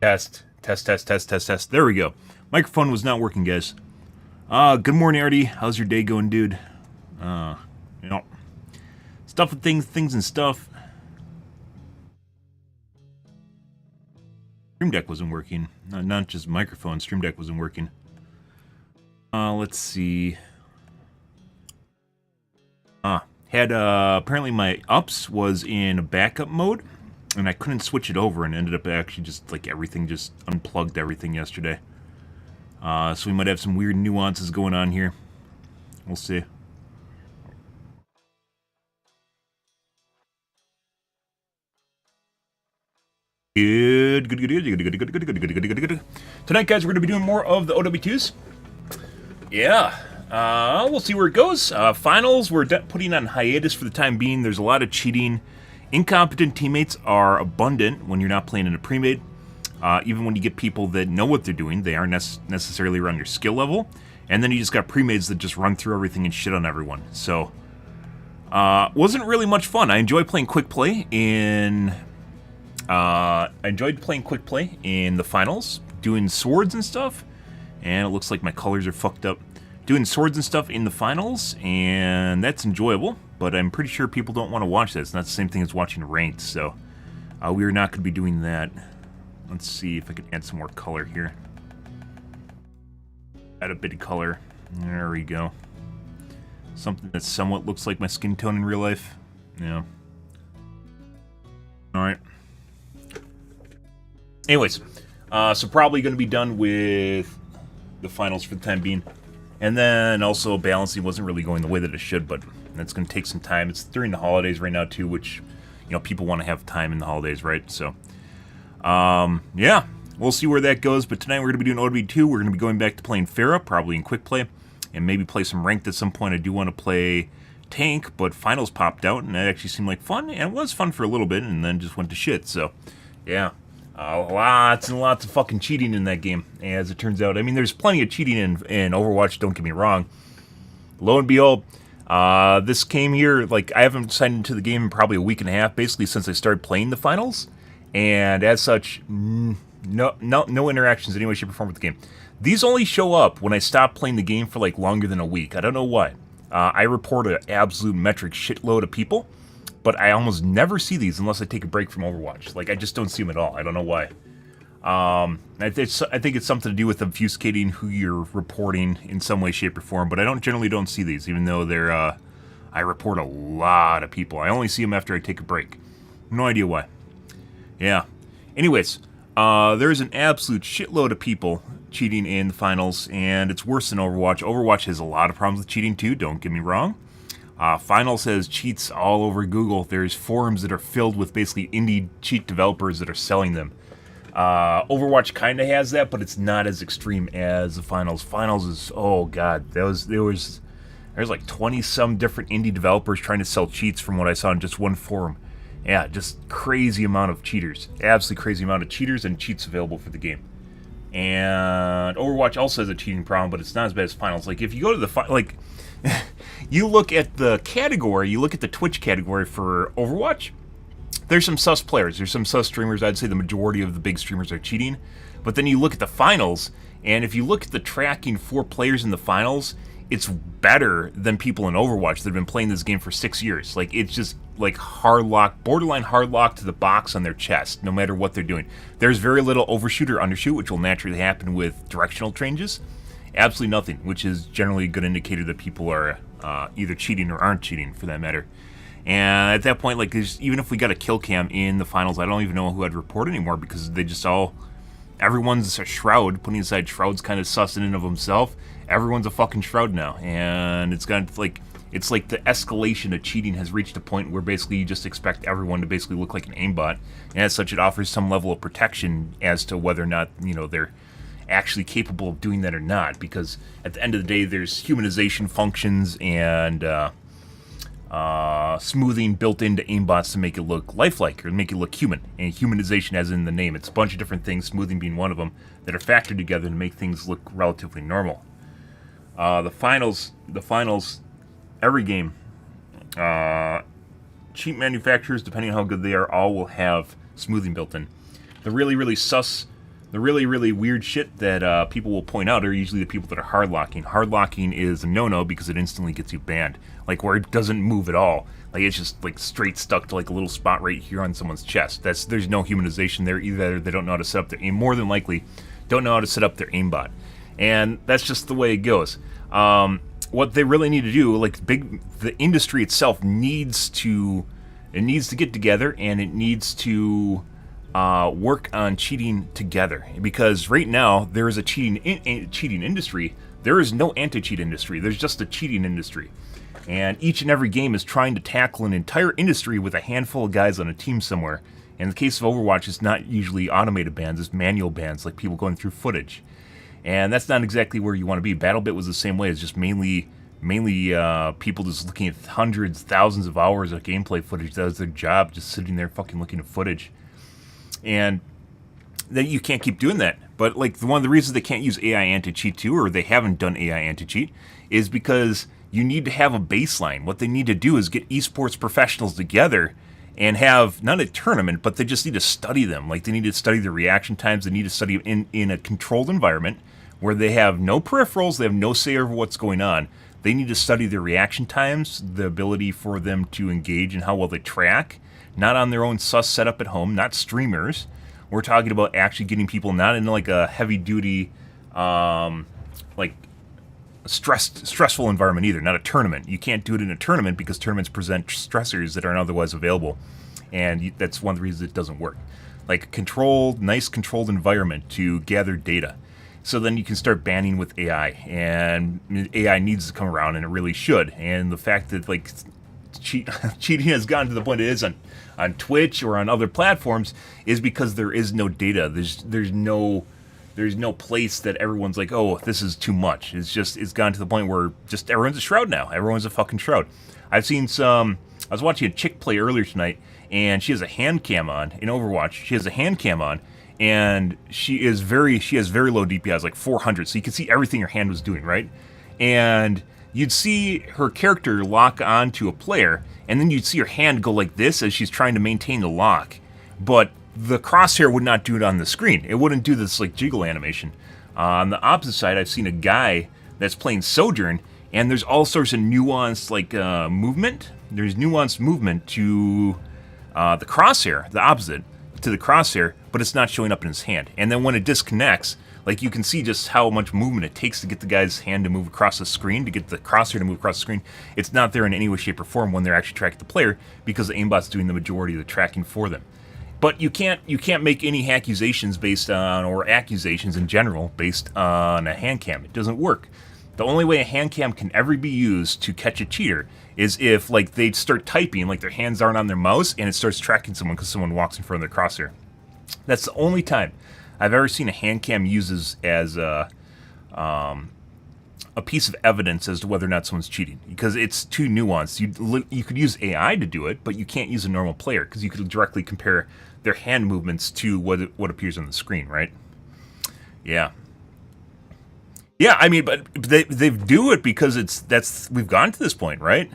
Test, test, test, test, test, test. There we go. Microphone was not working, guys. Good morning, Artie. How's your day going, dude? You know, stuff and things and stuff. Stream Deck wasn't working. Not just microphone. Stream Deck wasn't working. Let's see. Apparently my ups was in backup mode, and I couldn't switch it over, and ended up actually just, like, everything just unplugged everything yesterday. So we might have some weird nuances going on here. We'll see. Good. Tonight, guys, we're going to be doing more of the OW2s. Yeah. We'll see where it goes. Finals, we're putting on hiatus for the time being. There's a lot of cheating. Incompetent teammates are abundant when you're not playing in a pre-made. Even when you get people that know what they're doing, they aren't necessarily around your skill level. And then you just got pre-mades that just run through everything and shit on everyone. So, wasn't really much fun. I enjoyed playing quick play in... I enjoyed playing quick play in the finals, doing swords and stuff. And it looks like my colors are fucked up. Doing swords and stuff in the finals, and that's enjoyable. But I'm pretty sure people don't want to watch that. It's not the same thing as watching ranked, so we are not going to be doing that. Let's see if I can add some more color here. Add a bit of color. There we go. Something that somewhat looks like my skin tone in real life. Yeah. Alright. Anyways, so probably going to be done with the finals for the time being. And then also balancing wasn't really going the way that it should, but that's going to take some time. It's during the holidays right now too, which, you know, people want to have time in the holidays, right? So, yeah, we'll see where that goes. But tonight we're going to be doing OW2. We're going to be going back to playing Pharah, probably in quick play, and maybe play some ranked at some point. I do want to play tank, but finals popped out, and that actually seemed like fun, and it was fun for a little bit, and then just went to shit. So, yeah. Lots and lots of fucking cheating in that game, as it turns out. I mean, there's plenty of cheating in Overwatch, don't get me wrong. Lo and behold, this came here, like, I haven't signed into the game in probably a week and a half, basically since I started playing the finals, and as such, no interactions in any way, shape, or form with the game. These only show up when I stop playing the game for, like, longer than a week. I don't know why. I report an absolute metric shitload of people, but I almost never see these unless I take a break from Overwatch. Like, I just don't see them at all. I don't know why. I think it's something to do with obfuscating who you're reporting in some way, shape, or form, but I generally don't see these, even though they're, I report a lot of people. I only see them after I take a break. No idea why. Yeah. Anyways, there's an absolute shitload of people cheating in the finals, and it's worse than Overwatch. Overwatch has a lot of problems with cheating, too, don't get me wrong. Finals has cheats all over Google. There's forums that are filled with basically indie cheat developers that are selling them. Overwatch kind of has that, but it's not as extreme as the finals. Finals is, oh god, there's like 20-some different indie developers trying to sell cheats from what I saw in just one forum. Yeah, just crazy amount of cheaters. Absolutely crazy amount of cheaters and cheats available for the game. And Overwatch also has a cheating problem, but it's not as bad as finals. Like, if you go to the you look at the category, you look at the Twitch category for Overwatch, there's some sus players, there's some sus streamers. I'd say the majority of the big streamers are cheating. But then you look at the finals, and if you look at the tracking for players in the finals, it's better than people in Overwatch that have been playing this game for 6 years. Like, it's just like hard lock, borderline hard lock to the box on their chest, no matter what they're doing. There's very little overshoot or undershoot, which will naturally happen with directional changes. Absolutely nothing, which is generally a good indicator that people are either cheating or aren't cheating, for that matter. And at that point, like, even if we got a kill cam in the finals, I don't even know who I'd report anymore, because they just all... Everyone's a Shroud, putting aside Shroud's kind of sus in and of himself. Everyone's a fucking Shroud now, and it's got, like... It's like the escalation of cheating has reached a point where basically you just expect everyone to basically look like an aimbot, and as such it offers some level of protection as to whether or not, you know, they're actually capable of doing that or not, because at the end of the day there's humanization functions and smoothing built into aimbots to make it look lifelike, or make it look human, and humanization as in the name. It's a bunch of different things, smoothing being one of them, that are factored together to make things look relatively normal. The finals, every game, cheap manufacturers, depending on how good they are, all will have smoothing built in. The really, really sus The really, really weird shit that people will point out are usually the people that are hard locking. Hard locking is a no-no because it instantly gets you banned. Like where it doesn't move at all. Like it's just like straight stuck to like a little spot right here on someone's chest. There's no humanization there either. They don't know how to set up their aim. More than likely, don't know how to set up their aimbot. And that's just the way it goes. What they really need to do, like the industry itself needs to get together and it needs to work on cheating together, because right now there is a cheating industry. There is no anti-cheat industry. There's just a cheating industry, and each and every game is trying to tackle an entire industry with a handful of guys on a team somewhere. In the case of Overwatch, it's not usually automated bans; it's manual bans, like people going through footage, and that's not exactly where you want to be. BattleBit was the same way. It's just mainly people just looking at hundreds, thousands of hours of gameplay footage. That was their job, just sitting there fucking looking at footage. And then you can't keep doing that. But like one of the reasons they can't use AI anti-cheat too, or they haven't done AI anti-cheat, is because you need to have a baseline. What they need to do is get esports professionals together and have not a tournament, but they just need to study them. Like they need to study the reaction times. They need to study in a controlled environment where they have no peripherals, they have no say over what's going on. They need to study their reaction times, the ability for them to engage and how well they track. Not on their own sus setup at home, not streamers. We're talking about actually getting people not in like a heavy-duty, like stressful environment either, not a tournament. You can't do it in a tournament because tournaments present stressors that aren't otherwise available, and that's one of the reasons it doesn't work. Like a controlled, nice controlled environment to gather data. So then you can start banning with AI, and AI needs to come around, and it really should. And the fact that like cheating has gotten to the point it is on Twitch or on other platforms is because there is no data. There's no place that everyone's like, oh, this is too much. It's gotten to the point where just everyone's a shroud now. Everyone's a fucking shroud. I was watching a chick play earlier tonight, and she has a hand cam on in Overwatch. She has a hand cam on, and she has very low DPIs, like 400. So you can see everything her hand was doing, right? And you'd see her character lock onto a player, and then you'd see her hand go like this as she's trying to maintain the lock. But the crosshair would not do it on the screen. It wouldn't do this like jiggle animation. On the opposite side, I've seen a guy that's playing Sojourn, and there's all sorts of nuanced like movement. There's nuanced movement to the crosshair, the opposite to the crosshair, but it's not showing up in his hand. And then when it disconnects, like you can see just how much movement it takes to get the guy's hand to move across the screen, to get the crosshair to move across the screen. It's not there in any way, shape, or form when they're actually tracking the player, because the aimbot's doing the majority of the tracking for them. But you can't make any accusations based on, or accusations in general, based on a hand cam. It doesn't work. The only way a hand cam can ever be used to catch a cheater is if like they start typing, like their hands aren't on their mouse, and it starts tracking someone because someone walks in front of their crosshair. That's the only time I've ever seen a hand cam used as a piece of evidence as to whether or not someone's cheating, because it's too nuanced. You could use AI to do it, but you can't use a normal player because you could directly compare their hand movements to what appears on the screen, right? Yeah. Yeah, I mean, but they do it because we've gone to this point, right?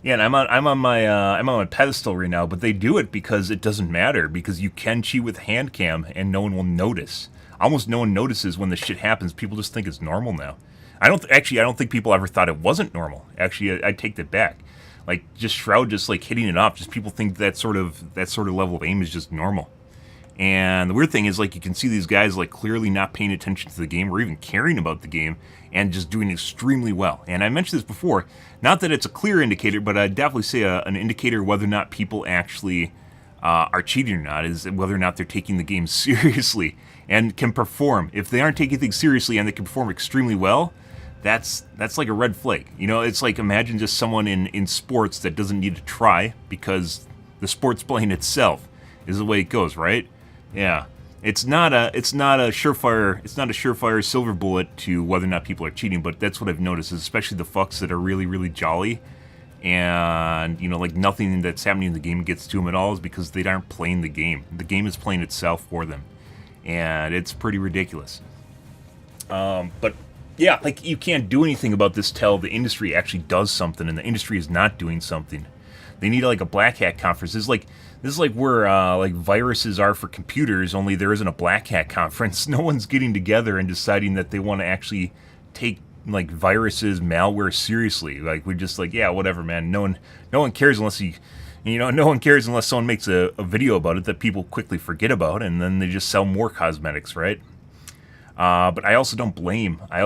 Yeah, and I'm on my pedestal right now, but they do it because it doesn't matter, because you can cheat with hand cam and no one will notice. Almost no one notices when the shit happens. People just think it's normal now. I don't think people ever thought it wasn't normal. Actually, I take that back. Like just Shroud just like hitting it off, just people think that sort of level of aim is just normal. And the weird thing is, like, you can see these guys like clearly not paying attention to the game or even caring about the game and just doing extremely well. And I mentioned this before, not that it's a clear indicator, but I'd definitely say an indicator whether or not people actually are cheating or not is whether or not they're taking the game seriously and can perform. If they aren't taking things seriously and they can perform extremely well, that's like a red flag. You know, it's like, imagine just someone in sports that doesn't need to try because the sport's playing itself is the way it goes, right? Yeah, it's not a surefire silver bullet to whether or not people are cheating, but that's what I've noticed, is especially the fucks that are really, really jolly, and, you know, like nothing that's happening in the game gets to them at all, is because they aren't playing the game. The game is playing itself for them, and it's pretty ridiculous. But yeah, like, you can't do anything about this till the industry actually does something, and the industry is not doing something. They need like a black hat conference. It's like This is like where like viruses are for computers, only there isn't a black hat conference. No one's getting together and deciding that they want to actually take like viruses, malware seriously. Like we just like, yeah, whatever, man. No one cares unless no one cares unless someone makes a video about it that people quickly forget about, and then they just sell more cosmetics, right? But I also don't blame. I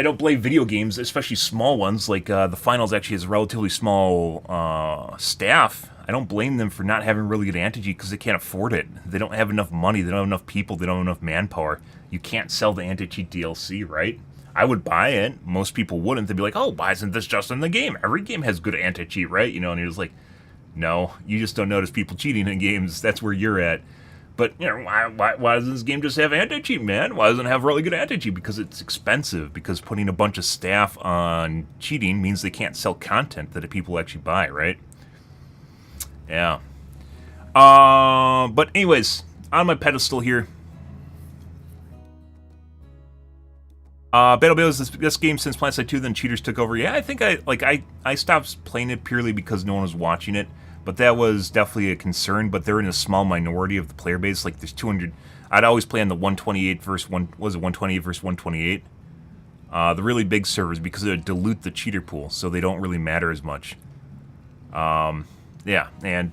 don't blame video games, especially small ones. Like the finals actually has a relatively small staff. I don't blame them for not having really good anti-cheat because they can't afford it. They don't have enough money. They don't have enough people. They don't have enough manpower. You can't sell the anti-cheat DLC, right? I would buy it. Most people wouldn't. They'd be like, oh, why isn't this just in the game? Every game has good anti-cheat, right? You know, and you're just like, no, you just don't notice people cheating in games. That's where you're at. But, you know, why doesn't this game just have anti-cheat, man? Why doesn't it have really good anti-cheat? Because it's expensive. Because putting a bunch of staff on cheating means they can't sell content that people actually buy, right? Yeah. But anyways, on my pedestal here. Battlefield is this game since PlanetSide 2, then cheaters took over. Yeah, I think I stopped playing it purely because no one was watching it. But that was definitely a concern, but they're in a small minority of the player base. Like, there's 200... I'd always play on the 128 versus 128 versus 128? The really big servers, because it would dilute the cheater pool, so they don't really matter as much. Yeah, and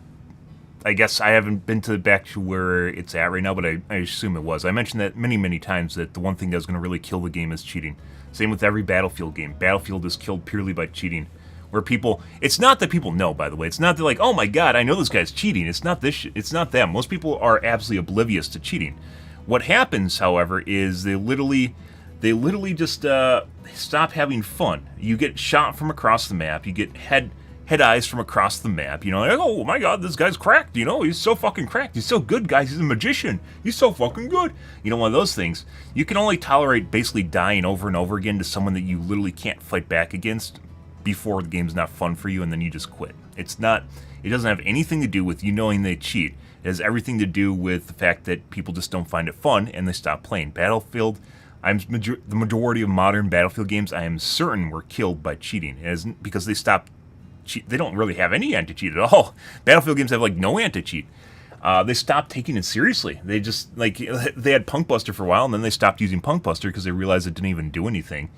I guess I haven't been back to where it's at right now, but I assume it was. I mentioned that many, many times, that the one thing that's going to really kill the game is cheating. Same with every Battlefield game. Battlefield is killed purely by cheating. Where people, it's not that people know, by the way. It's not that like, oh my god, I know this guy's cheating. It's not this. It's not them. Most people are absolutely oblivious to cheating. What happens, however, is they literally just stop having fun. You get shot from across the map. You get head eyes from across the map. You know, like, oh my god, this guy's cracked. You know, he's so fucking cracked. He's so good, guys. He's a magician. He's so fucking good. You know, one of those things. You can only tolerate basically dying over and over again to someone that you literally can't fight back against before the game's not fun for you, and then you just quit. It doesn't have anything to do with you knowing they cheat. It has everything to do with the fact that people just don't find it fun, and they stop playing. Battlefield, the majority of modern Battlefield games, I am certain, were killed by cheating. It isn't because they stopped they don't really have any anti-cheat at all. Battlefield games have, like, no anti-cheat. They stopped taking it seriously. They just, like, they had Punk Buster for a while, and then they stopped using Punk Buster because they realized it didn't even do anything.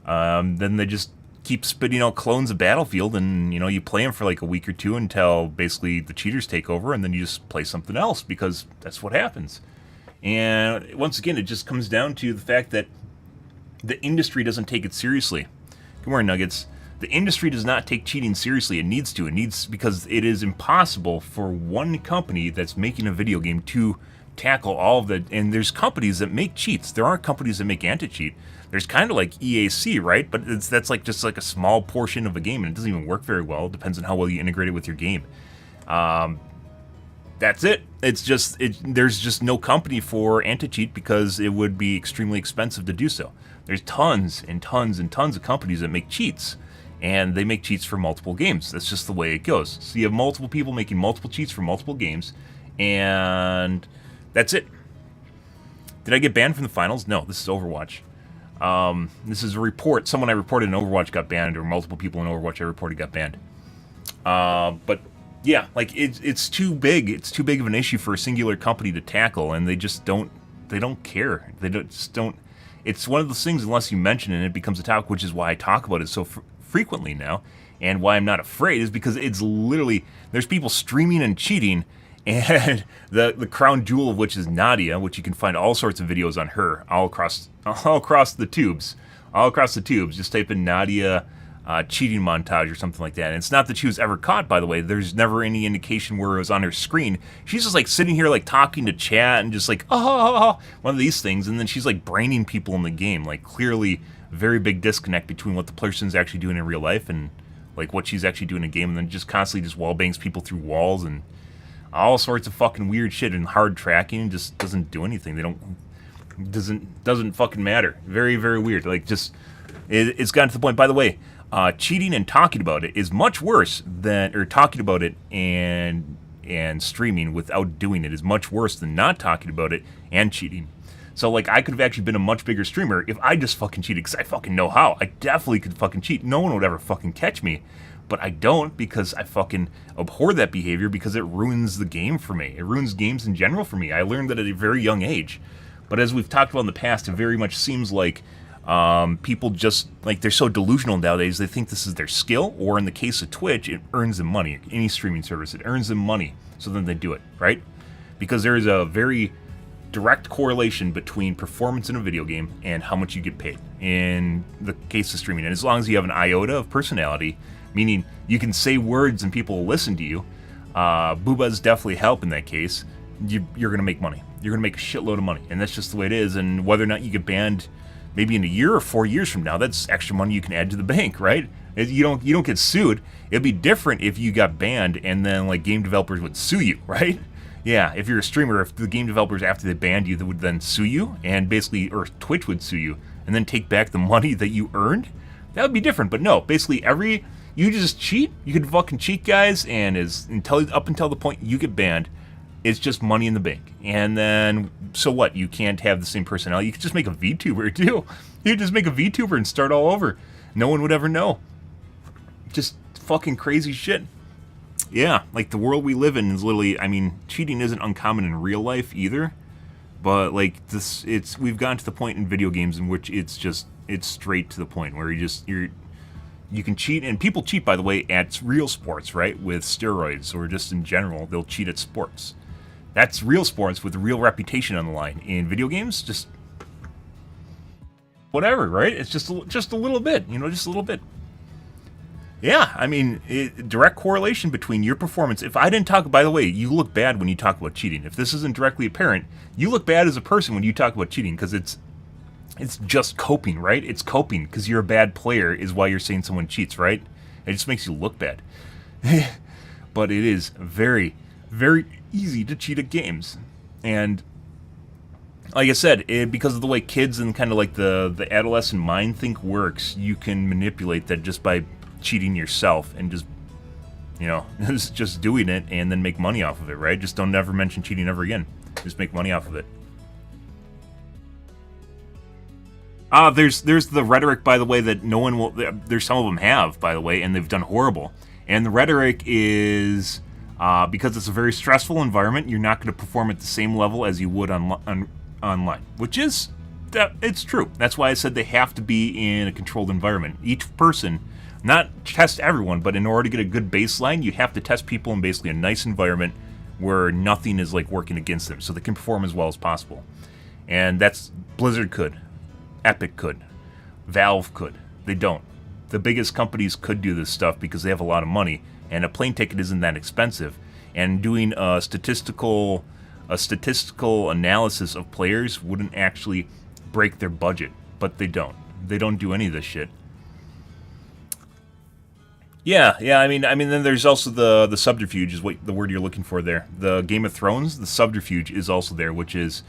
Then they just keep spitting out clones of Battlefield, and, you know, you play them for like a week or two until basically the cheaters take over, and then you just play something else because that's what happens. And once again, it just comes down to the fact that the industry doesn't take it seriously. Good morning, Nuggets. The industry does not take cheating seriously. It needs to. Because it is impossible for one company that's making a video game to tackle all of the... And there's companies that make cheats. There aren't companies that make anti-cheat. There's kind of like EAC, right? But that's like just like a small portion of a game, and it doesn't even work very well. It depends on how well you integrate it with your game. That's it. There's just no company for anti-cheat because it would be extremely expensive to do so. There's tons and tons and tons of companies that make cheats, and they make cheats for multiple games. That's just the way it goes. So you have multiple people making multiple cheats for multiple games, and that's it. Did I get banned from the finals? No, this is Overwatch. This is a report. Someone I reported in Overwatch got banned, or multiple people in Overwatch I reported got banned. But yeah, like it's too big. It's too big of an issue for a singular company to tackle, and they just don't. They don't care. They just don't. It's one of those things. Unless you mention it, it becomes a topic, which is why I talk about it so frequently now, and why I'm not afraid is because it's literally there's people streaming and cheating. And the crown jewel of which is Nadia, which you can find all sorts of videos on her all across the tubes. Just type in Nadia cheating montage or something like that. And it's not that she was ever caught, by the way. There's never any indication where it was on her screen. She's just like sitting here like talking to chat and just like one of these things, and then she's like braining people in the game. Like clearly very big disconnect between what the person's actually doing in real life and like what she's actually doing in a game, and then just constantly just wall bangs people through walls and all sorts of fucking weird shit, and hard tracking just doesn't do anything. Doesn't fucking matter. Very, very weird. Like just it's gotten to the point, by the way, cheating and talking about it is much worse than, or talking about it and streaming without doing it is much worse than not talking about it and cheating. So like I could have actually been a much bigger streamer if I just fucking cheated, because I fucking know how. I definitely could fucking cheat. No one would ever fucking catch me. but I don't because I fucking abhor that behavior because it ruins the game for me. It ruins games in general for me. I learned that at a very young age. But as we've talked about in the past, it very much seems like people just, like, they're so delusional nowadays, they think this is their skill, or in the case of Twitch, it earns them money. Any streaming service, it earns them money, so then they do it, right? Because there is a very direct correlation between performance in a video game and how much you get paid in the case of streaming. And as long as you have an iota of personality, meaning you can say words and people will listen to you, boobas definitely help in that case, you're going to make money. You're going to make a shitload of money, and that's just the way it is. And whether or not you get banned maybe in a year or 4 years from now, that's extra money you can add to the bank, right? You don't get sued. It'd be different if you got banned and then, like, game developers would sue you, right? Yeah, if you're a streamer, if the game developers, after they banned you, they would then sue you, and basically, or Twitch would sue you, and then take back the money that you earned, that would be different. But no, basically you just cheat. You can fucking cheat, guys, and up until the point you get banned, it's just money in the bank. And then, so what? You can't have the same personality. You could just make a VTuber, too. You could just make a VTuber and start all over. No one would ever know. Just fucking crazy shit. Yeah, like, the world we live in is literally, I mean, cheating isn't uncommon in real life either. But, like, we've gotten to the point in video games in which it's straight to the point where you can cheat, and people cheat, by the way, at real sports, right? With steroids, or just in general, they'll cheat at sports. That's real sports with a real reputation on the line. In video games, just whatever, right? It's just a little bit, just a little bit. Yeah, I mean, direct correlation between your performance. If I didn't talk, by the way, you look bad when you talk about cheating. If this isn't directly apparent, you look bad as a person when you talk about cheating, because it's just coping, right? It's coping because you're a bad player is why you're saying someone cheats, right? It just makes you look bad. But it is very, very easy to cheat at games. And like I said, because of the way kids and kind of like the adolescent mind think works, you can manipulate that just by cheating yourself and just doing it and then make money off of it, right? Just don't ever mention cheating ever again. Just make money off of it. There's the rhetoric, by the way, that no one will. There's some of them have, by the way, and they've done horrible. And the rhetoric is because it's a very stressful environment, you're not going to perform at the same level as you would online, which is it's true. That's why I said they have to be in a controlled environment. Each person, not test everyone, but in order to get a good baseline, you have to test people in basically a nice environment where nothing is like working against them, so they can perform as well as possible. And that's Blizzard could. Epic could. Valve could. They don't. The biggest companies could do this stuff because they have a lot of money, and a plane ticket isn't that expensive. And doing a statistical analysis of players wouldn't actually break their budget, but they don't. They don't do any of this shit. Yeah. I mean, then there's also the subterfuge is what the word you're looking for there. The Game of Thrones, the subterfuge is also there, which is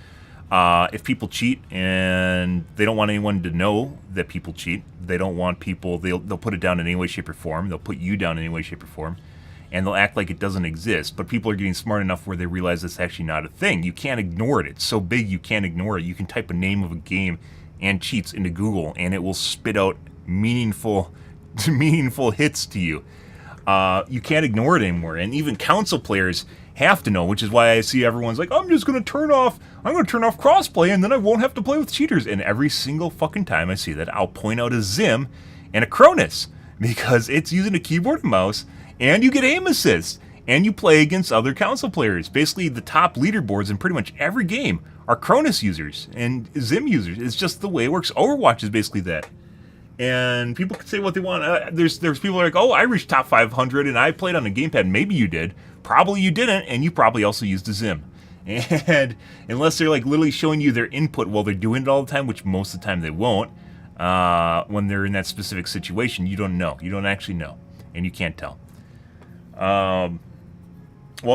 if people cheat and they don't want anyone to know that people cheat, they don't want people, they'll put it down in any way, shape, or form. They'll put you down in any way, shape, or form, and they'll act like it doesn't exist. But people are getting smart enough where they realize it's actually not a thing. You can't ignore it. It's so big you can't ignore it. You can type a name of a game and cheats into Google, and it will spit out meaningful hits to you. You can't ignore it anymore. And even console players have to know, which is why I see everyone's like, I'm going to turn off crossplay and then I won't have to play with cheaters. And every single fucking time I see that, I'll point out a Zim and a Cronus, because it's using a keyboard and mouse, and you get aim assist, and you play against other console players. Basically, the top leaderboards in pretty much every game are Cronus users and Zim users. It's just the way it works. Overwatch is basically that. And people can say what they want. There's people like, oh, I reached top 500 and I played on a gamepad. Maybe you did. Probably you didn't, and you probably also used a Zim. And unless they're like literally showing you their input while they're doing it all the time, which most of the time they won't, when they're in that specific situation, you don't know. You don't actually know, and you can't tell. Well,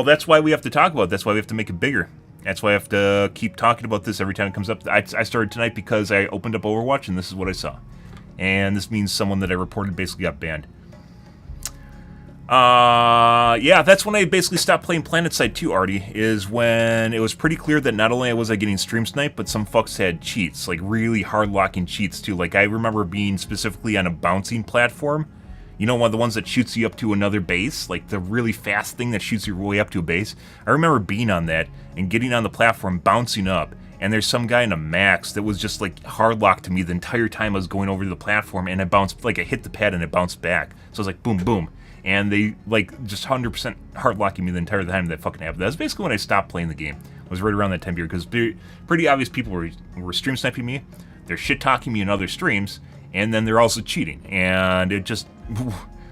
that's why we have to talk about it. That's why we have to make it bigger. That's why I have to keep talking about this every time it comes up. I started tonight because I opened up Overwatch, and this is what I saw. And this means someone that I reported basically got banned. Yeah, that's when I basically stopped playing PlanetSide 2, Artie, is when it was pretty clear that not only was I getting stream sniped, but some fucks had cheats, like really hard-locking cheats, too. Like, I remember being specifically on a bouncing platform, You know, one of the ones that shoots you up to another base, like the really fast thing that shoots your way up to a base. I remember being on that and getting on the platform, bouncing up, and there's some guy in a max that was just like hard locked to me the entire time I was going over to the platform, and I bounced, like I hit the pad and it bounced back. So I was like, boom, boom. And they like just 100% hard locking me the entire time that fucking happened. That was basically when I stopped playing the game. It was right around that time period, because pretty obvious people were stream sniping me, they're shit talking me in other streams, and then they're also cheating. And it just,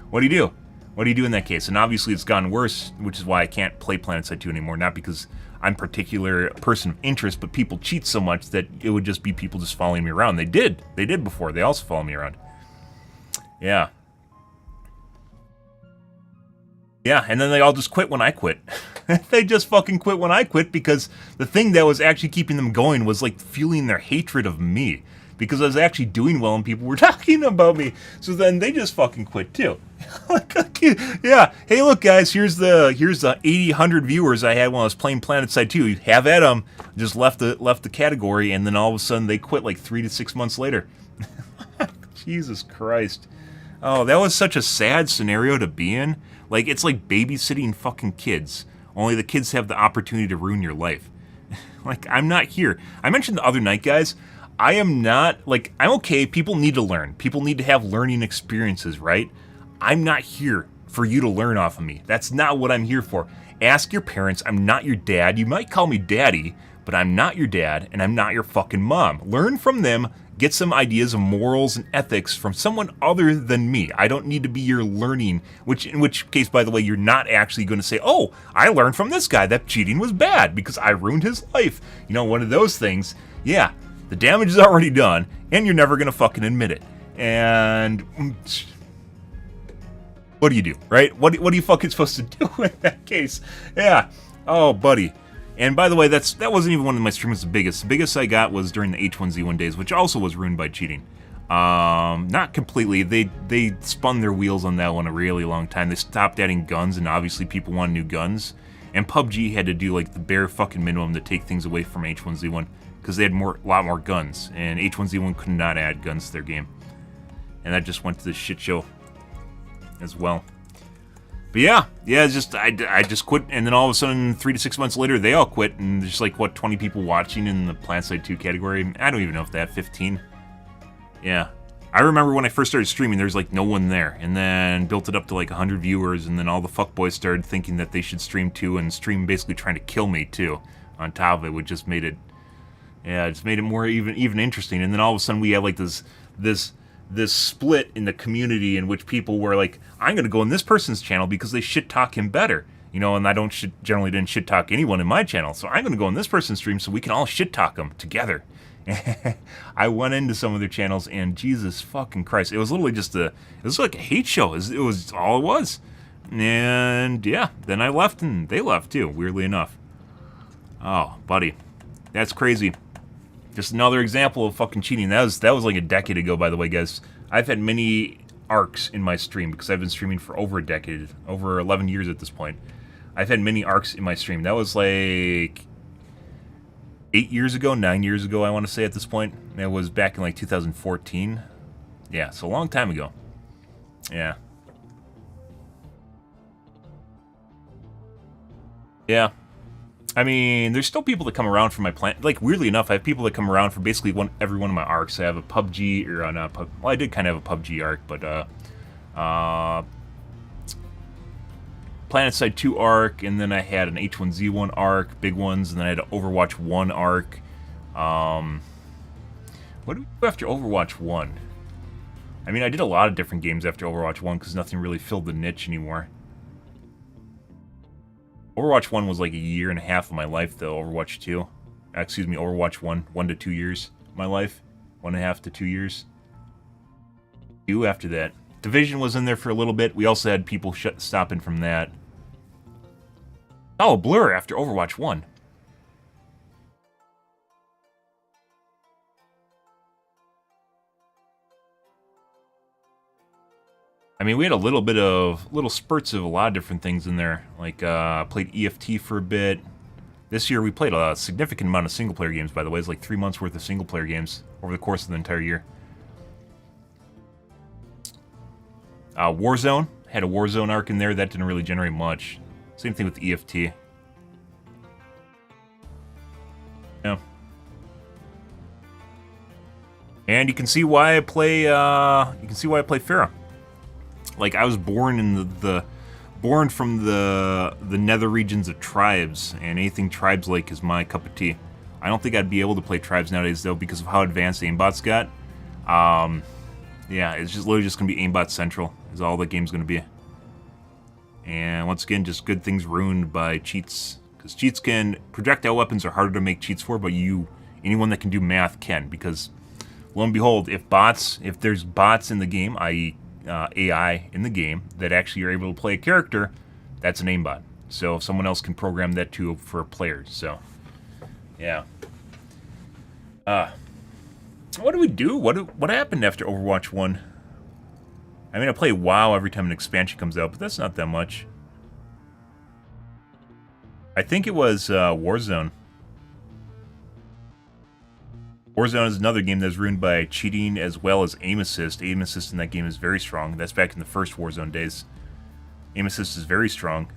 what do you do? What do you do in that case? And obviously it's gotten worse, which is why I can't play PlanetSide 2 anymore. Not because I'm a particular person of interest, but people cheat so much that it would just be people just following me around. They did before. They also follow me around. Yeah. Yeah, and then they all just quit when I quit. They just fucking quit when I quit, because the thing that was actually keeping them going was like feeling their hatred of me. Because I was actually doing well and people were talking about me. So then they just fucking quit too. Yeah, hey look guys, here's the 80, 100 viewers I had when I was playing PlanetSide 2. Have at them. Just left the category, and then all of a sudden they quit like 3 to 6 months later. Jesus Christ. Oh, that was such a sad scenario to be in. Like, it's like babysitting fucking kids. Only the kids have the opportunity to ruin your life. Like, I'm not here. I mentioned the other night, guys, I am not, like, I'm okay. People need to learn. People need to have learning experiences, right? I'm not here for you to learn off of me. That's not what I'm here for. Ask your parents. I'm not your dad. You might call me daddy, but I'm not your dad, and I'm not your fucking mom. Learn from them. Get some ideas of morals and ethics from someone other than me. I don't need to be your learning, in which case, by the way, you're not actually going to say, oh, I learned from this guy that cheating was bad because I ruined his life. You know, one of those things. Yeah, the damage is already done, and you're never going to fucking admit it. And what do you do, right? What are you fucking supposed to do in that case? Yeah. Oh, buddy. And by the way, that wasn't even one of my streams the biggest. The biggest I got was during the H1Z1 days, which also was ruined by cheating. Not completely. They spun their wheels on that one a really long time. They stopped adding guns, and obviously people want new guns. And PUBG had to do like the bare fucking minimum to take things away from H1Z1, because they had a lot more guns, and H1Z1 could not add guns to their game. And that just went to this shit show as well. But yeah, it's just I just quit, and then all of a sudden 3 to 6 months later they all quit, and there's like what, 20 people watching in the PlanetSide 2 category. I don't even know if they have 15. Yeah, I remember when I first started streaming, there's like no one there, and then built it up to like 100 viewers, and then all the fuckboys started thinking that they should stream too, and stream basically trying to kill me too. On top of it, which just made it, yeah, just made it more even interesting. And then all of a sudden we had like this split in the community in which people were like, I'm going to go in this person's channel because they shit talk him better. You know, and I generally didn't shit talk anyone in my channel. So I'm going to go in this person's stream so we can all shit talk them together. I went into some of their channels, and Jesus fucking Christ, it was literally just it was like a hate show. It was all it was. And yeah, then I left and they left too, weirdly enough. Oh, buddy. That's crazy. Just another example of fucking cheating. That was like a decade ago, by the way, guys. I've had many arcs in my stream because I've been streaming for over a decade, over 11 years at this point. I've had many arcs in my stream. That was like 8 years ago, 9 years ago, I want to say at this point. It was back in like 2014. Yeah, so a long time ago. Yeah. Yeah. I mean, there's still people that come around for my plan. Like, weirdly enough, I have people that come around for basically every one of my arcs. I have a PUBG, or not PUBG, well, I did kind of have a PUBG arc, but, PlanetSide 2 arc, and then I had an H1Z1 arc, big ones, and then I had an Overwatch 1 arc. What do we do after Overwatch 1? I mean, I did a lot of different games after Overwatch 1, because nothing really filled the niche anymore. Overwatch 1 was like a year and a half of my life, though. Overwatch 2. Excuse me, Overwatch 1. 1 to 2 years of my life. 1.5 to 2 years. 2 after that. Division was in there for a little bit. We also had people stopping from that. Oh, Blur after Overwatch 1. I mean, we had a little spurts of a lot of different things in there. Like, played EFT for a bit. This year we played a significant amount of single-player games, by the way. It's like 3 months worth of single-player games over the course of the entire year. Warzone had a Warzone arc in there that didn't really generate much. Same thing with EFT. Yeah. And you can see why I play. Pharah. Like, I was born in born from the nether regions of Tribes, and anything Tribes like is my cup of tea. I don't think I'd be able to play Tribes nowadays though because of how advanced aimbots got. Yeah, it's just literally just gonna be aimbot central is all the game's gonna be. And once again, just good things ruined by cheats. Because projectile weapons are harder to make cheats for, but anyone that can do math can. Because lo and behold, if there's bots in the game, i.e. AI in the game, that actually are able to play a character, that's an aimbot. So someone else can program that too for players. So, yeah. What do we do? What happened after Overwatch 1? I mean, I play WoW every time an expansion comes out, but that's not that much. I think it was Warzone. Warzone is another game that's ruined by cheating as well as aim assist. Aim assist in that game is very strong. That's back in the first Warzone days. Aim assist is very strong.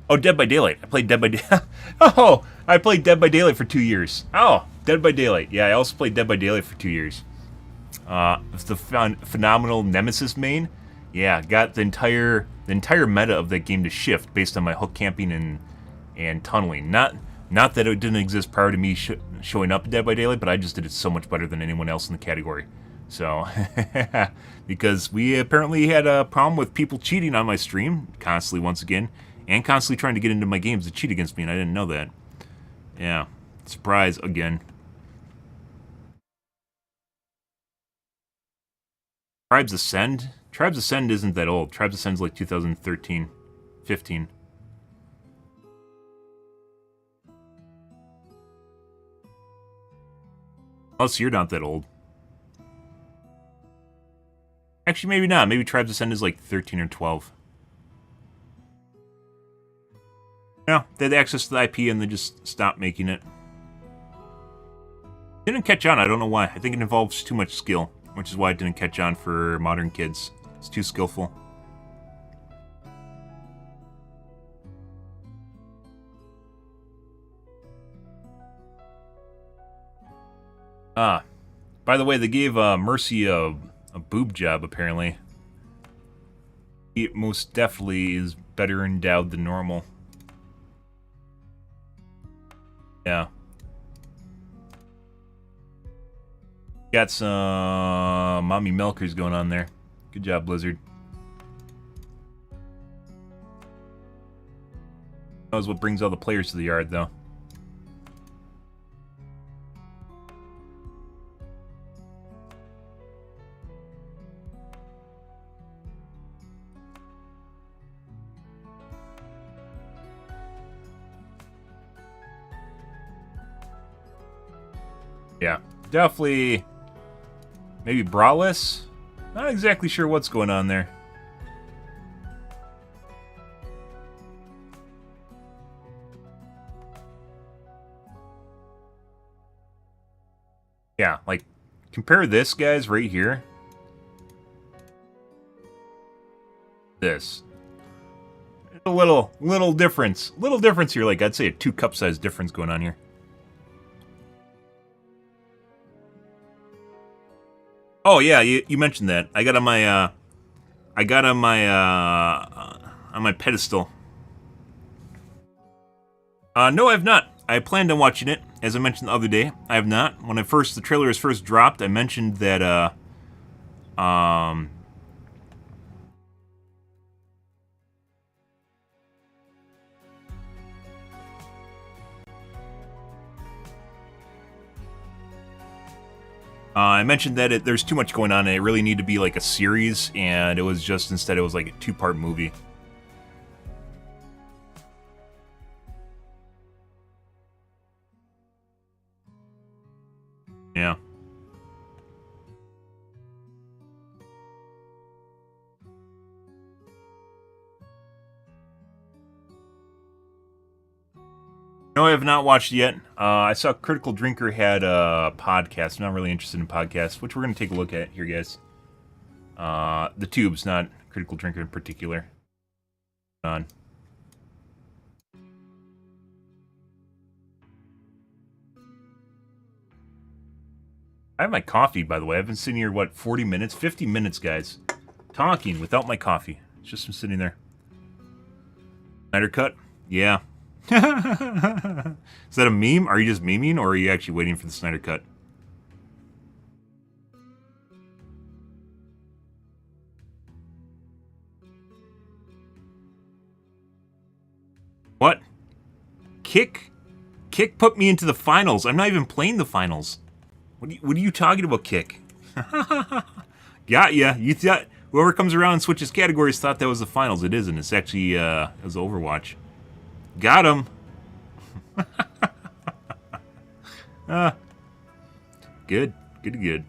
Oh, Dead by Daylight. I played Dead by Daylight. Oh, I played Dead by Daylight for 2 years. Oh, Dead by Daylight. Yeah, I also played Dead by Daylight for 2 years. It's the phenomenal Nemesis main. Yeah, got the entire meta of that game to shift based on my hook camping and tunneling. Not that it didn't exist prior to me showing up in Dead by Daylight, but I just did it so much better than anyone else in the category. So, because we apparently had a problem with people cheating on my stream constantly once again, and constantly trying to get into my games to cheat against me, and I didn't know that. Yeah, surprise again. Tribes Ascend? Tribes Ascend isn't that old. Tribes Ascend's like 2013, 15. Oh, so you're not that old. Actually, maybe not. Maybe Tribes Ascend is like 13 or 12. Yeah, they had access to the IP and they just stopped making it. Didn't catch on, I don't know why. I think it involves too much skill, which is why it didn't catch on for modern kids. It's too skillful. By the way, they gave Mercy a boob job, apparently. He most definitely is better endowed than normal. Yeah. Got some mommy milkers going on there. Good job, Blizzard. Knows what brings all the players to the yard, though. Yeah, definitely. Maybe braless? Not exactly sure what's going on there. Yeah, like, compare this, guys, right here. This. A little difference. Little difference here, like, I'd say a 2 cup size difference going on here. Oh yeah, you mentioned that. I got on my on my pedestal. No, I have not. I planned on watching it, as I mentioned the other day. I have not. When the trailer was first dropped, I mentioned that I mentioned that there's too much going on and it really needed to be like a series, and instead it was like a 2-part movie. Yeah. No, I have not watched it yet. I saw Critical Drinker had a podcast. I'm not really interested in podcasts, which we're going to take a look at here, guys. The Tubes, not Critical Drinker in particular. On. I have my coffee, by the way. I've been sitting here, what, 40 minutes? 50 minutes, guys. Talking without my coffee. It's just been sitting there. Snyder Cut? Yeah. Is that a meme? Are you just memeing, or are you actually waiting for the Snyder Cut? What? Kick put me into the finals. I'm not even playing the finals. What are you talking about, Kick? Got ya. You thought whoever comes around and switches categories thought that was the finals. It isn't. It's actually it was Overwatch. Got him. Good. Good.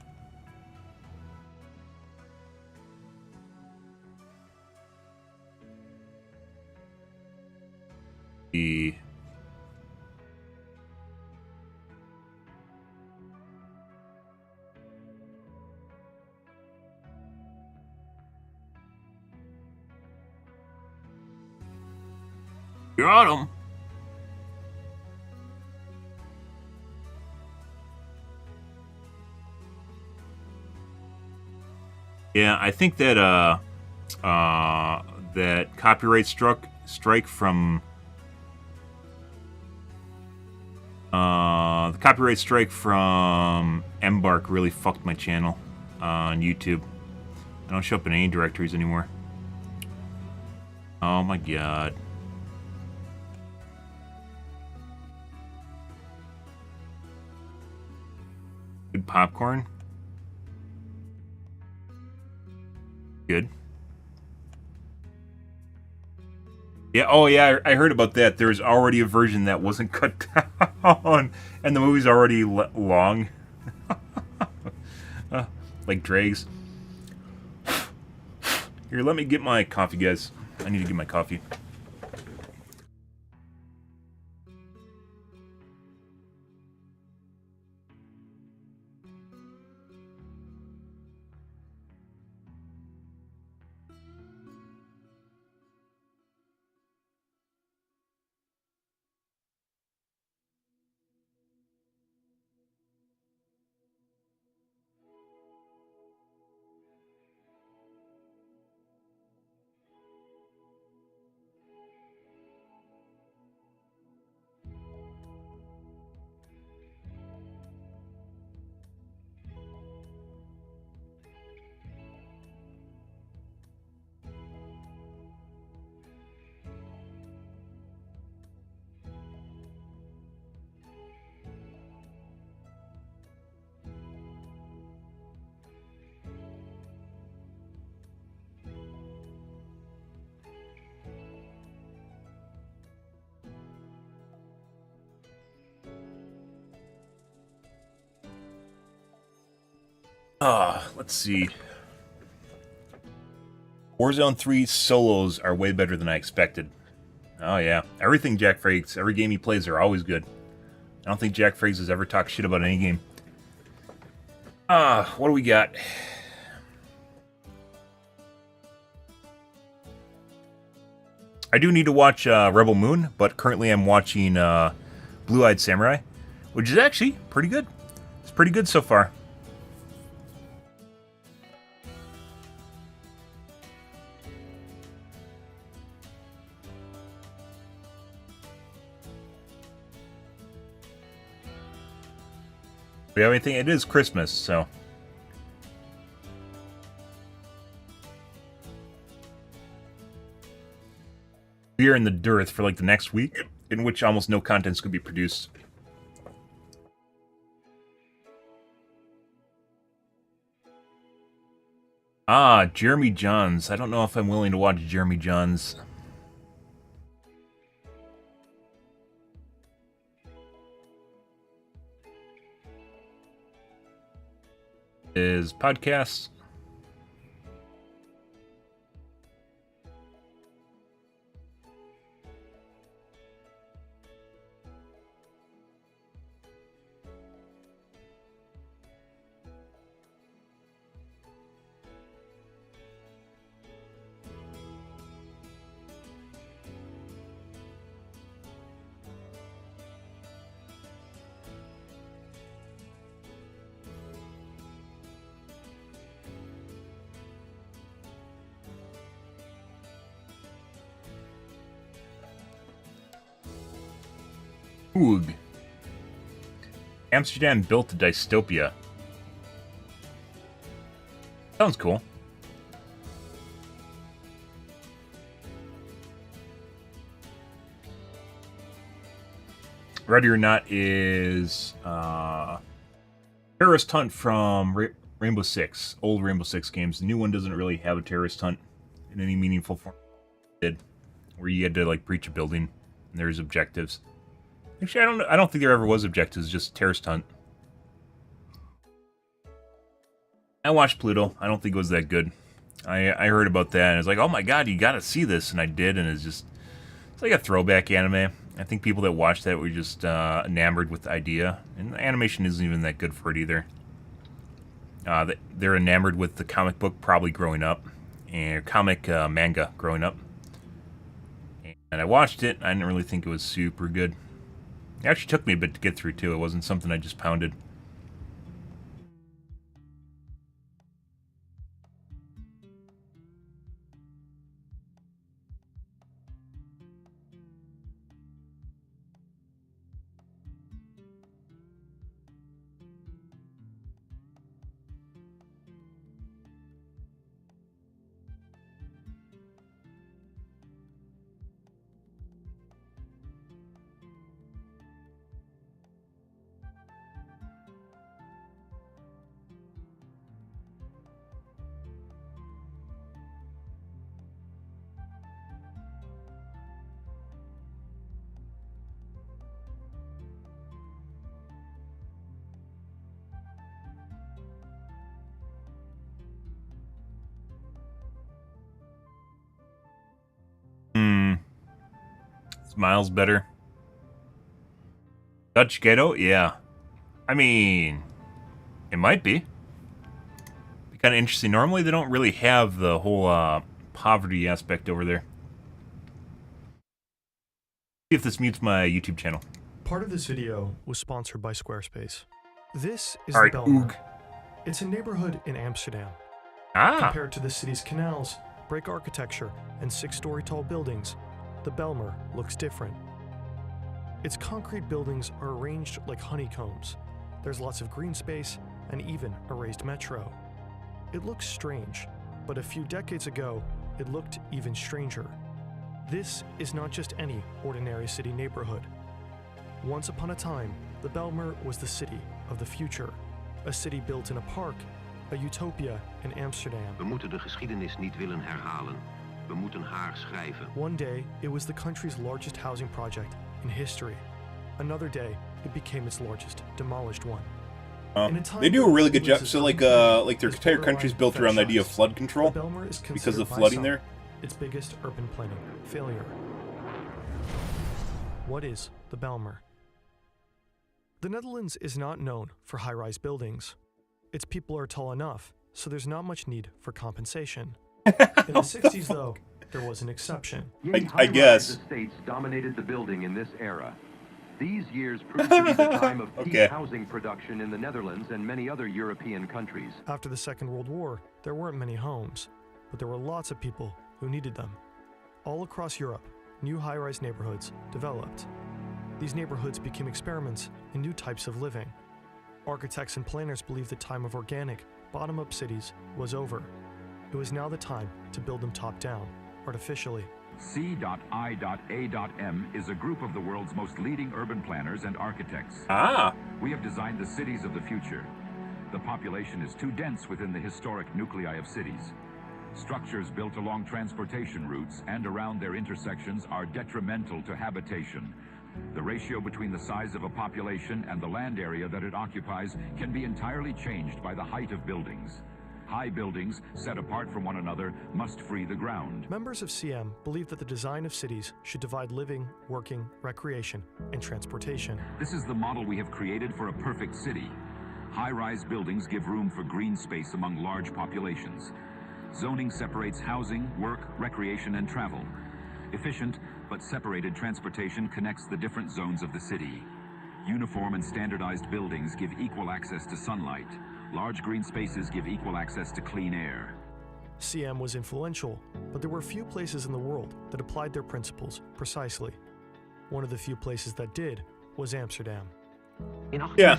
The got him. Yeah, I think that that copyright strike from the copyright strike from Embark really fucked my channel on YouTube. I don't show up in any directories anymore. Oh my god. Good popcorn. Good. Yeah, oh yeah, I heard about that. There's already a version that wasn't cut down, and the movie's already long. Like drags. Here, let me get my coffee, guys. I need to get my coffee. Let's see. Warzone 3 solos are way better than I expected. Oh yeah. Everything Jack Frakes, every game he plays are always good. I don't think Jack Frakes has ever talked shit about any game. What do we got? I do need to watch Rebel Moon, but currently I'm watching Blue-Eyed Samurai, which is actually pretty good. It's pretty good so far. We have anything? It is Christmas, so. We are in the dearth for like the next week, in which almost no content's going to be produced. Jeremy Johns. I don't know if I'm willing to watch Jeremy Johns. Is podcasts. Oog. Amsterdam built a dystopia. Sounds cool. Ready or Not is terrorist hunt from Rainbow Six, old Rainbow Six games. The new one doesn't really have a terrorist hunt in any meaningful form. It did, where you had to like breach a building and there's objectives. Actually, I don't think there ever was objectives, just terrorist hunt. I watched Pluto. I don't think it was that good. I heard about that and I was like, oh my god, you gotta see this, and I did, and it's like a throwback anime. I think people that watched that were just enamored with the idea, and the animation isn't even that good for it either. They're enamored with the comic book probably growing up, and comic manga growing up. And I watched it, I didn't really think it was super good. It actually took me a bit to get through too, it wasn't something I just pounded. Miles better. Dutch ghetto? Yeah. I mean, it might be. Be kind of interesting. Normally, they don't really have the whole poverty aspect over there. See if this mutes my YouTube channel. Part of this video was sponsored by Squarespace. This is All right, the Belmer. Oog. It's a neighborhood in Amsterdam. Ah. Compared to the city's canals, brick architecture, and 6-story tall buildings, the Belmer looks different. Its concrete buildings are arranged like honeycombs. There's lots of green space and even a raised metro. It looks strange, but a few decades ago, it looked even stranger. This is not just any ordinary city neighborhood. Once upon a time, the Belmer was the city of the future. A city built in a park, a utopia in Amsterdam. We moeten de geschiedenis niet willen herhalen. We moeten haar schrijven. One day, it was the country's largest housing project in history. Another day, it became its largest demolished one. They do a really good job. So like their entire country's built around the idea of flood control because of flooding there. Its biggest urban planning failure. What is the Belmer? The Netherlands is not known for high-rise buildings. Its people are tall enough, so there's not much need for compensation. In the 60s, though, there was an exception. I guess. Estates dominated the building in this era. These years proved to be the time of peak housing production in the Netherlands and many other European countries. After the Second World War, there weren't many homes, but there were lots of people who needed them. All across Europe, new high-rise neighborhoods developed. These neighborhoods became experiments in new types of living. Architects and planners believed the time of organic, bottom-up cities was over. It was now the time to build them top-down, artificially. C.I.A.M is a group of the world's most leading urban planners and architects. We have designed the cities of the future. The population is too dense within the historic nuclei of cities. Structures built along transportation routes and around their intersections are detrimental to habitation. The ratio between the size of a population and the land area that it occupies can be entirely changed by the height of buildings. High buildings, set apart from one another, must free the ground. Members of CM believe that the design of cities should divide living, working, recreation, and transportation. This is the model we have created for a perfect city. High-rise buildings give room for green space among large populations. Zoning separates housing, work, recreation, and travel. Efficient but separated transportation connects the different zones of the city. Uniform and standardized buildings give equal access to sunlight. Large green spaces give equal access to clean air. CM was influential, but there were few places in the world that applied their principles precisely. One of the few places that did was Amsterdam. Yeah,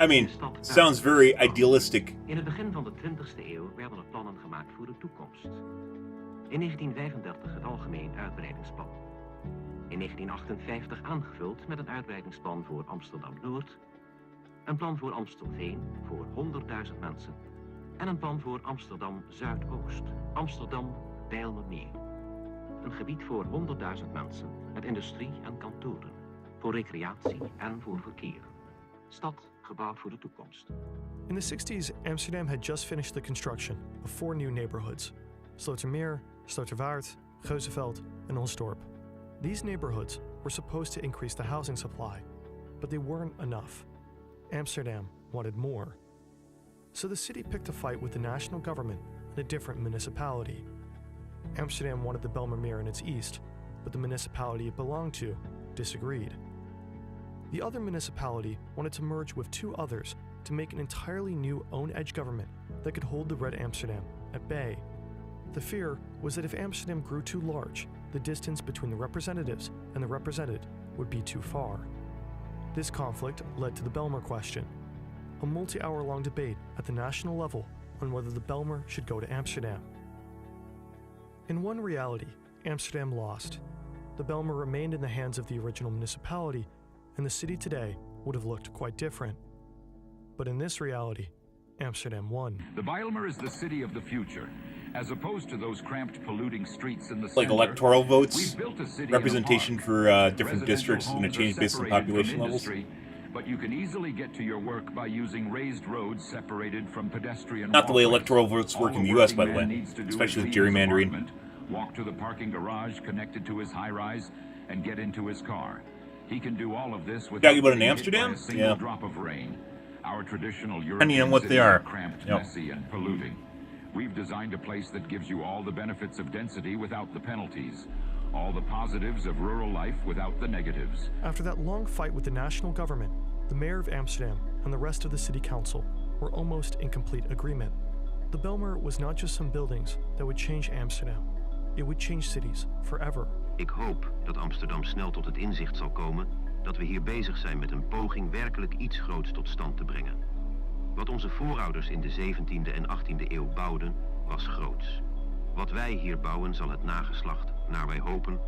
I mean, sounds very idealistic. In het begin van de 20e eeuw werden er plannen gemaakt voor de toekomst. In 1935 het algemeen uitbreidingsplan. In 1958 aangevuld met een uitbreidingsplan voor Amsterdam-Noord, een plan voor Amstelveen voor 100.000 mensen en een plan voor Amsterdam-Zuidoost, Amsterdam-Bijlmermeer. Een gebied voor 100.000 mensen met industrie en kantoren, voor recreatie en voor verkeer. Stad gebouwd voor de toekomst. In the 60s, Amsterdam had just finished the construction of 4 new neighborhoods: Slotermeer, Slotervaart, Geuzenveld, and Osdorp. These neighborhoods were supposed to increase the housing supply, but they weren't enough. Amsterdam wanted more. So the city picked a fight with the national government and a different municipality. Amsterdam wanted the Bijlmermeer in its east, but the municipality it belonged to disagreed. The other municipality wanted to merge with 2 others to make an entirely new own-edge government that could hold the Red Amsterdam at bay. The fear was that if Amsterdam grew too large, the distance between the representatives and the represented would be too far. This conflict led to the Bijlmer question, a multi-hour-long debate at the national level on whether the Bijlmer should go to Amsterdam. In one reality, Amsterdam lost. The Bijlmer remained in the hands of the original municipality, and the city today would have looked quite different. But in this reality, Amsterdam won. The Bijlmer is the city of the future. As opposed to those cramped, polluting streets in the Like center, electoral votes, we've built a city representation in a park. for different Residential districts, and a homes change are based on separated population from levels. industry, but you can easily get to your work by using raised roads separated from pedestrian Not the way walkways. electoral votes work All in the a US, by the working way, man needs to do especially is with leave his gerrymandering. apartment, walk to the parking garage connected to his high-rise, and get into his car. He can do all of this without Talking about in being hit by Amsterdam? a single Yeah. drop of rain. Our traditional Depending European on what they cities are. cramped, Yep. messy, and polluting. We've designed a place that gives you all the benefits of density without the penalties. All the positives of rural life without the negatives. After that long fight with the national government, the mayor of Amsterdam and the rest of the city council were almost in complete agreement. The Bijlmer was not just some buildings that would change Amsterdam. It would change cities forever. Ik hoop dat Amsterdam snel tot het inzicht zal komen dat we hier bezig zijn met een poging werkelijk iets groots tot stand te brengen. Wat onze voorouders in de 17e en 18e eeuw bouwden, was groots. Wat wij hier bouwen zal het nageslacht, naar wij hopen,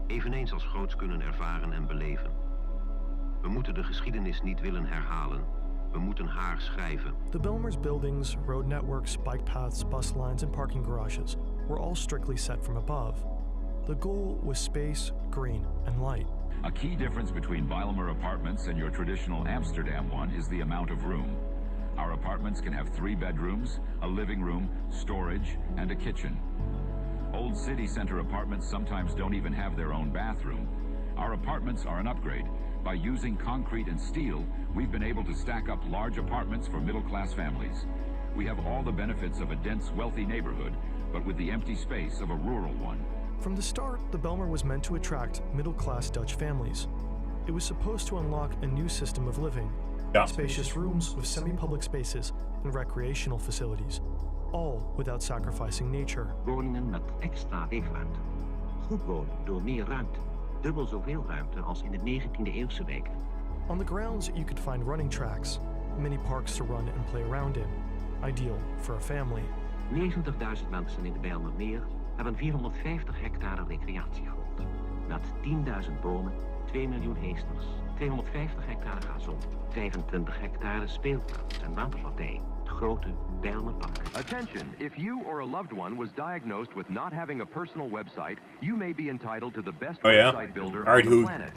eveneens als groots kunnen ervaren en beleven. We moeten de geschiedenis niet willen herhalen. We moeten haar schrijven. The Bijlmer's buildings, road networks, bike paths, bus lines, and parking garages were all strictly set from above. The goal was space, green, and light. A key difference between Bijlmer apartments and your traditional Amsterdam one is the amount of room. Our apartments can have 3 bedrooms, a living room, storage, and a kitchen. Old city center apartments sometimes don't even have their own bathroom. Our apartments are an upgrade. By using concrete and steel, we've been able to stack up large apartments for middle-class families. We have all the benefits of a dense, wealthy neighborhood, but with the empty space of a rural one. From the start, the Bijlmer was meant to attract middle-class Dutch families. It was supposed to unlock a new system of living. Yeah. Spacious rooms with semi-public spaces and recreational facilities, all without sacrificing nature. Woningen met extra leefruimte. Goed wonen door meer ruimte. Dubbel zoveel ruimte als in de 19e eeuwse wijken. On the grounds, you could find running tracks, many parks to run and play around in, ideal for a family. 90.000 mensen in de Bijlmermeer hebben 450 hectare recreatiegrond. Met 10.000 bomen, 2 miljoen heesters, 250 hectare gazon, 25 hectare speelplaats en waterpartij. Het grote Bijlmerpark. Attention, if you or a loved one was diagnosed with not having a personal website, you may be entitled to the best website builder All right, on the Hoog. planet.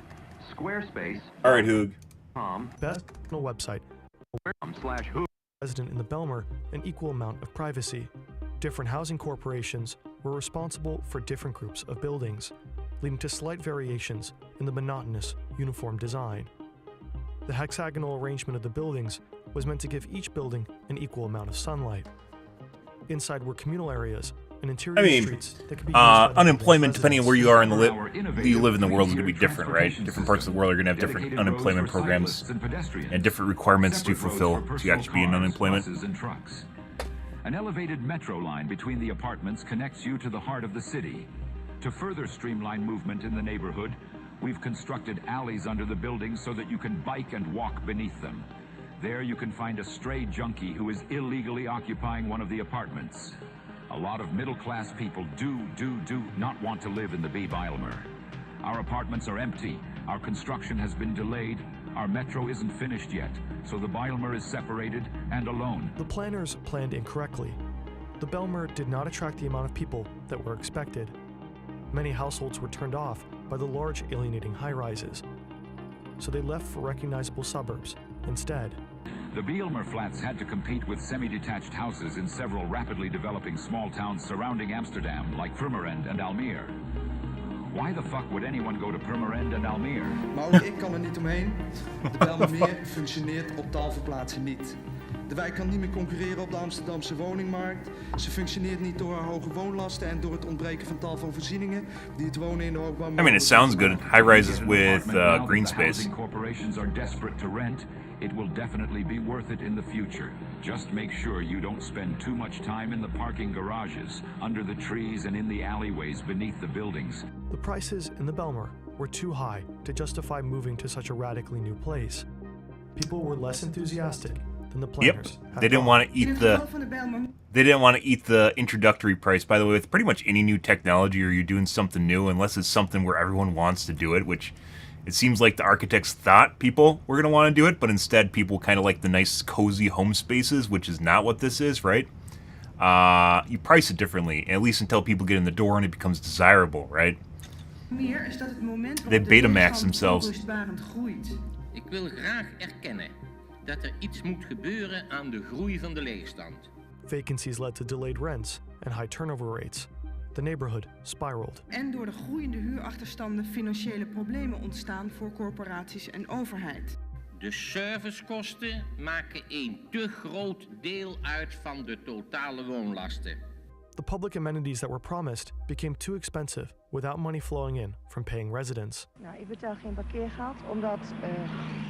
Squarespace. All right, Hoog. Best personal website, /Hoog. resident in the Bijlmer an equal amount of privacy. Different housing corporations were responsible for different groups of buildings, leading to slight variations in the monotonous, uniform design. The hexagonal arrangement of the buildings was meant to give each building an equal amount of sunlight. Inside were communal areas and interior streets that could be used by the unemployment, depending on where you are in the you live in the world, is going to be Innovative different, right? Different parts of the world are going to have different dedicated roads unemployment for programs cyclists and pedestrians, and different requirements to separate roads fulfill for to personal actually be in cars, unemployment. buses, and trucks. An elevated metro line between the apartments connects you to the heart of the city. To further streamline movement in the neighborhood, We've constructed alleys under the buildings so that you can bike and walk beneath them. There you can find a stray junkie who is illegally occupying one of the apartments. A lot of middle-class people do not want to live in the B-Bijlmer. Our apartments are empty, our construction has been delayed, our metro isn't finished yet, so the Bijlmer is separated and alone. The planners planned incorrectly. The Bijlmer did not attract the amount of people that were expected. Many households were turned off by the large alienating high-rises, so they left for recognizable suburbs instead. The Bijlmer flats had to compete with semi-detached houses in several rapidly developing small towns surrounding Amsterdam, like Purmerend and Almere. Why the fuck would anyone go to Purmerend and Almere? Maar ook ik kan er niet omheen. De Bijlmermeer functioneert op tal van plaatsen niet. De wijk kan niet meer concurreren op de Amsterdamse woningmarkt. Ze functioneert niet door haar hoge woonlasten en door het ontbreken van tal van voorzieningen die het wonen in de hoogbouw. I mean, it sounds good. High rises with green space. Corporations are desperate to rent. It will definitely be worth it in the future. Just make sure you don't spend too much time in the parking garages, under the trees and in the alleyways beneath the buildings. The prices in the Bijlmer were too high to justify moving to such a radically new place. People were less enthusiastic than the planners. Yep, they didn't want to eat the introductory price. By the way, with pretty much any new technology or you're doing something new, unless it's something where everyone wants to do it, which it seems like the architects thought people were going to want to do it, but instead people kind of like the nice cozy home spaces, which is not what this is, right? You price it differently, at least until people get in the door and it becomes desirable, right? They Betamax themselves. Ik wil graag erkennen dat er iets moet gebeuren aan de groei van de leegstand. Vacancies led to delayed rents and high turnover rates. The neighborhood spiraled. En door de groeiende huurachterstanden financiële problemen ontstaan voor corporaties en overheid. De servicekosten maken een te groot deel uit van de totale woonlasten. The public amenities that were promised became too expensive without money flowing in from paying residents. Nou, ik betaal geen parkeergeld omdat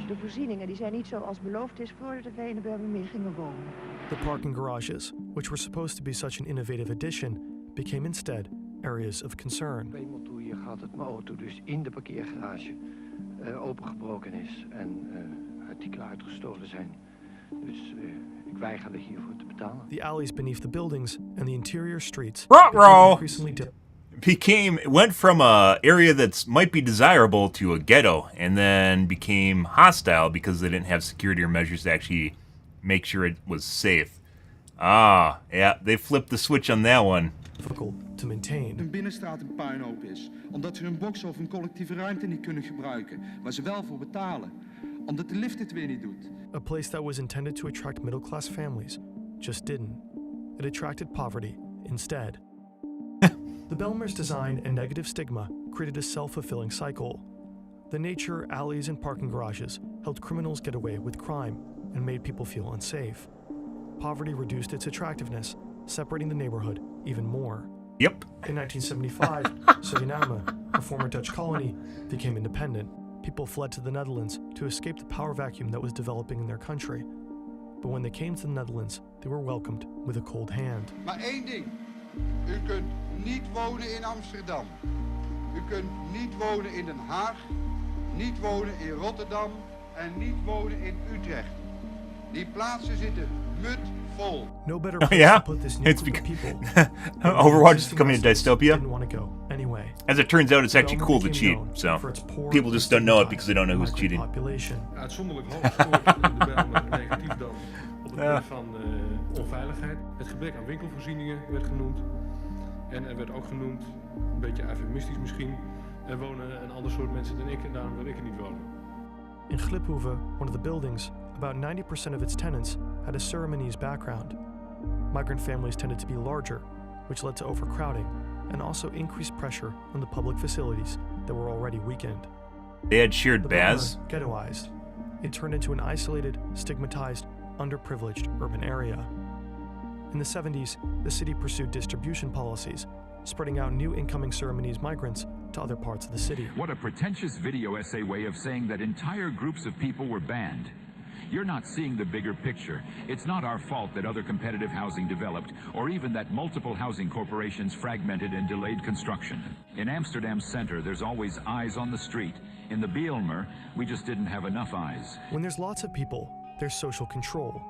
de voorzieningen die zijn niet zoals beloofd is voordat wij in de Bijlmermeer gingen wonen. The parking garages, which were supposed to be such an innovative addition, became instead areas of concern. Ik weet niet hoe je gaat dat mijn auto dus in de parkeergarage opengebroken is en artikelen uitgestolen zijn. Dus ik weiger hiervoor te betalen. The alleys beneath the buildings and the interior streets went from a area that might be desirable to a ghetto, and then became hostile because they didn't have security or measures to actually make sure it was safe. Ah, yeah, they flipped the switch on that one. Difficult to maintain. Hun binnenstraat een puinhoop is, omdat ze hun box of hun collectieve ruimte niet kunnen gebruiken, waar ze wel voor betalen, omdat de lift het weer niet doet. A place that was intended to attract middle-class families just didn't. It attracted poverty instead. The Bijlmer's design and negative stigma created a self-fulfilling cycle. The nature, alleys, and parking garages helped criminals get away with crime and made people feel unsafe. Poverty reduced its attractiveness, separating the neighborhood even more. Yep. In 1975, Suriname, a former Dutch colony, became independent. People fled to the Netherlands to escape the power vacuum that was developing in their country. But when they came to the Netherlands, they were welcomed with a cold hand. Maar één ding. U kunt niet wonen in Amsterdam. U kunt niet wonen in Den Haag. Niet wonen in Rotterdam. En niet wonen in Utrecht. Die plaatsen zitten mutvol. No better place to put this new group of people. Overwatch is becoming a dystopia. Didn't want to go anyway. As it turns out, it's actually cool to cheat, so people just don't know it because they don't know who's cheating. Uitzonderlijk hoog scoort de Bijlmer negatief dan op het punt van onveiligheid. Het gebrek aan winkelvoorzieningen werd genoemd. En er werd ook genoemd, een beetje eufemistisch misschien, er wonen een ander soort mensen dan ik en daarom wil ik er niet wonen. In Gliphoeve, one of the buildings, about 90% of its tenants had a Surinamese background. Migrant families tended to be larger, which led to overcrowding and also increased pressure on the public facilities that were already weakened. They had shared baths. Ghettoized. It turned into an isolated, stigmatized, underprivileged urban area. In the 70s, the city pursued distribution policies, spreading out new incoming Surinamese migrants to other parts of the city. What a pretentious video essay way of saying that entire groups of people were banned. You're not seeing the bigger picture. It's not our fault that other competitive housing developed, or even that multiple housing corporations fragmented and delayed construction. In Amsterdam's center, there's always eyes on the street. In the Bijlmer, we just didn't have enough eyes. When there's lots of people, there's social control.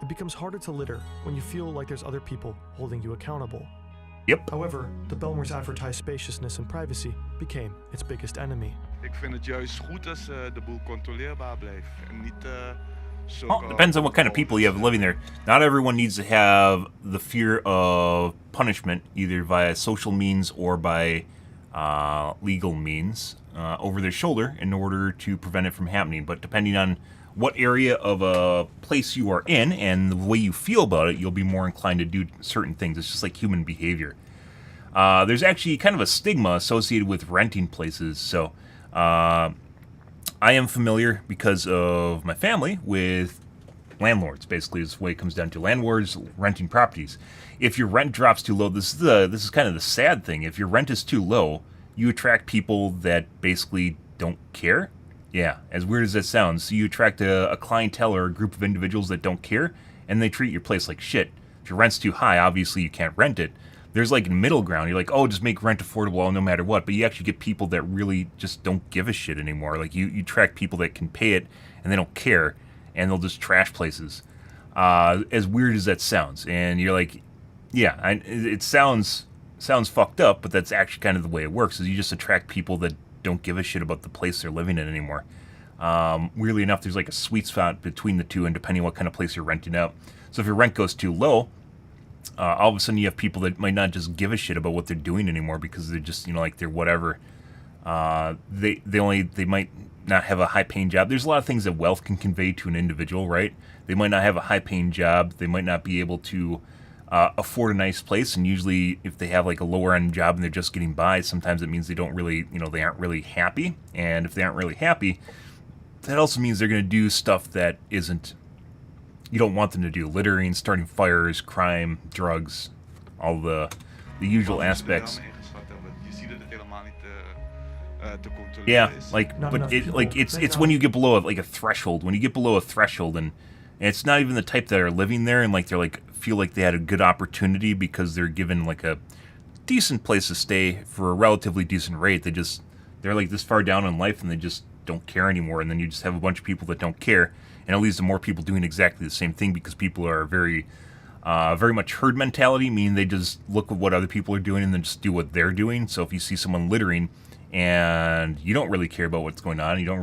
It becomes harder to litter when you feel like there's other people holding you accountable. Yep. However, the Bijlmer's advertised spaciousness and privacy became its biggest enemy. Ik vind het juist goed als de boel controleerbaar blijft en niet Well, depends on what kind of people you have living there. Not everyone needs to have the fear of punishment, either via social means or by legal means, over their shoulder in order to prevent it from happening. But depending on what area of a place you are in and the way you feel about it, you'll be more inclined to do certain things. It's just like human behavior. There's actually kind of a stigma associated with renting places. So I am familiar, because of my family, with landlords. Basically, is the way it comes down to. Landlords renting properties. If your rent drops too low, this is kind of the sad thing. If your rent is too low, you attract people that basically don't care. Yeah, as weird as that sounds. So you attract a clientele or a group of individuals that don't care, and they treat your place like shit. If your rent's too high, obviously you can't rent it. There's like a middle ground. You're like, oh, just make rent affordable no matter what. But you actually get people that really just don't give a shit anymore. Like you track people that can pay it and they don't care, and they'll just trash places. As weird as that sounds. And you're like, yeah, it sounds fucked up, but that's actually kind of the way it works. Is you just attract people that don't give a shit about the place they're living in anymore. Weirdly enough, there's like a sweet spot between the two, and depending on what kind of place you're renting out. So if your rent goes too low, all of a sudden you have people that might not just give a shit about what they're doing anymore, because they're just, like they're whatever. They might not have a high paying job. There's a lot of things that wealth can convey to an individual, right? They might not have a high paying job. They might not be able to afford a nice place. And usually if they have like a lower end job and they're just getting by, sometimes it means they don't really, they aren't really happy. And if they aren't really happy, that also means they're going to do stuff that isn't, you don't want them to do. Littering, starting fires, crime, drugs, all the usual aspects. Yeah, it's when you get below a threshold. When you get below a threshold, and it's not even the type that are living there and they're feel like they had a good opportunity because they're given like a decent place to stay for a relatively decent rate. They're like this far down in life and they just don't care anymore. And then you just have a bunch of people that don't care, and it leads to more people doing exactly the same thing, because people are very much herd mentality, meaning they just look at what other people are doing and then just do what they're doing. So if you see someone littering and you don't really care about what's going on, you're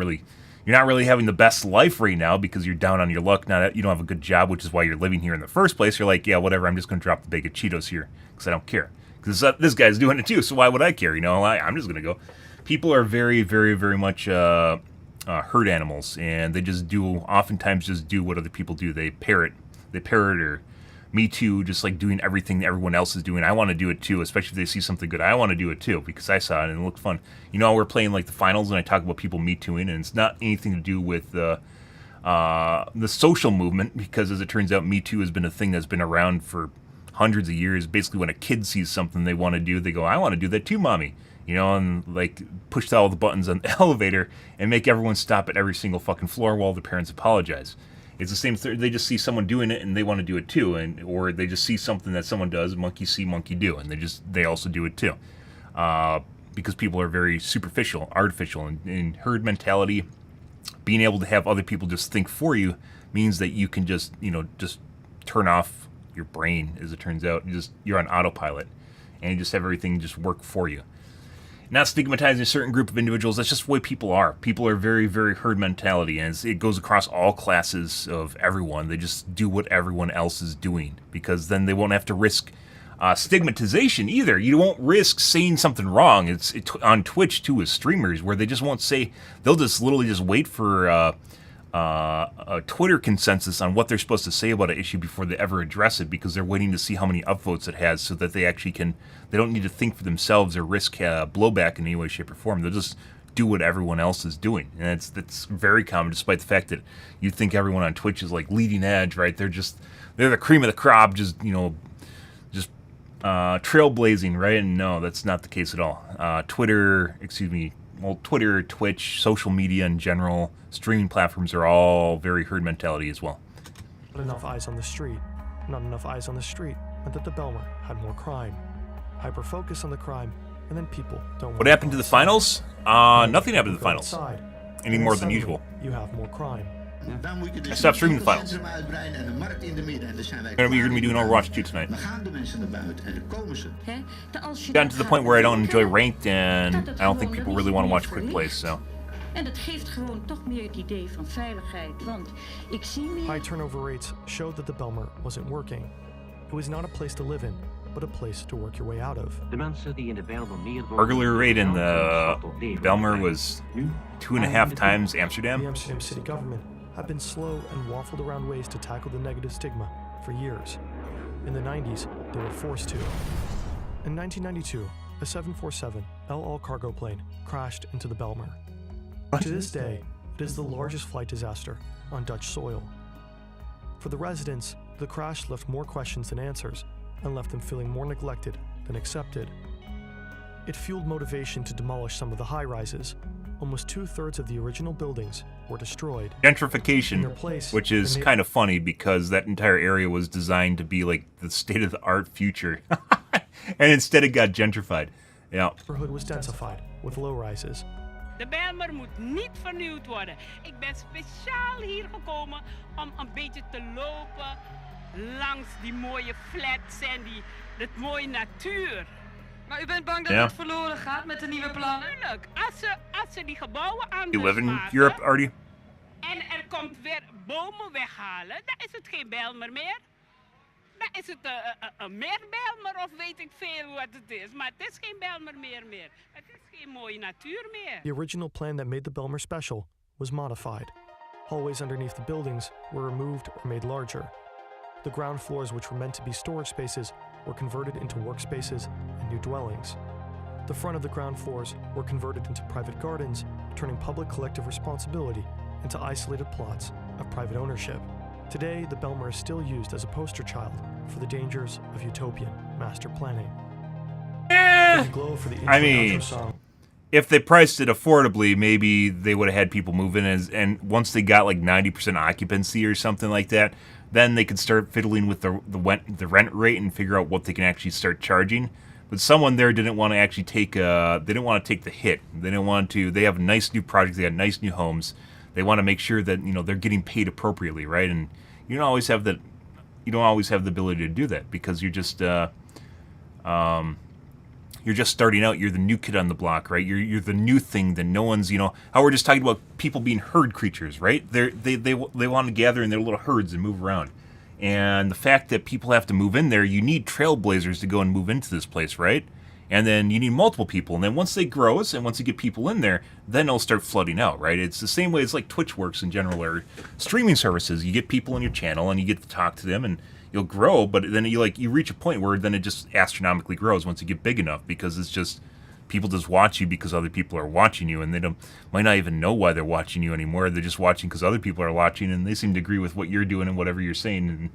not really having the best life right now because you're down on your luck, you don't have a good job, which is why you're living here in the first place. You're like, yeah, whatever, I'm just going to drop the bag of Cheetos here because I don't care. Because this guy's doing it too, so why would I care? I'm just going to go. People are very, very, very much herd animals, and they oftentimes just do what other people do. They parrot or me too, just like doing everything that everyone else is doing. I want to do it too, especially if they see something good. I want to do it too because I saw it and it looked fun. We're playing like the finals, and I talk about people me tooing, and it's not anything to do with the social movement, because as it turns out, Me Too has been a thing that's been around for hundreds of years. Basically, when a kid sees something they want to do, they go, "I want to do that too, mommy." And like push all the buttons on the elevator and make everyone stop at every single fucking floor while the parents apologize. It's the same thing. They just see someone doing it and they want to do it too, or they just see something that someone does, monkey see, monkey do, and they also do it too, because people are very superficial, artificial, and herd mentality. Being able to have other people just think for you means that you can just turn off your brain. As it turns out, you're on autopilot, and you just have everything just work for you. Not stigmatizing a certain group of individuals, that's just the way people are. People are very, very herd mentality, and it goes across all classes of everyone. They just do what everyone else is doing, because then they won't have to risk stigmatization either. You won't risk saying something wrong. It's on Twitch too, with streamers, where they just won't say, they'll just literally just wait for a Twitter consensus on what they're supposed to say about an issue before they ever address it, because they're waiting to see how many upvotes it has, so that they actually they don't need to think for themselves or risk blowback in any way, shape, or form. They'll just do what everyone else is doing. And that's very common, despite the fact that you think everyone on Twitch is like leading edge, right? They're the cream of the crop, just trailblazing, right? And no, that's not the case at all. well, Twitter, Twitch, social media in general, streaming platforms are all very herd mentality as well. Not enough eyes on the street. Not enough eyes on the street meant that the Belmer had more crime. Hyper-focus on the crime, and then people don't. What happened to the finals? Nothing happened to the finals. Outside, Any more than usual. You have more crime. I stopped streaming the finals. You're gonna be doing Overwatch 2 tonight. Gotten to the point where I don't enjoy ranked, and I don't think people really want to watch quick plays, so. En dat geeft gewoon toch meer het idee van veiligheid, want ik zie meer... High turnover rates showed that the Belmer wasn't working. It was not a place to live in, but a place to work your way out of. De mensen die in de Bijlmer meer Burglary rate in the Belmer was 2.5 times Amsterdam. The Amsterdam city government had been slow and waffled around ways to tackle the negative stigma for years. In the 90s, they were forced to. In 1992, a 747 El Al cargo plane crashed into the Belmer. To this day, it is the largest flight disaster on Dutch soil. For the residents, the crash left more questions than answers and left them feeling more neglected than accepted. It fueled motivation to demolish some of the high-rises. Almost 2/3 of the original buildings were destroyed. Gentrification, which is kind of funny because that entire area was designed to be like the state-of-the-art future. And instead it got gentrified. Yeah. The neighborhood was densified with low-rises. De Bijlmer moet niet vernieuwd worden. Ik ben speciaal hier gekomen om een beetje te lopen langs die mooie flats en het mooie natuur. Maar u bent bang dat het verloren gaat met de nieuwe plannen? Tuurlijk, als ze die gebouwen You anders live in maken Europe, Artie? en er komt weer bomen weghalen, dan is het geen Bijlmer meer. Dan is het een meer Bijlmer of weet ik veel wat het is. Maar het is geen Bijlmer meer. Het is geen mooie natuur meer. The original plan that made the Belmer special was modified. Hallways underneath the buildings were removed or made larger. The ground floors, which were meant to be storage spaces, were converted into workspaces and new dwellings. The front of the ground floors were converted into private gardens, turning public collective responsibility into isolated plots of private ownership. Today, the Belmer is still used as a poster child for the dangers of utopian master planning. I mean, if they priced it affordably, maybe they would have had people move in, and once they got like 90% occupancy or something like that, then they could start fiddling with the rent rate and figure out what they can actually start charging. But someone there didn't want to actually take the hit. They didn't want to. They have a nice new project. They got nice new homes. They want to make sure that they're getting paid appropriately, right? And you don't always have the ability to do that because you're just starting out. You're the new kid on the block, right? You're the new thing that no one's. How we're just talking about people being herd creatures, right? They want to gather in their little herds and move around. And the fact that people have to move in there, you need trailblazers to go and move into this place, right? And then you need multiple people. And then once they grow, and once you get people in there, then they'll start flooding out, right? It's the same way as like Twitch works in general, or streaming services. You get people on your channel and you get to talk to them and you'll grow, but then you reach a point where then it just astronomically grows once you get big enough, because it's just people just watch you because other people are watching you, and they might not even know why they're watching you anymore. They're just watching because other people are watching, and they seem to agree with what you're doing and whatever you're saying. And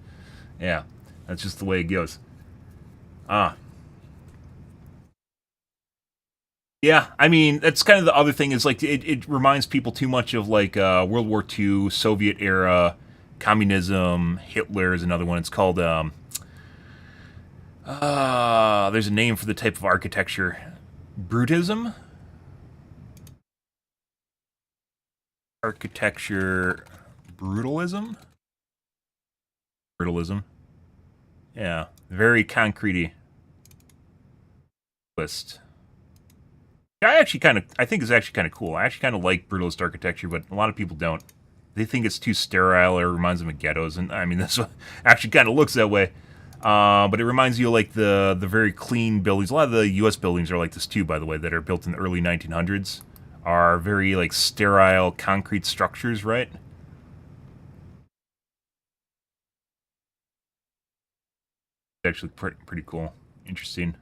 yeah, that's just the way it goes. Yeah, I mean, that's kind of the other thing is like it reminds people too much of like World War II, Soviet era, communism. Hitler is another one. It's called there's a name for the type of architecture. Brutism? Architecture brutalism? Brutalism. Yeah, very concrete-y list. I think it's actually kind of cool. I actually kind of like brutalist architecture, but a lot of people don't. They think it's too sterile or reminds them of ghettos, and I mean, this actually kind of looks that way. But it reminds you of like the very clean buildings. A lot of the U.S. buildings are like this too, by the way, that are built in the early 1900s. Are very like sterile concrete structures, right? It's actually pretty cool, interesting.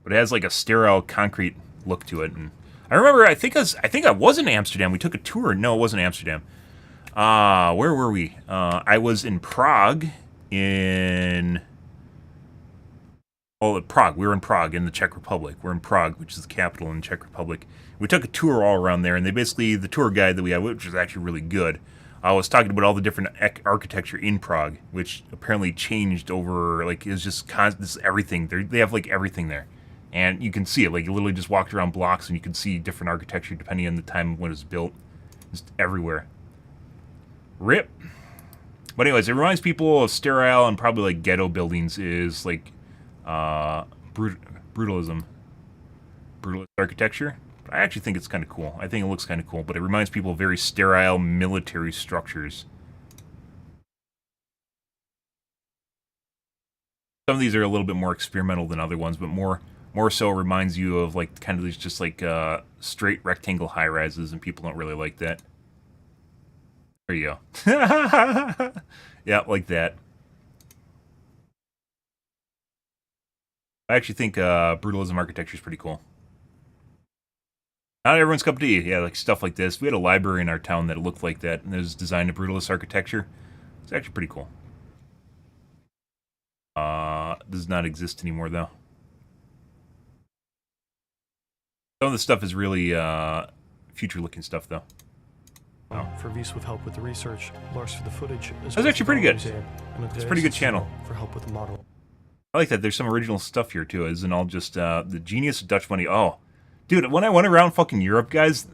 But it has like a sterile concrete look to it. And I remember, I think I was in Amsterdam. We took a tour. No, it wasn't Amsterdam. Where were we? I was in Prague in well, Prague. We were in Prague in the Czech Republic. We're in Prague, which is the capital in the Czech Republic. We took a tour all around there, and they basically, the tour guide that we had, which was actually really good, was talking about all the different architecture in Prague, which apparently changed over, like, it was just this everything. They have, like, everything there. And you can see it. Like, you literally just walked around blocks, and you can see different architecture depending on the time when it was built. Just everywhere. RIP. But anyways, it reminds people of sterile and probably like ghetto buildings is like brutalism. Brutalist architecture. I actually think it's kind of cool. I think it looks kind of cool, but it reminds people of very sterile military structures. Some of these are a little bit more experimental than other ones, but more so reminds you of like kind of these just like straight rectangle high-rises, and people don't really like that. There you go. Yeah, like that. I actually think brutalism architecture is pretty cool. Not everyone's cup of tea. Yeah, like stuff like this. We had a library in our town that looked like that, and it was designed to brutalist architecture. It's actually pretty cool. Does not exist anymore, though. Some of the stuff is really future-looking stuff, though. Oh. For Vies with help with the research, Lars for the footage. That's actually pretty good. It's a pretty good channel. For help with the model. I like that. There's some original stuff here too. It isn't all just the genius of Dutch money. Oh, dude, when I went around fucking Europe, guys,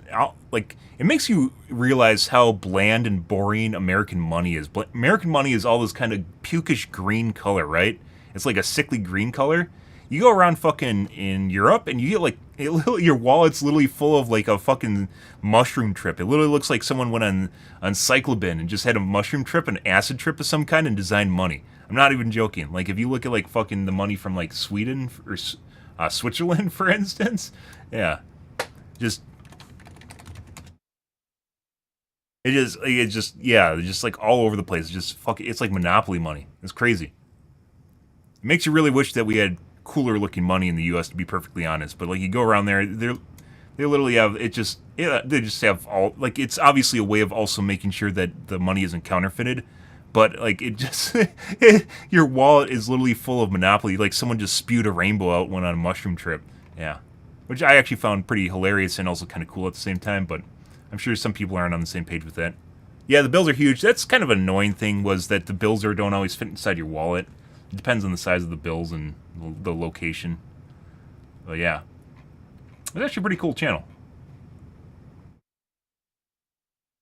like it makes you realize how bland and boring American money is. American money is all this kind of pukish green color, right? It's like a sickly green color. You go around fucking in Europe and you get like your wallet's literally full of like a fucking mushroom trip. It literally looks like someone went on Cyclobin and just had a mushroom trip, an acid trip of some kind, and designed money. I'm not even joking. Like if you look at like fucking the money from like Sweden or Switzerland, for instance, yeah, just it's just like all over the place. It's just fucking, it's like Monopoly money. It's crazy. It makes you really wish that we had cooler looking money in the U.S. to be perfectly honest, but like you go around there, they literally have it. Just they just have all like it's obviously a way of also making sure that the money isn't counterfeited, but like it just your wallet is literally full of Monopoly. Like someone just spewed a rainbow out, went on a mushroom trip. Yeah, which I actually found pretty hilarious and also kind of cool at the same time. But I'm sure some people aren't on the same page with that. Yeah, the bills are huge. That's kind of an annoying thing, was that the bills don't always fit inside your wallet. It depends on the size of the bills and the location. But yeah, it's actually a pretty cool channel.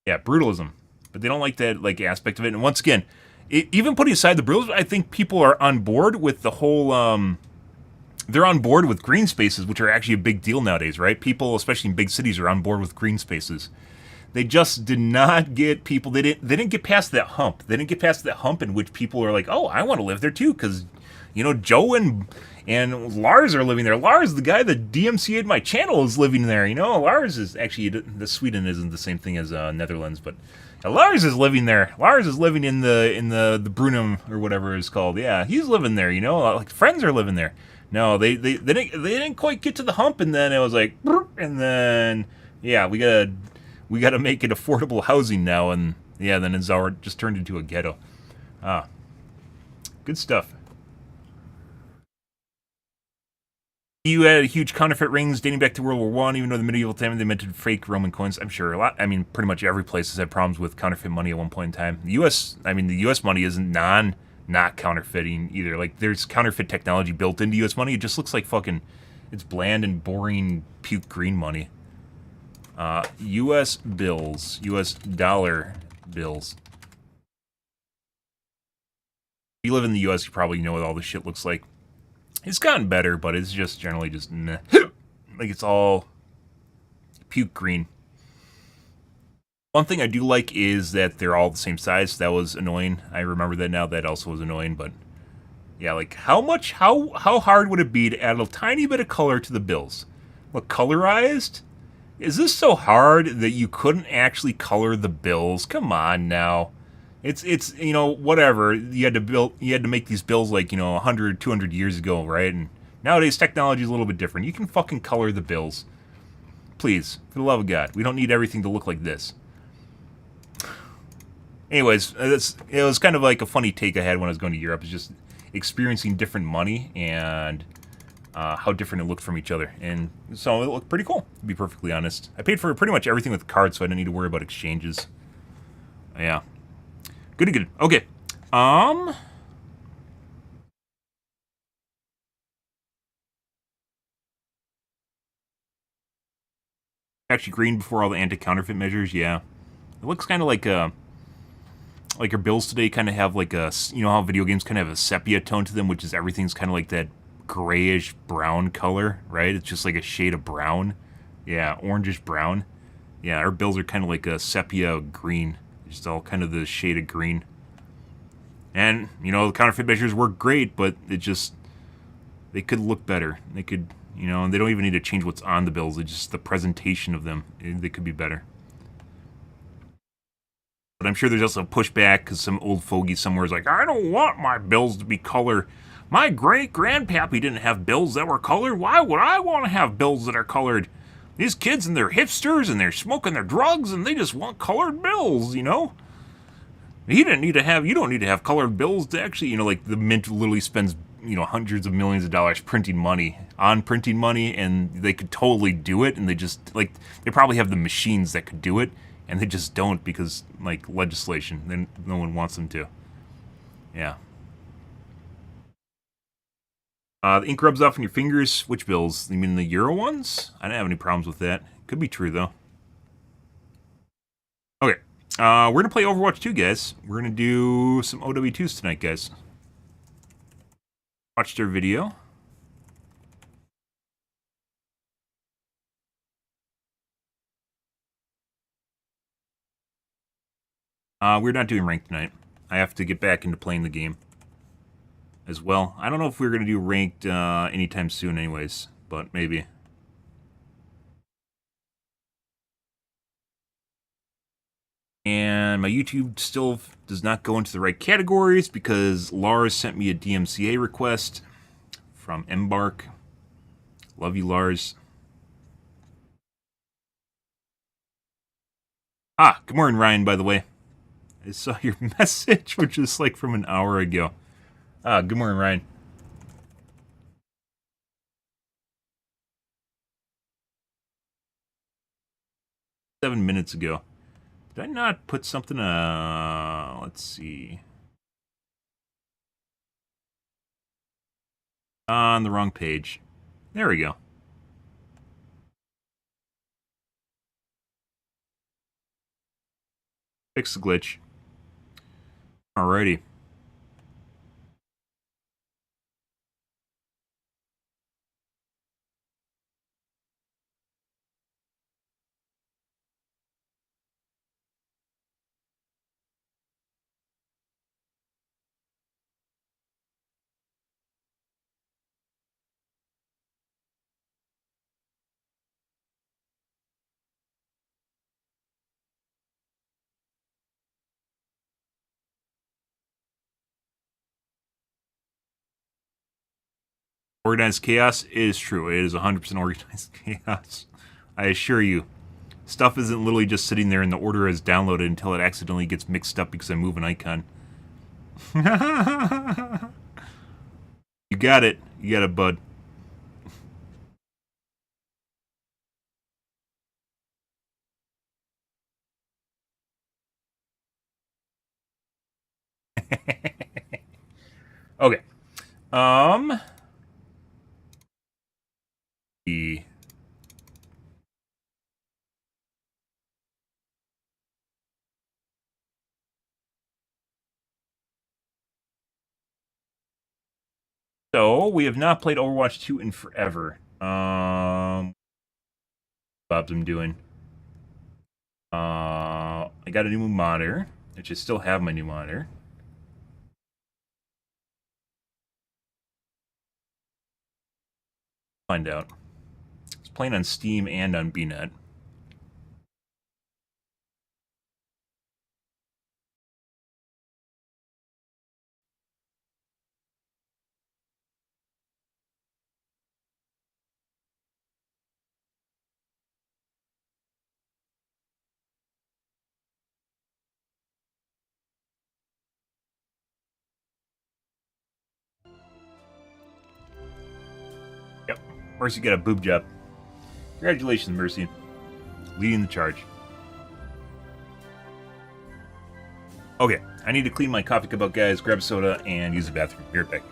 Yeah, brutalism, but they don't like that like aspect of it. And once again, even putting aside the brutalism, I think people are on board with the whole. They're on board with green spaces, which are actually a big deal nowadays, right? People, especially in big cities, are on board with green spaces. They just did not get people. They didn't get past that hump. They didn't get past that hump in which people are like, "Oh, I want to live there too," because you know Joe and Lars are living there. Lars, the guy that DMCA'd my channel, is living there. You know, Lars is actually the Sweden isn't the same thing as Netherlands, but Lars is living there. Lars is living in the Brunum or whatever it's called. Yeah, he's living there. You know, like friends are living there. No, they didn't quite get to the hump, and then it was like, and then yeah, we gotta make it affordable housing now, and yeah, then it's just turned into a ghetto. Ah, good stuff. You had huge counterfeit rings dating back to World War I, even though the medieval time they minted fake Roman coins. I'm sure pretty much every place has had problems with counterfeit money at one point in time. The U.S. money isn't not counterfeiting either. Like there's counterfeit technology built into U.S. money. It just looks like fucking, it's bland and boring puke green money. U.S. bills, U.S. dollar bills. If you live in the U.S., you probably know what all this shit looks like. It's gotten better, but it's just generally just meh. Like it's all puke green. One thing I do like is that they're all the same size. That was annoying. I remember that now. That also was annoying, but yeah, like how hard would it be to add a tiny bit of color to the bills? Look, colorized? Is this so hard that you couldn't actually color the bills? Come on now. It's you know, whatever. You had to make these bills like, you know, 100, 200 years ago, right? And nowadays technology is a little bit different. You can fucking color the bills. Please, for the love of God. We don't need everything to look like this. Anyways, it was kind of like a funny take I had when I was going to Europe. It's just, experiencing different money and how different it looked from each other. And so it looked pretty cool, to be perfectly honest. I paid for pretty much everything with cards, so I didn't need to worry about exchanges. Yeah. Goody good. Okay. Actually green before all the anti-counterfeit measures, yeah. It looks kind of like our bills today kind of have like a, you know how video games kind of have a sepia tone to them, which is everything's kind of like that grayish brown color, right? It's just like a shade of brown. Yeah, orangish brown. Yeah, our bills are kind of like a sepia green. Just all kind of the shade of green. And, you know, the counterfeit measures work great, but it just, they could look better. They could, you know, and they don't even need to change what's on the bills. It's just the presentation of them. They could be better. But I'm sure there's also pushback because some old fogey somewhere is like, I don't want my bills to be colored. My great-grandpappy didn't have bills that were colored. Why would I want to have bills that are colored? These kids and they're hipsters and they're smoking their drugs and they just want colored bills, you know? You don't need to have colored bills to actually, you know, like the Mint literally spends, you know, hundreds of millions of dollars printing money, and they could totally do it, and they just, like, they probably have the machines that could do it, and they just don't because, like, legislation, then no one wants them to. Yeah. The ink rubs off on your fingers. Which bills? You mean the Euro ones? I didn't have any problems with that. Could be true, though. Okay. We're going to play Overwatch 2, guys. We're going to do some OW2s tonight, guys. Watch their video. We're not doing ranked tonight. I have to get back into playing the game as well. I don't know if we're going to do ranked anytime soon anyways, but maybe. And my YouTube still does not go into the right categories because Lars sent me a DMCA request from Embark. Love you, Lars. Good morning, Ryan, by the way. I saw your message, which is like from an hour ago. Good morning, Ryan. Seven minutes ago. Did I not put something, let's see. On the wrong page. There we go. Fix the glitch. Alrighty. Organized chaos is true. It is 100% organized chaos. I assure you. Stuff isn't literally just sitting there in the order as downloaded until it accidentally gets mixed up because I move an icon. You got it. You got it, bud. Okay. So, we have not played Overwatch 2 in forever. Bob's I'm doing. I got a new monitor, which I still have my new monitor. Find out. It's playing on Steam and on BNet. Mercy got a boob job. Congratulations, Mercy. Leading the charge. Okay, I need to clean my coffee cup out, guys, grab a soda, and use the bathroom. Be right back.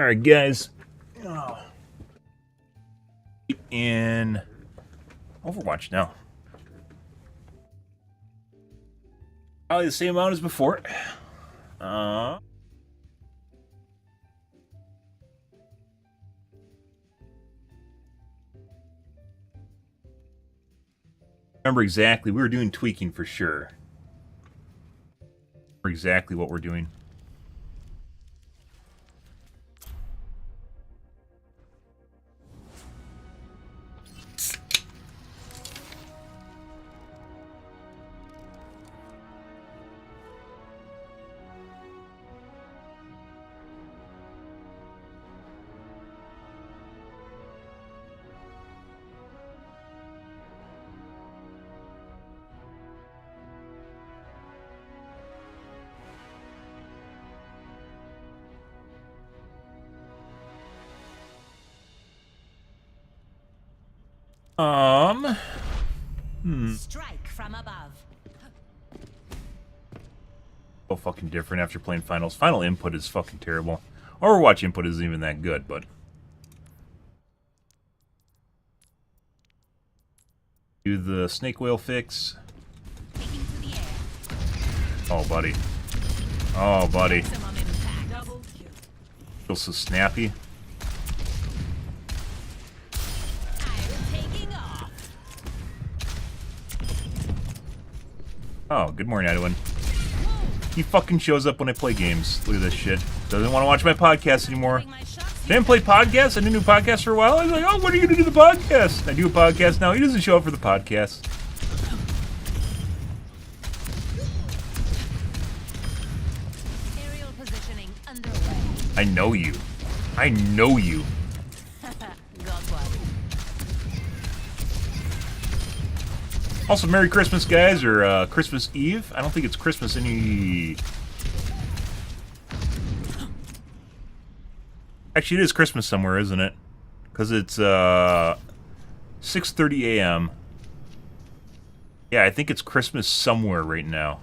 Alright, guys. In Overwatch now. Probably the same amount as before. Remember exactly, we were doing tweaking for sure. Remember exactly what we're doing. Strike from above. So fucking different after playing finals. Final input is fucking terrible. Overwatch input isn't even that good, but do the snake whale fix. Oh, buddy. Oh, buddy. Feels so snappy. Oh, good morning, Edwin. He fucking shows up when I play games. Look at this shit. Doesn't want to watch my podcast anymore. Didn't play podcasts? I didn't do podcasts for a while. I was like, oh, when are you going to do the podcast? I do a podcast now. He doesn't show up for the podcast. Aerial positioning underway. I know you. I know you. Also, Merry Christmas, guys, or Christmas Eve. I don't think it's Christmas any... Actually, it is Christmas somewhere, isn't it? Because it's 6:30 a.m. Yeah, I think it's Christmas somewhere right now.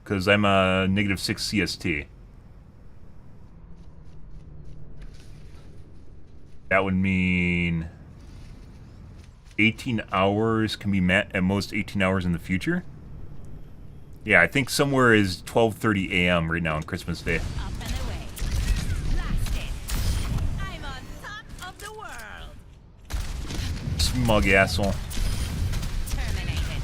Because I'm -6 CST. That would mean 18 hours can be met at most 18 hours in the future. Yeah, I think somewhere is 12:30 a.m. right now on Christmas Day. I'm on top of the world. Smug asshole. Terminated.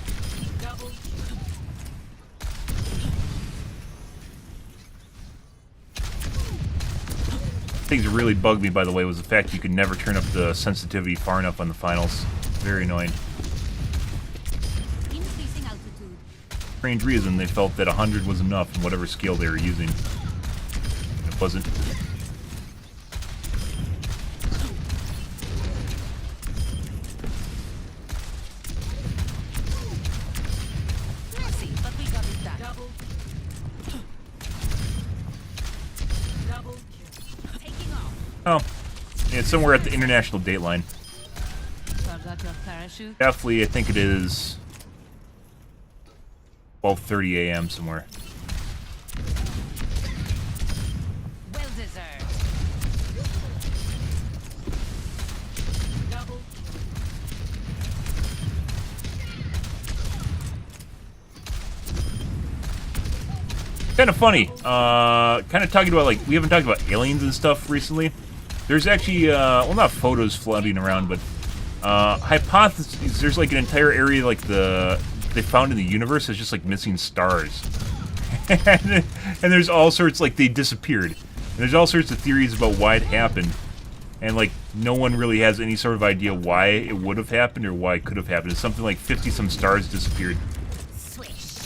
Things that really bugged me, by the way, was the fact you could never turn up the sensitivity far enough on the finals. Very annoying. Increasing altitude. Strange reason they felt that 100 was enough in whatever scale they were using. It wasn't. Messy, but we got it done. Double kill. Taking off. Oh. Yeah, it's somewhere at the international date line. Charge out your parachute. Definitely, I think it is 12:30 a.m. somewhere. Well deserved. Double. Kind of funny. Kind of talking about, like, we haven't talked about aliens and stuff recently. There's actually, well, not photos floating around, but hypotheses. There's like an entire area like they found in the universe that's just like missing stars, and there's all sorts, like, they disappeared. And there's all sorts of theories about why it happened, and like no one really has any sort of idea why it would have happened or why it could have happened. It's something like 50-some stars disappeared. Swish.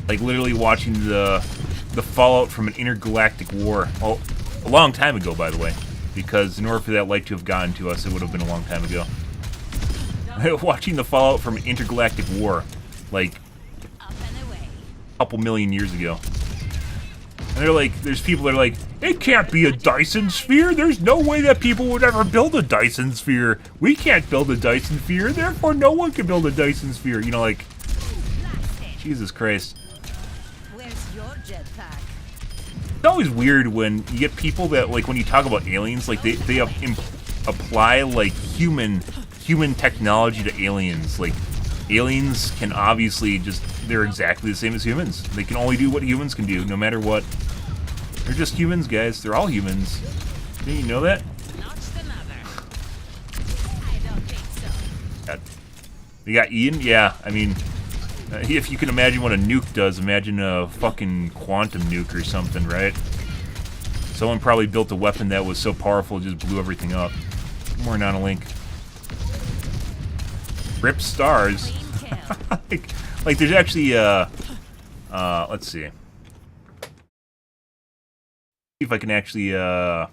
Like literally watching the fallout from an intergalactic war. Oh, a long time ago, by the way. Because in order for that light to have gotten to us, it would have been a long time ago. Watching the fallout from an intergalactic war, like, a couple million years ago. And they're like, there's people that are like, it can't be a Dyson sphere. There's no way that people would ever build a Dyson sphere. We can't build a Dyson sphere, therefore no one can build a Dyson sphere. You know, like, Jesus Christ. Where's your jetpack? It's always weird when you get people that, like, when you talk about aliens, like, they apply, like, human technology to aliens. Like, aliens can obviously just, they're exactly the same as humans. They can only do what humans can do, no matter what. They're just humans, guys. They're all humans. Didn't you know that? God. You got Ian? Yeah, I mean, if you can imagine what a nuke does, imagine a fucking quantum nuke or something, right? Someone probably built a weapon that was so powerful it just blew everything up. More Nanolink. Rip stars. like there's actually let's see. See if I can actually so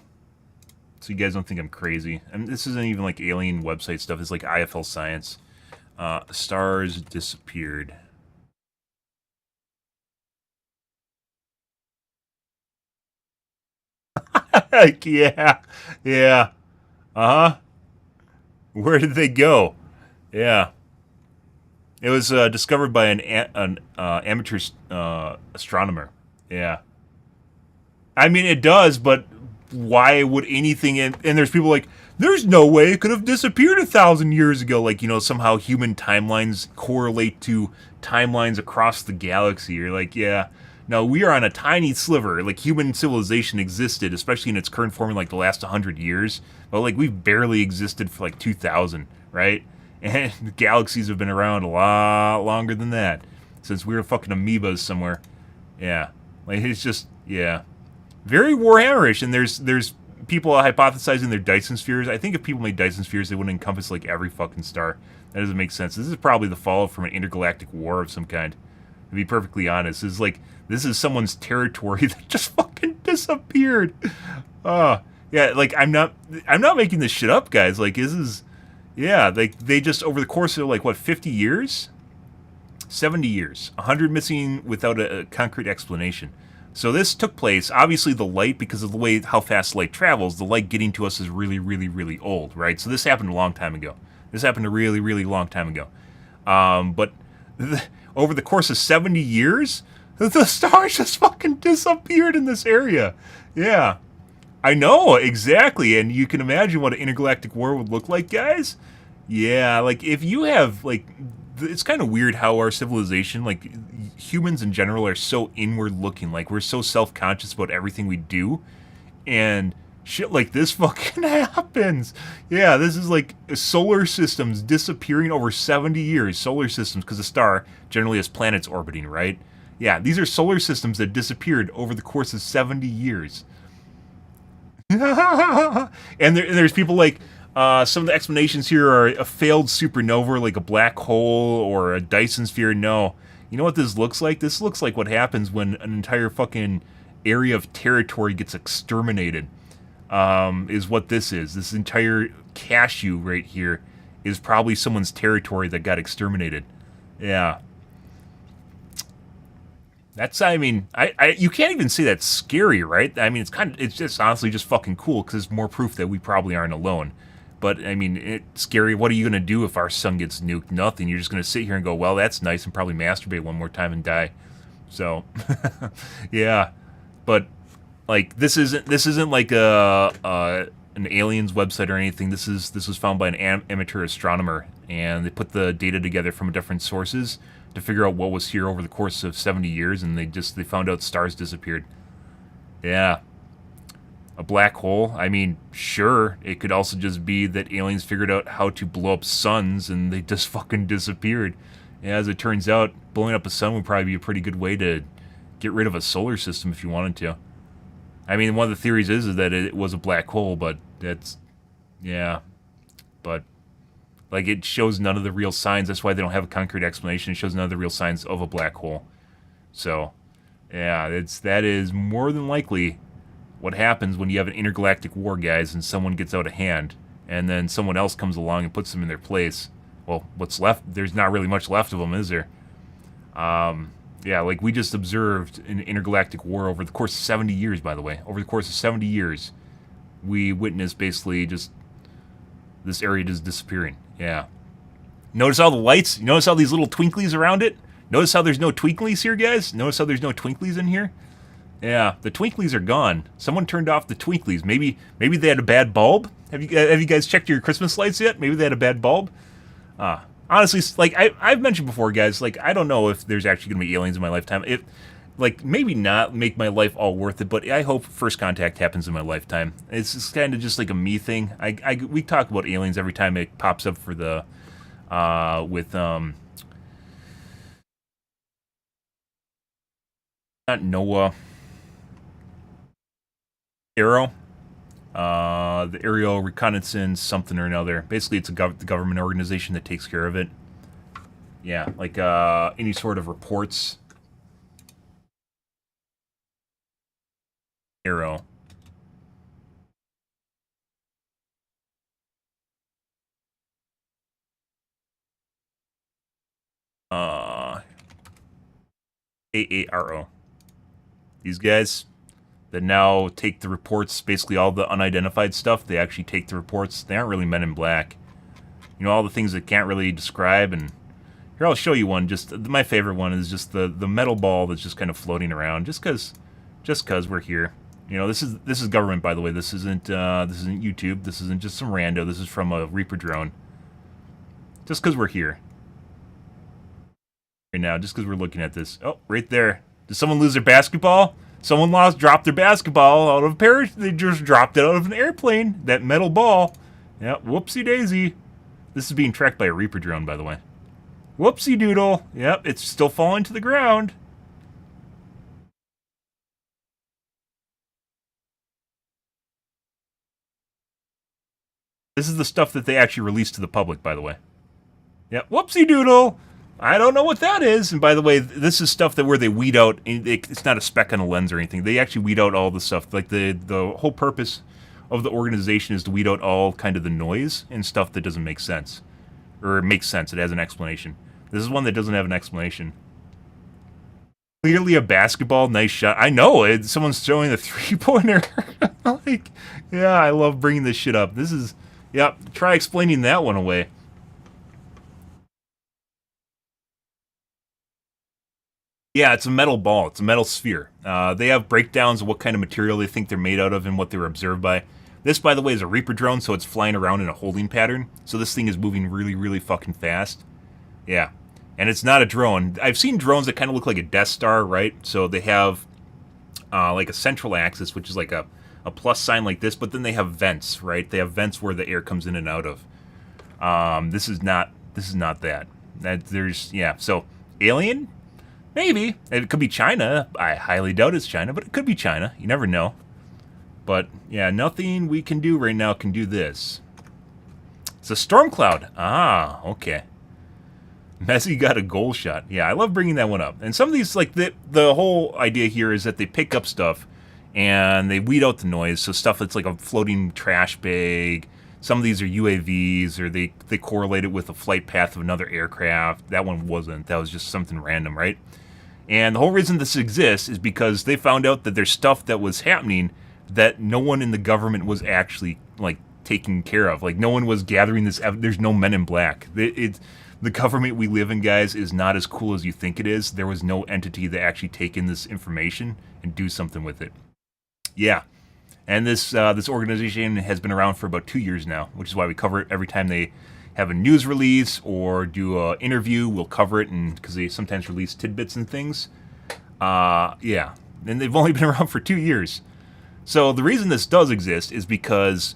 you guys don't think I'm crazy. And this isn't even like alien website stuff, it's like IFL science. Stars disappeared. Like, yeah. Uh-huh. Where did they go? Yeah. It was discovered by an amateur astronomer. Yeah. I mean, it does, but why would anything... And there's people like, there's no way it could have disappeared 1,000 years ago. Like, you know, somehow human timelines correlate to timelines across the galaxy. You're like, yeah... No, we are on a tiny sliver. Like, human civilization existed, especially in its current form, in like the last 100 years. But like, we've barely existed for like 2,000, right? And the galaxies have been around a lot longer than that, since we were fucking amoebas somewhere. Yeah, like it's just, yeah, very Warhammerish. And there's people hypothesizing they're Dyson spheres. I think if people made Dyson spheres, they wouldn't encompass like every fucking star. That doesn't make sense. This is probably the fallout from an intergalactic war of some kind. To be perfectly honest, this is someone's territory that just fucking disappeared. Yeah, like I'm not making this shit up, guys. Like, this is, yeah, they just, over the course of like what, 50 years, 70 years, 100 missing without a concrete explanation. So this took place. Obviously, the light, because of the way how fast light travels, the light getting to us is really, really, really old, right? So this happened a long time ago. This happened a really, really long time ago. But over the course of 70 years, the stars just fucking disappeared in this area. Yeah. I know, exactly. And you can imagine what an intergalactic war would look like, guys. Yeah, like, if you have, like, it's kind of weird how our civilization, like, humans in general are so inward-looking. Like, we're so self-conscious about everything we do. And shit like this fucking happens. Yeah, this is like solar systems disappearing over 70 years. Solar systems, because a star generally has planets orbiting, right? Yeah, these are solar systems that disappeared over the course of 70 years. And there's people like, some of the explanations here are a failed supernova, like a black hole or a Dyson sphere. No. You know what this looks like? This looks like what happens when an entire fucking area of territory gets exterminated. Is what this is. This entire cashew right here is probably someone's territory that got exterminated. Yeah. That's, I mean, you can't even say that's scary, right? I mean, it's just honestly just fucking cool because it's more proof that we probably aren't alone. But, I mean, it's scary. What are you going to do if our sun gets nuked? Nothing. You're just going to sit here and go, well, that's nice, and probably masturbate one more time and die. So, yeah. But, like, this isn't like an aliens website or anything. This was found by an amateur astronomer, and they put the data together from different sources to figure out what was here over the course of 70 years, and they found out stars disappeared. Yeah. A black hole, I mean, sure, it could also just be that aliens figured out how to blow up suns and they just fucking disappeared. And as it turns out, blowing up a sun would probably be a pretty good way to get rid of a solar system if you wanted to. I mean, one of the theories is that it was a black hole, but that's, yeah. But, like, it shows none of the real signs. That's why they don't have a concrete explanation. It shows none of the real signs of a black hole. So, yeah, that is more than likely what happens when you have an intergalactic war, guys, and someone gets out of hand, and then someone else comes along and puts them in their place. Well, what's left? There's not really much left of them, is there? Yeah, like we just observed an intergalactic war over the course of 70 years, by the way. Over the course of 70 years, we witnessed basically just this area just disappearing. Yeah. Notice all the lights? Notice all these little twinklies around it? Notice how there's no twinklies here, guys? Notice how there's no twinklies in here? Yeah, the twinklies are gone. Someone turned off the twinklies. Maybe they had a bad bulb. Have you guys checked your Christmas lights yet? Maybe they had a bad bulb. Honestly, like I've mentioned before, guys. Like I don't know if there's actually gonna be aliens in my lifetime. If like maybe not make my life all worth it, but I hope first contact happens in my lifetime. It's kind of just like a me thing. We talk about aliens every time it pops up for the not Noah. Arrow, the Aerial Reconnaissance something or another. Basically, it's the government organization that takes care of it. Yeah, like any sort of reports. Arrow. AARO. These guys that now take the reports, basically all the unidentified stuff, they actually take the reports. They aren't really Men in Black. You know, all the things that can't really describe, and here I'll show you one. Just my favorite one is just the metal ball that's just kind of floating around, just cause we're here. You know, this is government, by the way. This isn't YouTube. This isn't just some rando. This is from a Reaper drone. Just cause we're here. Right now, just cause we're looking at this. Oh, right there. Did someone lose their basketball? Someone dropped their basketball out of a parachute. They just dropped it out of an airplane. That metal ball. Yeah, whoopsie daisy. This is being tracked by a Reaper drone, by the way. Whoopsie doodle. Yep, it's still falling to the ground. This is the stuff that they actually released to the public, by the way. Yep, whoopsie doodle. I don't know what that is. And by the way, this is stuff that where they weed out. It's not a speck on a lens or anything. They actually weed out all the stuff. Like the whole purpose of the organization is to weed out all kind of the noise and stuff that doesn't make sense, or it makes sense. It has an explanation. This is one that doesn't have an explanation. Clearly a basketball, nice shot. I know someone's throwing a 3-pointer. Like, yeah, I love bringing this shit up. This is, yeah. Try explaining that one away. Yeah, it's a metal ball. It's a metal sphere. They have breakdowns of what kind of material they think they're made out of and what they were observed by. This, by the way, is a Reaper drone, so it's flying around in a holding pattern. So this thing is moving really, really fucking fast. Yeah. And it's not a drone. I've seen drones that kind of look like a Death Star, right? So they have like a central axis, which is like a plus sign like this, but then they have vents, right? They have vents where the air comes in and out of. This is not that. So alien? Maybe. It could be China. I highly doubt it's China, but it could be China. You never know. But, yeah, nothing we can do right now can do this. It's a storm cloud. Ah, okay. Messi got a goal shot. Yeah, I love bringing that one up. And some of these, like, the whole idea here is that they pick up stuff and they weed out the noise. So stuff that's like a floating trash bag. Some of these are UAVs, or they correlate it with the flight path of another aircraft. That one wasn't. That was just something random, right? And the whole reason this exists is because they found out that there's stuff that was happening that no one in the government was actually, like, taking care of. Like, no one was gathering this. There's no Men in Black. The government we live in, guys, is not as cool as you think it is. There was no entity that actually take in this information and do something with it. Yeah. And this organization has been around for about 2 years now, which is why we cover it every time they have a news release or do an interview. We'll cover it, and because they sometimes release tidbits and things. Yeah. And they've only been around for 2 years. So the reason this does exist is because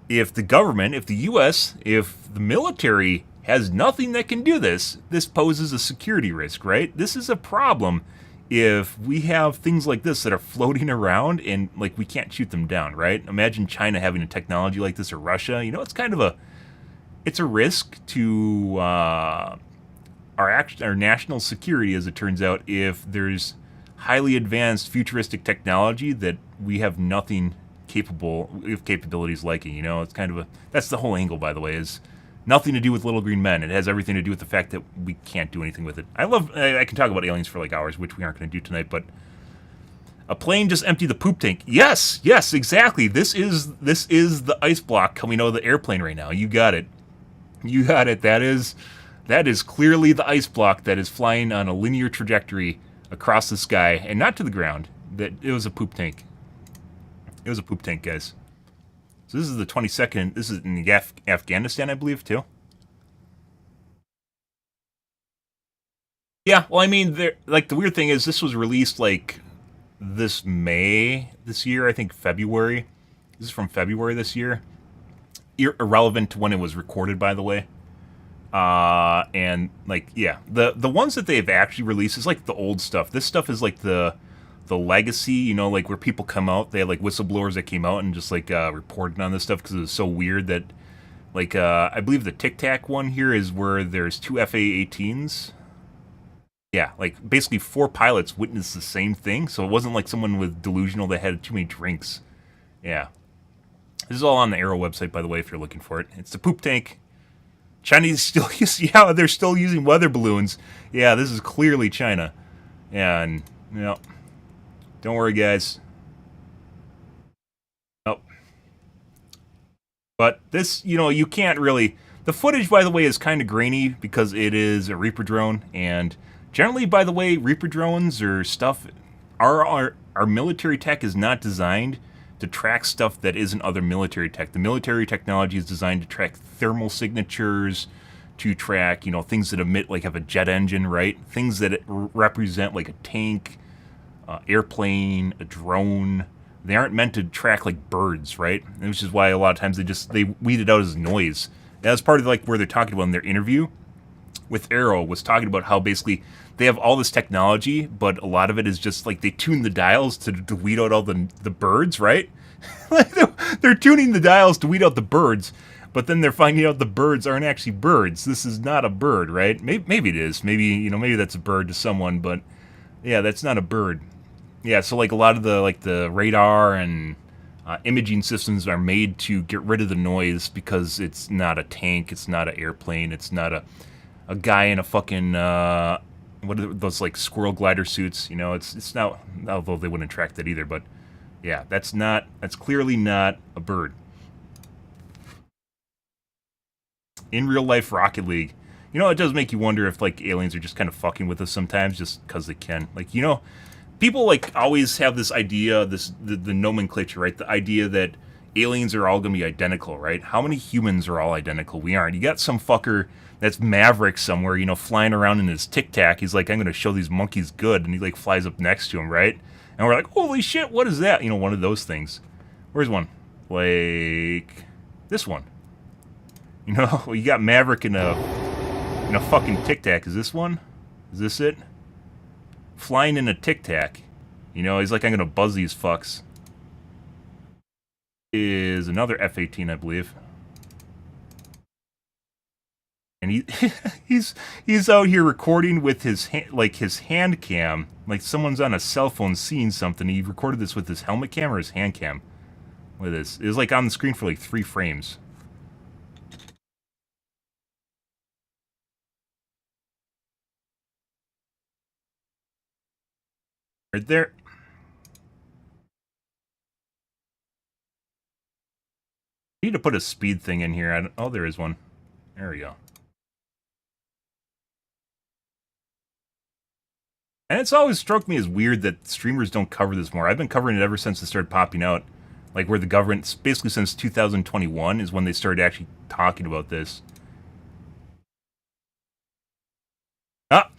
if the government, if the U.S., if the military has nothing that can do this, this poses a security risk, right? This is a problem if we have things like this that are floating around and, like, we can't shoot them down, right? Imagine China having a technology like this, or Russia. You know, it's kind of it's a risk to our national security, as it turns out, if there's highly advanced futuristic technology that we have nothing capabilities like it, you know? It's kind of that's the whole angle, by the way, is nothing to do with Little Green Men. It has everything to do with the fact that we can't do anything with it. I can talk about aliens for like hours, which we aren't going to do tonight, but a plane just emptied the poop tank. Yes, exactly. This is the ice block coming out of the airplane right now. You got it. That is clearly the ice block that is flying on a linear trajectory across the sky and not to the ground. That it was a poop tank. It was a poop tank, guys. So this is the 22nd. This is in Afghanistan, I believe, too. Yeah, well, I mean, like, the weird thing is this was released, like, this May this year, I think February. This is from February this year. Irrelevant to when it was recorded, by the way. And, like, yeah. The ones that they've actually released is, like, the old stuff. This stuff is, like, the legacy, you know, like, where people come out. They had, like, whistleblowers that came out and just, like, reported on this stuff because it was so weird that, like, I believe the Tic Tac one here is where there's 2 FA-18s. Yeah, like, basically 4 pilots witnessed the same thing, so it wasn't like someone with delusional that had too many drinks. Yeah. This is all on the Arrow website, by the way, if you're looking for it. It's the poop tank. Chinese still yeah, they're still using weather balloons. Yeah, this is clearly China. And, you know, don't worry, guys. Nope. But this, you know, you can't really... The footage, by the way, is kind of grainy because it is a Reaper drone. And generally, by the way, Reaper drones or stuff... Our military tech is not designed to track stuff that isn't other military tech. The military technology is designed to track thermal signatures, to track, you know, things that emit, like, have a jet engine, right? Things that represent, like, a tank... airplane, a drone. They aren't meant to track like birds, right? Which is why a lot of times they weed it out as noise. That's part of like where they're talking about in their interview with Arrow, was talking about how basically they have all this technology, but a lot of it is just like they tune the dials to weed out all the birds, right? Like they're tuning the dials to weed out the birds, but then they're finding out the birds aren't actually birds. This is not a bird, right? Maybe it is. Maybe, you know, maybe that's a bird to someone, but yeah, that's not a bird. Yeah, so like a lot of the radar and imaging systems are made to get rid of the noise because it's not a tank, it's not an airplane, it's not a guy in a fucking what are those like squirrel glider suits? You know, it's not, although they wouldn't track that either. But yeah, that's clearly not a bird. In real life Rocket League, you know, it does make you wonder if like aliens are just kind of fucking with us sometimes, just because they can. Like, you know. People, like, always have this idea, the nomenclature, right? The idea that aliens are all going to be identical, right? How many humans are all identical? We aren't. You got some fucker that's Maverick somewhere, you know, flying around in his Tic Tac. He's like, I'm going to show these monkeys good. And he, like, flies up next to him, right? And we're like, holy shit, what is that? You know, one of those things. Where's one? Like, this one. You know, you got Maverick in a fucking Tic Tac. Is this one? Is this it? Flying in a Tic Tac. You know, he's like, I'm gonna buzz these fucks. is another F-18, I believe. And he's out here recording with his hand cam, like someone's on a cell phone seeing something. He recorded this with his helmet cam or his hand cam. Look at this. It was like on the screen for like 3 frames. Right there. I need to put a speed thing in here. Oh, there is one. There we go. And it's always struck me as weird that streamers don't cover this more. I've been covering it ever since it started popping out. Like, where the government, basically since 2021, is when they started actually talking about this. Ah!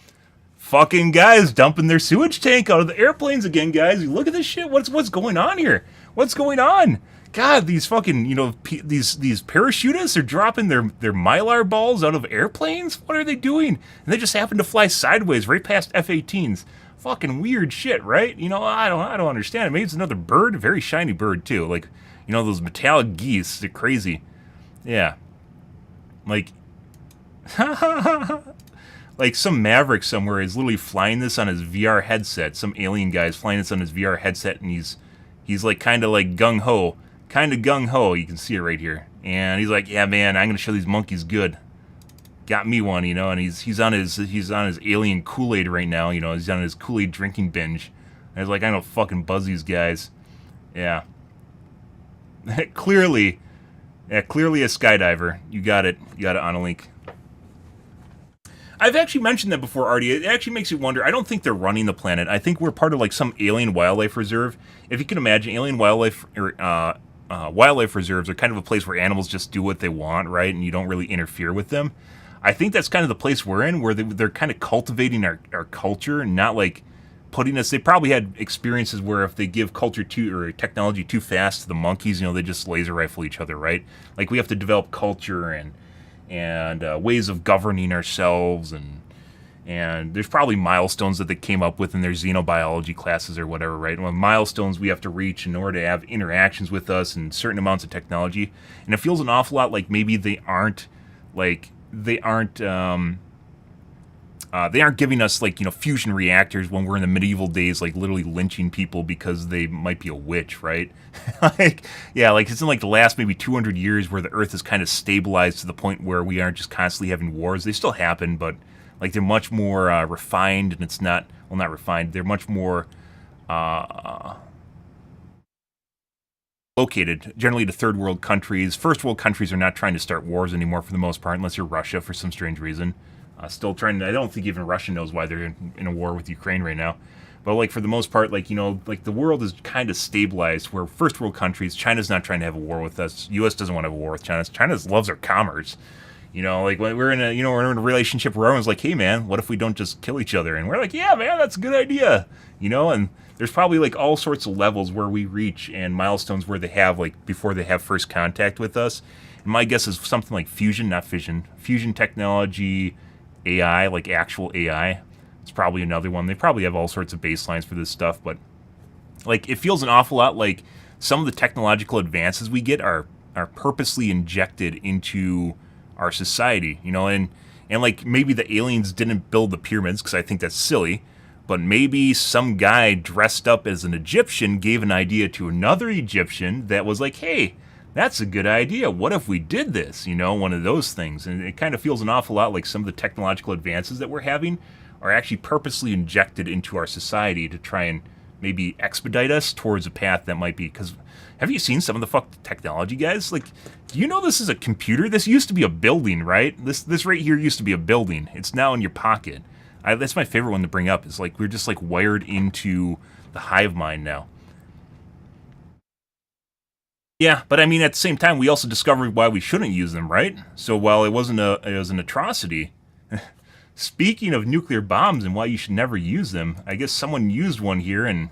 Fucking guys dumping their sewage tank out of the airplanes again, guys. You look at this shit. What's going on here? What's going on? God, these fucking, you know, these parachutists are dropping their Mylar balls out of airplanes? What are they doing? And they just happen to fly sideways right past F-18s. Fucking weird shit, right? You know, I don't understand it. Maybe it's another bird, a very shiny bird too. Like, you know, those metallic geese, they're crazy. Yeah. Like like some maverick somewhere is literally flying this on his VR headset. Some alien guy is flying this on his VR headset, and he's like kind of like gung-ho. Kind of gung-ho, you can see it right here. And he's like, yeah, man, I'm going to show these monkeys good. Got me one, you know, and he's on his alien Kool-Aid right now, you know, he's on his Kool-Aid drinking binge. And he's like, I'm going to fucking buzz these guys. Yeah. Clearly a skydiver. You got it on a link. I've actually mentioned that before, Artie. It actually makes you wonder. I don't think they're running the planet. I think we're part of like some alien wildlife reserve. If you can imagine, alien wildlife reserves are kind of a place where animals just do what they want, right? And you don't really interfere with them. I think that's kind of the place we're in, where they're kind of cultivating our culture and not like putting us. They probably had experiences where if they give culture or technology too fast to the monkeys, you know, they just laser rifle each other, right? Like we have to develop culture and ways of governing ourselves, and there's probably milestones that they came up with in their xenobiology classes or whatever, right? Well, milestones we have to reach in order to have interactions with us and certain amounts of technology. And it feels an awful lot like maybe they aren't giving us, like, you know, fusion reactors when we're in the medieval days, like literally lynching people because they might be a witch, right? Like, yeah, like it's in like the last maybe 200 years where the Earth is kind of stabilized to the point where we aren't just constantly having wars. They still happen, but like they're much more refined, and it's not, well, not refined. They're much more located generally to third world countries. First world countries are not trying to start wars anymore for the most part, unless you're Russia for some strange reason. Still trying to, I don't think even Russia knows why they're in a war with Ukraine right now. But like for the most part, like, you know, like the world is kind of stabilized where first world countries, China's not trying to have a war with us. US doesn't want to have a war with China. China loves our commerce. You know, like when we're in a relationship where everyone's like, hey man, what if we don't just kill each other? And we're like, yeah man, that's a good idea. You know, and there's probably like all sorts of levels where we reach and milestones where they have, like, before they have first contact with us. And my guess is something like fusion, not fission. Fusion technology, AI, like actual AI. It's probably another one. They probably have all sorts of baselines for this stuff, but like it feels an awful lot like some of the technological advances we get are purposely injected into our society, you know, and like maybe the aliens didn't build the pyramids because I think that's silly, but maybe some guy dressed up as an Egyptian gave an idea to another Egyptian that was like, hey, that's a good idea. What if we did this? You know, one of those things. And it kind of feels an awful lot like some of the technological advances that we're having are actually purposely injected into our society to try and maybe expedite us towards a path that might be, because have you seen some of the fucked technology, guys? Like, do you know this is a computer? This used to be a building, right? This right here used to be a building. It's now in your pocket. That's my favorite one to bring up. Is like we're just like wired into the hive mind now. Yeah, but I mean, at the same time, we also discovered why we shouldn't use them, right? So while it was an atrocity, speaking of nuclear bombs and why you should never use them, I guess someone used one here, and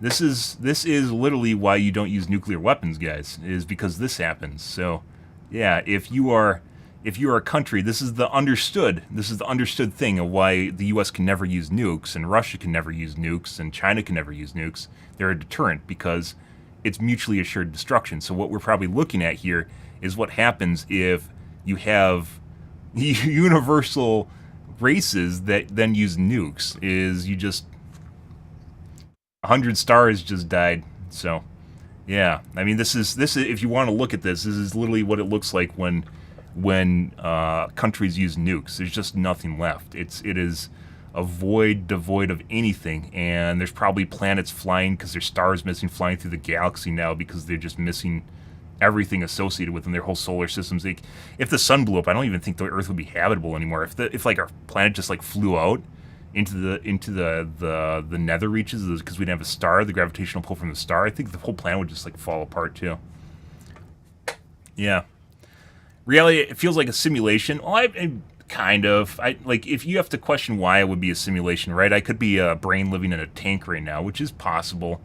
this is literally why you don't use nuclear weapons, guys, is because this happens. So, yeah, if you are a country, this is the understood thing of why the U.S. can never use nukes, and Russia can never use nukes, and China can never use nukes. They're a deterrent because it's mutually assured destruction. So what we're probably looking at here is what happens if you have universal races that then use nukes. Is you just 100 stars just died. So yeah, I mean, this is if you want to look at this is literally what it looks like when countries use nukes. There's just nothing left. It is a void devoid of anything, and there's probably planets flying because there's stars missing flying through the galaxy now because they're just missing everything associated with them, their whole solar systems. If the sun blew up, I don't even think the Earth would be habitable anymore. If like our planet just like flew out into the nether reaches because we didn't have a star, the gravitational pull from the star, I think the whole planet would just like fall apart too. Yeah. Reality, it feels like a simulation. Well, kind of. Like, if you have to question why it would be a simulation, right? I could be a brain living in a tank right now, which is possible.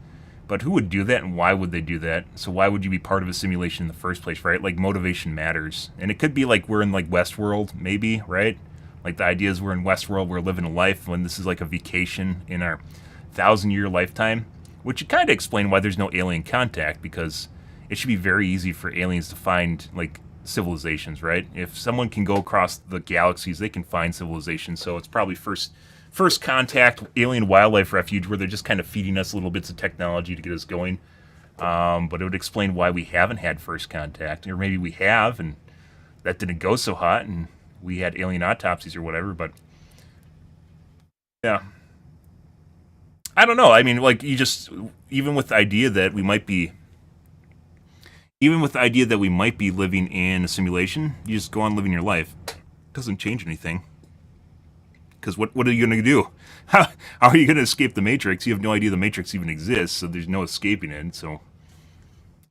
But who would do that, and why would they do that? So why would you be part of a simulation in the first place, right? Like, motivation matters. And it could be like we're in, like, Westworld, maybe, right? Like, the idea is we're in Westworld, we're living a life when this is like a vacation in our 1,000-year lifetime. Which would kind of explain why there's no alien contact, because it should be very easy for aliens to find, like, civilizations, right? If someone can go across the galaxies, they can find civilizations. So it's probably first contact, alien wildlife refuge, where they're just kind of feeding us little bits of technology to get us going. But it would explain why we haven't had first contact. Or maybe we have, and that didn't go so hot, and we had alien autopsies or whatever, but yeah. I don't know. I mean, like, even with the idea that we might be living in a simulation, you just go on living your life. It doesn't change anything. Because what are you going to do? How are you going to escape the Matrix? You have no idea the Matrix even exists, so there's no escaping it. So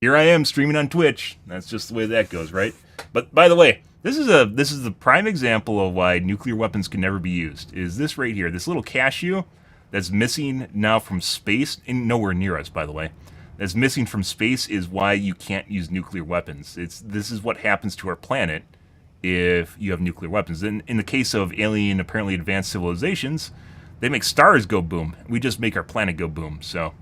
here I am streaming on Twitch. That's just the way that goes, right? But by the way, this is the prime example of why nuclear weapons can never be used. Is this right here? This little cashew that's missing now from space, and nowhere near us, by the way. That's missing from space is why you can't use nuclear weapons. This is what happens to our planet if you have nuclear weapons. In the case of alien, apparently advanced civilizations, they make stars go boom. We just make our planet go boom. So,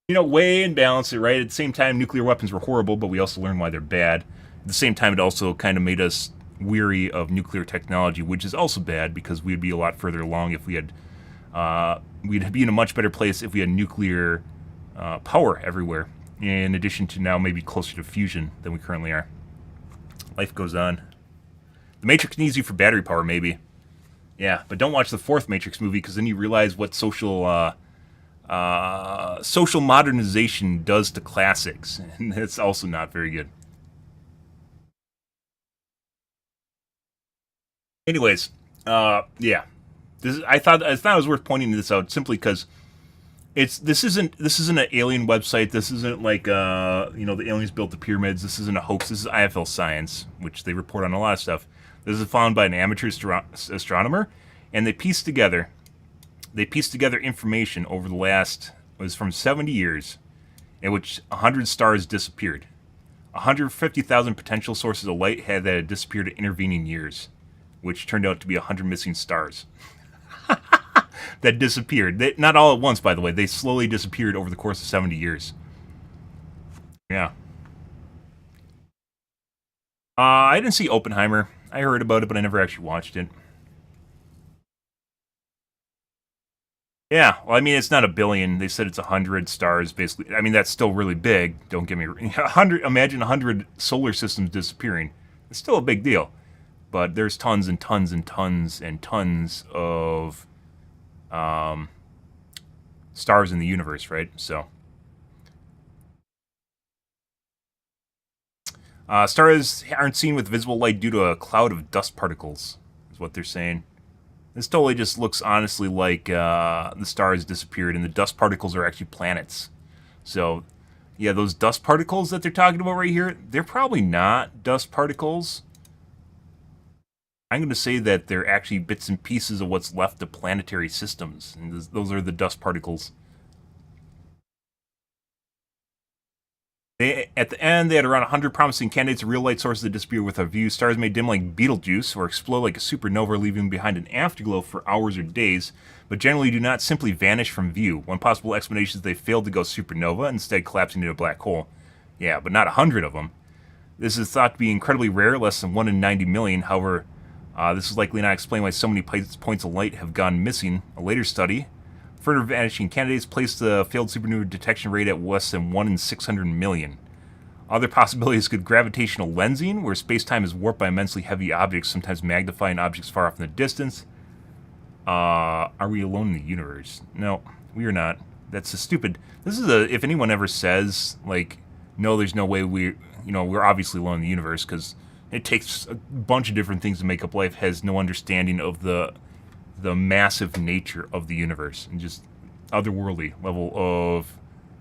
weigh and balance it, right? At the same time, nuclear weapons were horrible, but we also learned why they're bad. At the same time, it also kind of made us weary of nuclear technology, which is also bad because we'd be a lot further along if we had... we'd be in a much better place if we had nuclear power everywhere, in addition to now maybe closer to fusion than we currently are. Life goes on. The Matrix needs you for battery power, maybe. Yeah, but don't watch the fourth Matrix movie, because then you realize what social modernization does to classics, and it's also not very good. Anyways, yeah, I thought it was worth pointing this out simply because this isn't an alien website. This isn't like the aliens built the pyramids. This isn't a hoax. This is IFL Science, which they report on a lot of stuff. This is found by an amateur astronomer, and they pieced together information over the last, it was from 70 years, in which 100 stars disappeared. 150,000 potential sources of light had disappeared in intervening years, which turned out to be 100 missing stars. That disappeared. Not all at once, by the way. They slowly disappeared over the course of 70 years. Yeah. I didn't see Oppenheimer. I heard about it, but I never actually watched it. Yeah, well, I mean, it's not a billion. They said it's 100 stars, basically. I mean, that's still really big. Don't get me wrong. 100. Imagine 100 solar systems disappearing. It's still a big deal. But there's tons and tons and tons and tons of stars in the universe, right? So stars aren't seen with visible light due to a cloud of dust particles, is what they're saying. This totally just looks honestly like the stars disappeared and the dust particles are actually planets. So yeah, those dust particles that they're talking about right here, they're probably not dust particles. I'm going to say that they're actually bits and pieces of what's left of planetary systems. And those are the dust particles. At the end, they had around 100 promising candidates, real light sources that disappear with a view. Stars may dim like Betelgeuse or explode like a supernova, leaving behind an afterglow for hours or days, but generally do not simply vanish from view. One possible explanation is they failed to go supernova, instead collapsing into a black hole. Yeah, but not 100 of them. This is thought to be incredibly rare, less than 1 in 90 million. However, this is likely not explain why so many points of light have gone missing. A later study, further vanishing candidates, placed the failed supernova detection rate at less than 1 in 600 million. Other possibilities could gravitational lensing, where space-time is warped by immensely heavy objects, sometimes magnifying objects far off in the distance. Are we alone in the universe? No, we are not. That's a stupid... This is a... If anyone ever says, like, no, there's no way we're obviously alone in the universe, because it takes a bunch of different things to make up life, has no understanding of the massive nature of the universe, and just otherworldly level of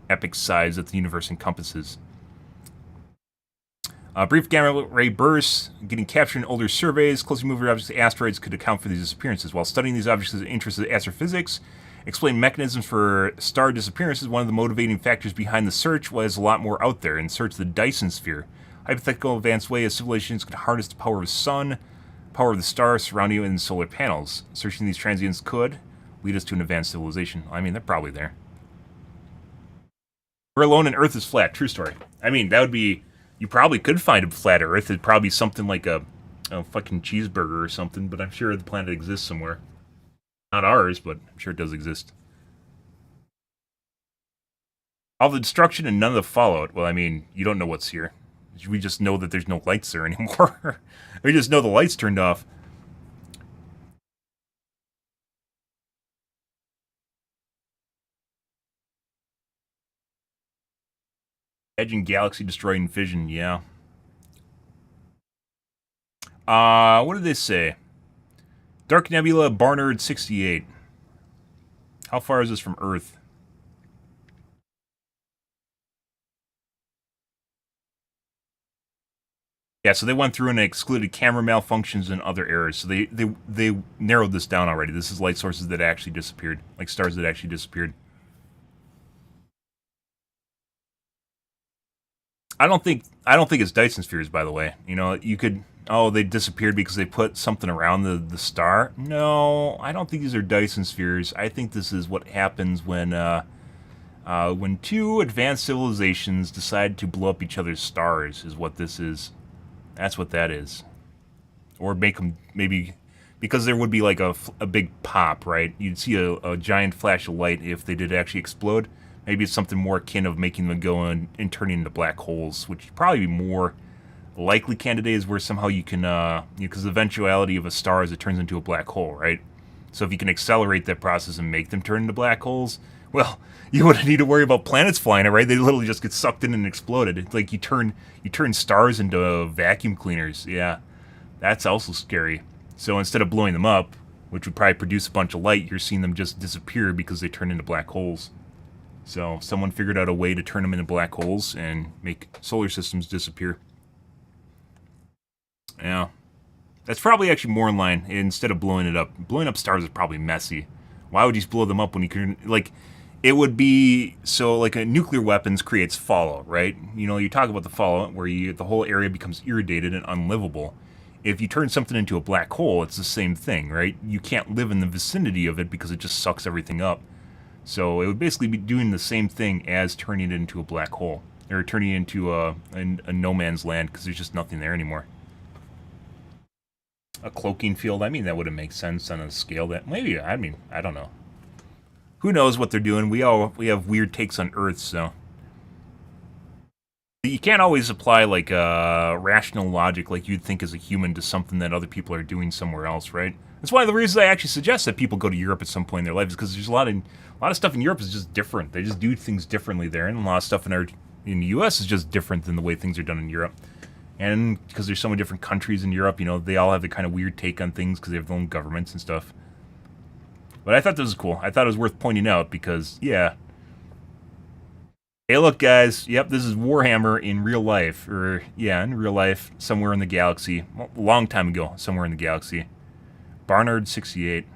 epic size that the universe encompasses. Brief gamma ray bursts, getting captured in older surveys, closely moving objects to asteroids could account for these disappearances. While studying these objects as interests of astrophysics, explain mechanisms for star disappearances, one of the motivating factors behind the search was a lot more out there. In search of the Dyson sphere, hypothetical advanced way as civilizations could harness the power of the sun, power of the stars surrounding you, and solar panels. Searching these transients could lead us to an advanced civilization. I mean, they're probably there. We're alone and Earth is flat. True story. I mean, that would be... You probably could find a flat Earth. It'd probably be something like a fucking cheeseburger or something, but I'm sure the planet exists somewhere. Not ours, but I'm sure it does exist. All the destruction and none of the fallout. Well, I mean, you don't know what's here. We just know that there's no lights there anymore. We just know the lights turned off. Edging galaxy destroying fission, yeah. What did they say? Dark Nebula, Barnard 68. How far is this from Earth? Yeah, so they went through and excluded camera malfunctions and other errors. So they narrowed this down already. This is light sources that actually disappeared, like stars that actually disappeared. I don't think it's Dyson spheres, by the way. You know, you could... Oh, they disappeared because they put something around the star? No, I don't think these are Dyson spheres. I think this is what happens when two advanced civilizations decide to blow up each other's stars, is what this is. That's what that is. Or make them, maybe... Because there would be like a big pop, right? You'd see a giant flash of light if they did actually explode. Maybe it's something more akin of making them go and turning into black holes, which would probably be more likely candidate is where somehow you can, because the eventuality of a star is it turns into a black hole, right? So if you can accelerate that process and make them turn into black holes, well, you wouldn't need to worry about planets flying, right? They literally just get sucked in and exploded. It's like you turn stars into vacuum cleaners. Yeah, that's also scary. So instead of blowing them up, which would probably produce a bunch of light, you're seeing them just disappear because they turn into black holes. So someone figured out a way to turn them into black holes and make solar systems disappear. Yeah. That's probably actually more in line instead of blowing it up. Blowing up stars is probably messy. Why would you just blow them up when you can... Like, it would be... So, like, nuclear weapons creates fallout, right? You know, you talk about the fallout where the whole area becomes irradiated and unlivable. If you turn something into a black hole, it's the same thing, right? You can't live in the vicinity of it because it just sucks everything up. So it would basically be doing the same thing as turning it into a black hole. Or turning it into a no man's land, because there's just nothing there anymore. A cloaking field, I mean, that wouldn't make sense on a scale that... Maybe, I mean, I don't know. Who knows what they're doing? We have weird takes on Earth, so... You can't always apply, like, rational logic like you'd think as a human to something that other people are doing somewhere else, right? That's one of the reasons I actually suggest that people go to Europe at some point in their lives, because there's a lot of stuff in Europe is just different. They just do things differently there, and a lot of stuff in the U.S. is just different than the way things are done in Europe. And because there's so many different countries in Europe, you know, they all have their kind of weird take on things because they have their own governments and stuff. But I thought this was cool. I thought it was worth pointing out because, yeah. Hey, look, guys. Yep, this is Warhammer in real life. Or, yeah, in real life, somewhere in the galaxy. Well, a long time ago, somewhere in the galaxy. Barnard 68.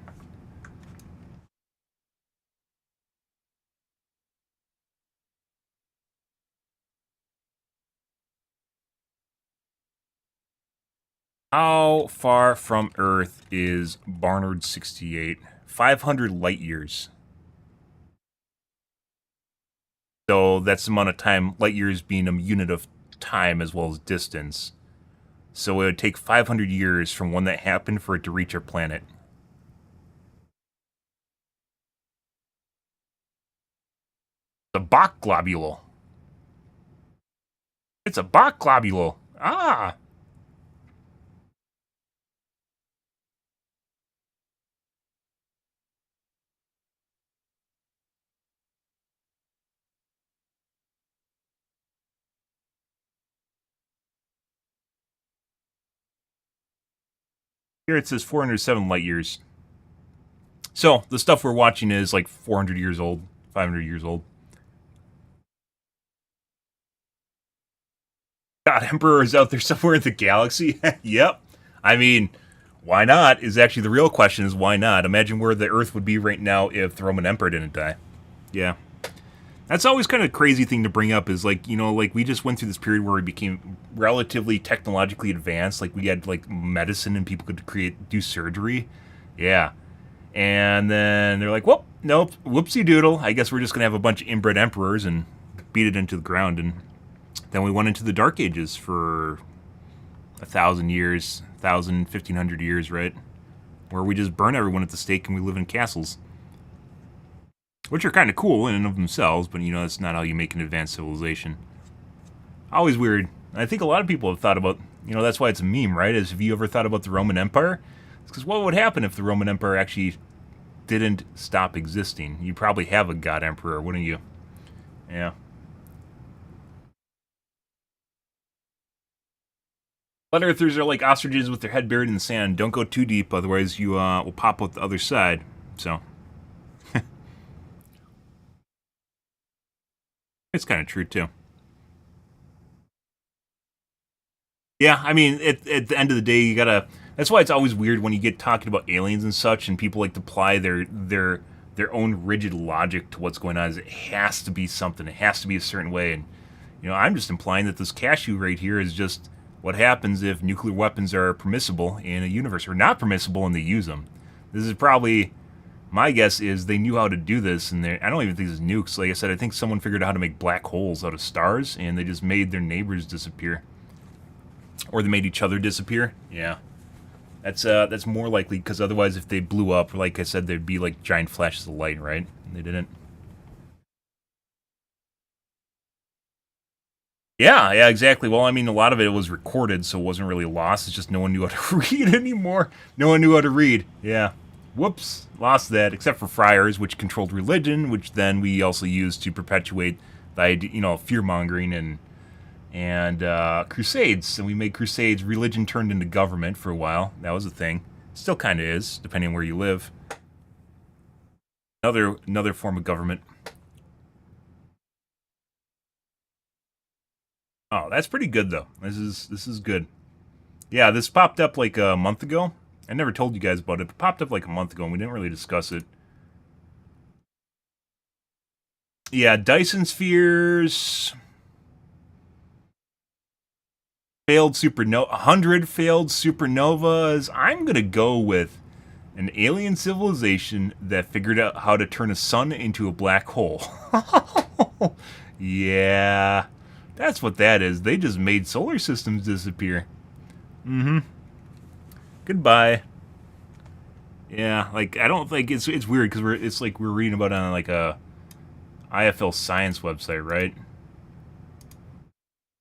How far from Earth is Barnard 68? 500 light years. So that's the amount of time, light years being a unit of time as well as distance. So it would take 500 years from when that happened for it to reach our planet. The Bach globule. It's a Bach globule. Ah! Here it says 407 light years. So, the stuff we're watching is like 400 years old, 500 years old. God, Emperor is out there somewhere in the galaxy? Yep. I mean, why not? Is actually the real question is why not? Imagine where the Earth would be right now if the Roman Emperor didn't die. Yeah. That's always kind of a crazy thing to bring up is like, you know, like we just went through this period where we became relatively technologically advanced. Like we had like medicine and people could do surgery. Yeah. And then they're like, well, nope, whoopsie doodle. I guess we're just going to have a bunch of inbred emperors and beat it into the ground. And then we went into the Dark Ages for 1,000 years, 1,000, 1,500 years, right? Where we just burn everyone at the stake and we live in castles. Which are kind of cool in and of themselves, but you know, that's not how you make an advanced civilization. Always weird. I think a lot of people have thought about, you know, that's why it's a meme, right? Have you ever thought about the Roman Empire? It's because what would happen if the Roman Empire actually didn't stop existing? You'd probably have a god emperor, wouldn't you? Yeah. Flat earthers are like ostriches with their head buried in the sand. Don't go too deep, otherwise you will pop out the other side. So... it's kind of true, too. Yeah, I mean, at the end of the day, you gotta... That's why it's always weird when you get talking about aliens and such, and people like to apply their own rigid logic to what's going on. Is it has to be something. It has to be a certain way. And, you know, I'm just implying that this cashew right here is just what happens if nuclear weapons are permissible in a universe, or not permissible and they use them. This is probably... My guess is they knew how to do this, and I don't even think this is nukes. Like I said, I think someone figured out how to make black holes out of stars, and they just made their neighbors disappear. Or they made each other disappear. Yeah. That's more likely, because otherwise if they blew up, like I said, there'd be like giant flashes of light, right? And they didn't. Yeah, exactly. Well, I mean, a lot of it was recorded, so it wasn't really lost. It's just no one knew how to read anymore. No one knew how to read. Yeah. Whoops, lost that, except for friars, which controlled religion, which then we also used to perpetuate the idea, you know, fear-mongering and crusades. And we made crusades. Religion turned into government for a while. That was a thing. Still kind of is, depending on where you live. Another form of government. Oh, that's pretty good, though. This is good. Yeah, this popped up like a month ago. I never told you guys about it. It popped up like a month ago, and we didn't really discuss it. Yeah, Dyson spheres. Failed supernova. 100 failed supernovas. I'm going to go with an alien civilization that figured out how to turn a sun into a black hole. Yeah. That's what that is. They just made solar systems disappear. Mm-hmm. Goodbye. Yeah, like I don't think it's weird because it's like we're reading about it on like a IFL science website, right?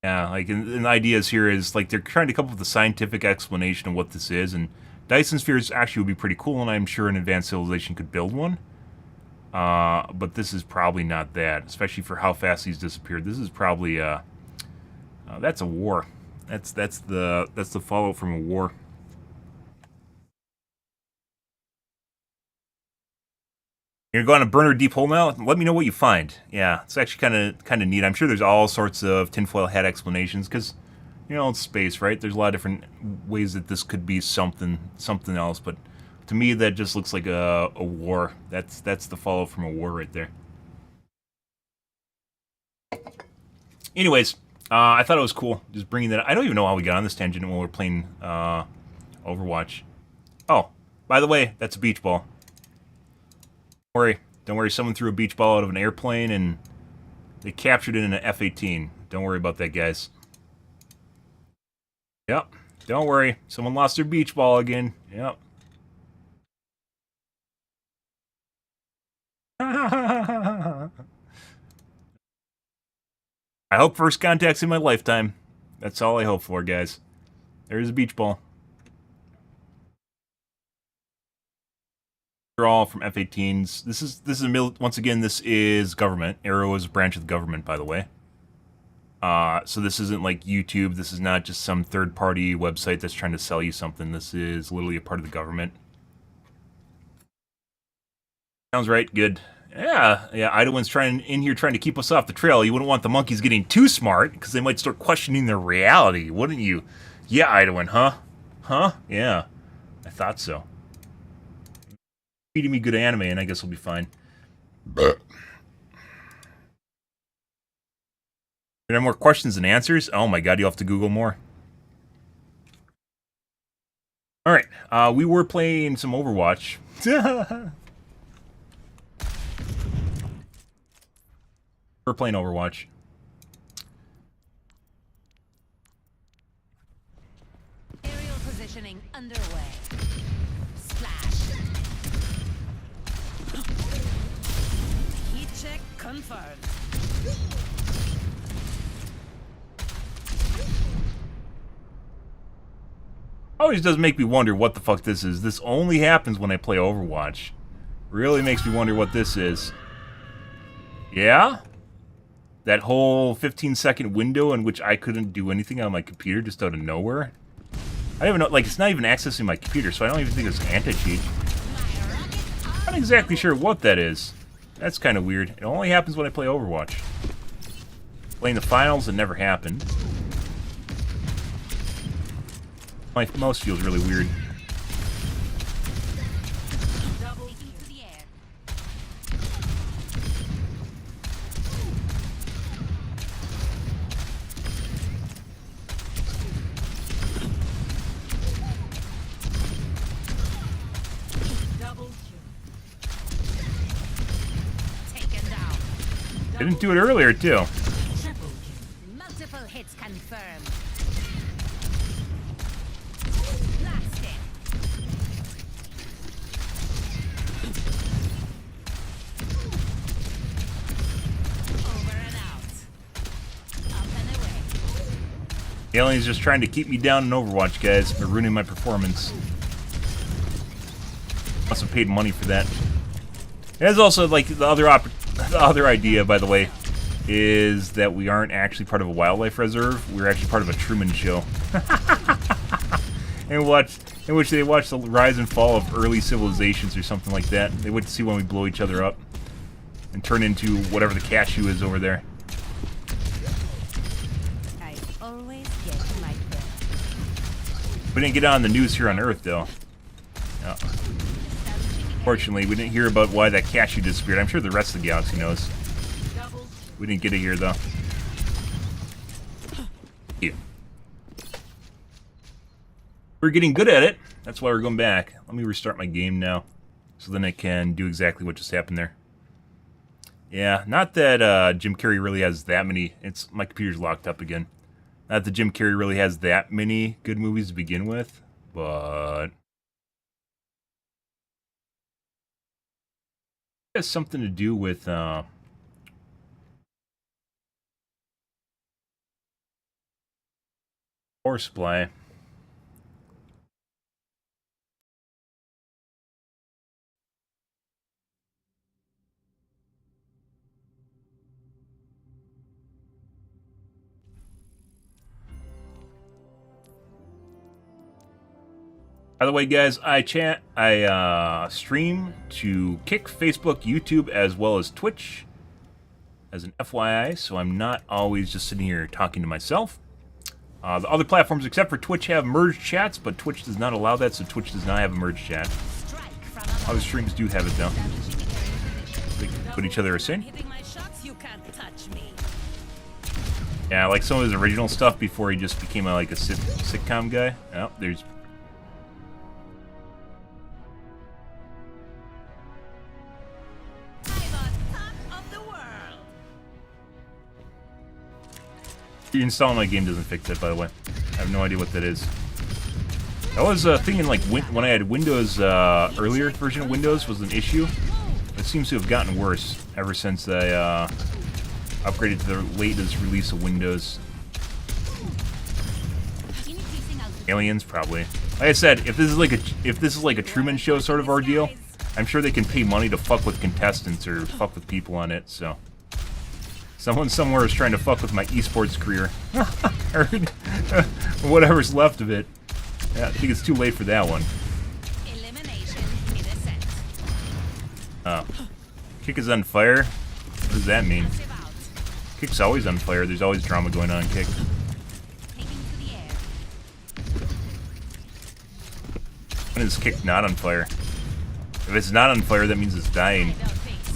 Yeah, like and the ideas here is like they're trying to come up with a scientific explanation of what this is, and Dyson spheres actually would be pretty cool, and I'm sure an advanced civilization could build one. But this is probably not that, especially for how fast these disappeared. This is probably that's a war. That's the fallout from a war. You're going to burn a deep hole now? Let me know what you find. Yeah, it's actually kind of neat. I'm sure there's all sorts of tinfoil hat explanations because, you know, it's space, right? There's a lot of different ways that this could be something else. But to me, that just looks like a war. That's the fallout from a war right there. Anyways, I thought it was cool just bringing that. I don't even know how we got on this tangent when we were playing Overwatch. Oh, by the way, that's a beach ball. Don't worry, someone threw a beach ball out of an airplane and they captured it in an F-18. Don't worry about that, guys. Yep, don't worry. Someone lost their beach ball again. Yep. I hope first contact's in my lifetime. That's all I hope for, guys. There's a beach ball. They're all from F-18s. This is once again, this is government. Arrow is a branch of the government, by the way. So this isn't like YouTube. This is not just some third-party website that's trying to sell you something. This is literally a part of the government. Sounds right. Good. Yeah. Idowin's in here trying to keep us off the trail. You wouldn't want the monkeys getting too smart, because they might start questioning their reality, wouldn't you? Yeah, Idowin, huh? Huh? Yeah. I thought so. Feeding me good anime, and I guess we'll be fine. But you have more questions than answers? Oh my god, you'll have to Google more. Alright, we were playing some Overwatch. We're playing Overwatch. Aerial positioning underway. Splash. Heat check confirmed. Always does make me wonder what the fuck this is. This only happens when I play Overwatch. Really makes me wonder what this is. Yeah? That whole 15-second window in which I couldn't do anything on my computer just out of nowhere. I don't even know, like, it's not even accessing my computer, so I don't even think it's anti-cheat. I'm not exactly sure what that is. That's kind of weird. It only happens when I play Overwatch. Playing the finals, it never happened. My mouse feels really weird. I didn't do it earlier, too. Multiple hits confirmed. The alien's just trying to keep me down in Overwatch, guys. They're ruining my performance. Must have paid money for that. There's also, like, the other idea, by the way, is that we aren't actually part of a wildlife reserve. We're actually part of a Truman Show. in which they watch the rise and fall of early civilizations or something like that. They wait to see when we blow each other up and turn into whatever the cashew is over there. I always get my fill. We didn't get on the news here on Earth, though. No. Fortunately, we didn't hear about why that cashew disappeared. I'm sure the rest of the galaxy knows. We didn't get it here, though. Yeah. We're getting good at it. That's why we're going back. Let me restart my game now, so then I can do exactly what just happened there. Yeah, not that Jim Carrey really has that many. My computer's locked up again. Not that Jim Carrey really has that many good movies to begin with, but it has something to do with power supply. By the way, guys, I stream to Kick, Facebook, YouTube, as well as Twitch, as an FYI, so I'm not always just sitting here talking to myself. The other platforms, except for Twitch, have merged chats, but Twitch does not allow that, so Twitch does not have a merged chat. Other streams do have it, though. They can put each other in. Yeah, like some of his original stuff before he just became like a sitcom guy. Oh, there's Reinstalling my game doesn't fix it, by the way. I have no idea what that is. I was thinking, like, when I had Windows, earlier version of Windows was an issue. It seems to have gotten worse ever since I, upgraded to the latest release of Windows. Aliens, probably. Like I said, if this is like a Truman Show sort of ordeal, I'm sure they can pay money to fuck with contestants or fuck with people on it, so... Someone somewhere is trying to fuck with my esports career. Or whatever's left of it. Yeah, I think it's too late for that one. Oh. Kick is on fire? What does that mean? Kick's always on fire. There's always drama going on, Kick. When is Kick not on fire? If it's not on fire, that means it's dying.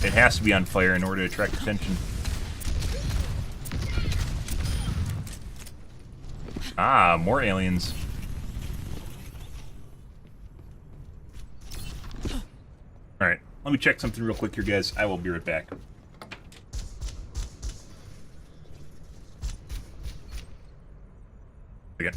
It has to be on fire in order to attract attention. Ah, more aliens. Alright, let me check something real quick here, guys. I will be right back. Again.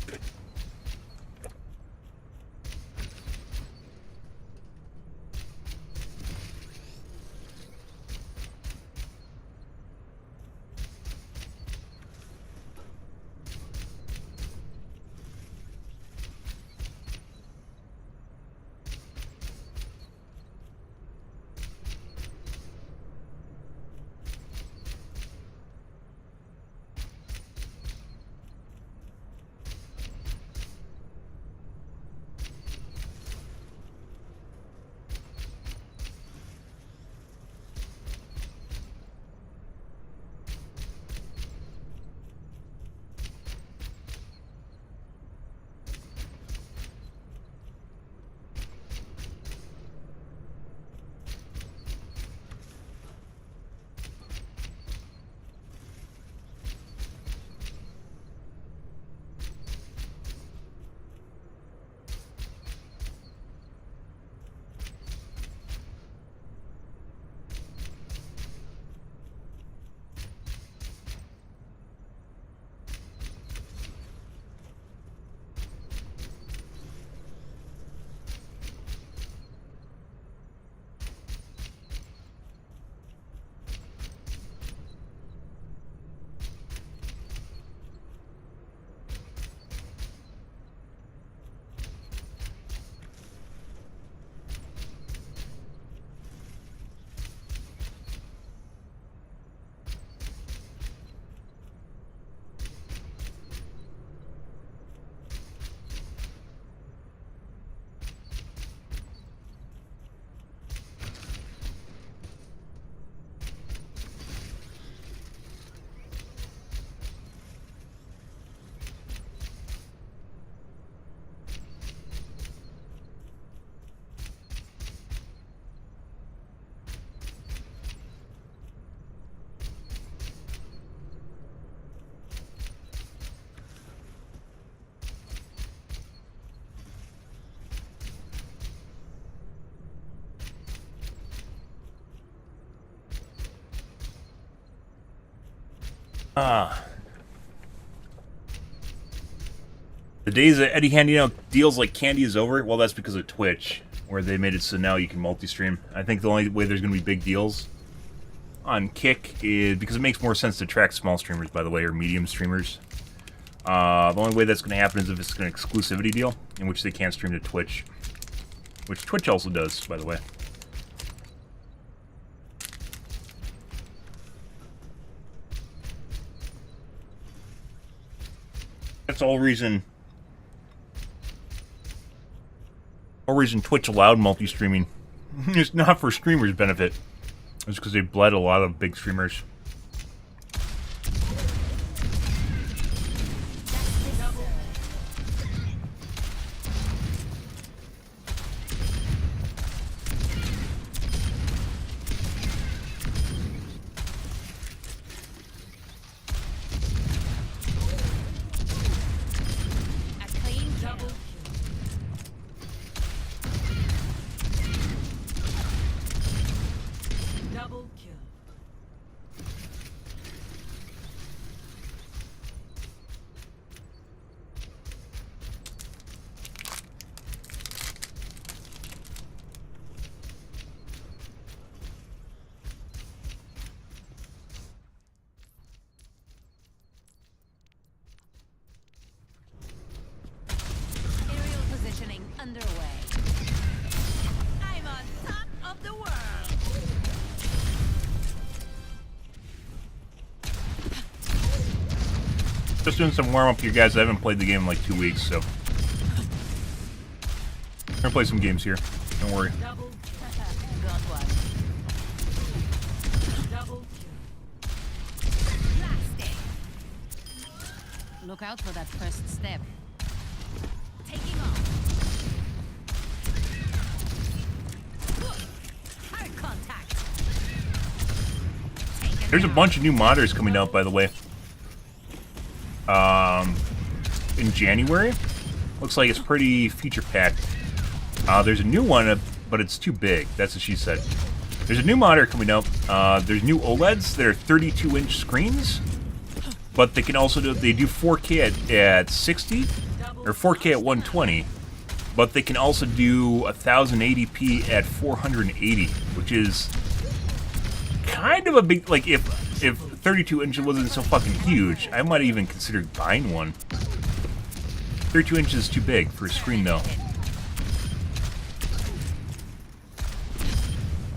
The days of Eddie handing out deals like candy is over. Well, that's because of Twitch, where they made it so now you can multi-stream. I think the only way there's going to be big deals on Kick is because it makes more sense to track small streamers, by the way, or medium streamers. The only way that's going to happen is if it's an exclusivity deal, in which they can't stream to Twitch. Which Twitch also does, by the way. That's the whole reason Twitch allowed multi-streaming. It's not for streamers' benefit. It's because they bled a lot of big streamers. Just doing some warm-up here, guys. I haven't played the game in like 2 weeks, so... I'm gonna play some games here. Don't worry. Look out for that first step. Taking off. Hard contact. There's a bunch of new modders coming out, by the way. In January. Looks like it's pretty feature-packed. There's a new one, but it's too big. That's what she said. There's a new modder coming out. There's new OLEDs that are 32-inch screens, but they can also do 4K at 60 or 4K at 120, but they can also do 1080p at 480, which is kind of a big, like, if 32 inches wasn't so fucking huge, I might even consider buying one. 32 inches is too big for a screen, though.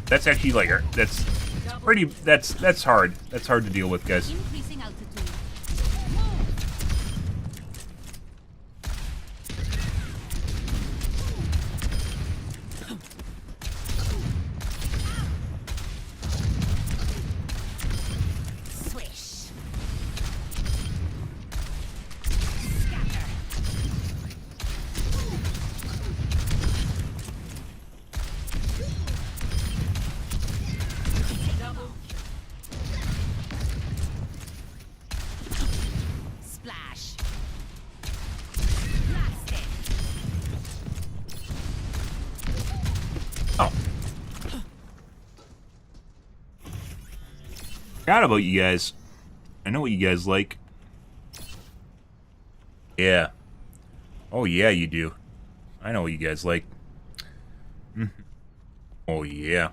That's actually like, that's hard. That's hard to deal with, guys. Forgot about you guys. I know what you guys like. Yeah. Oh yeah, you do. I know what you guys like. Oh yeah.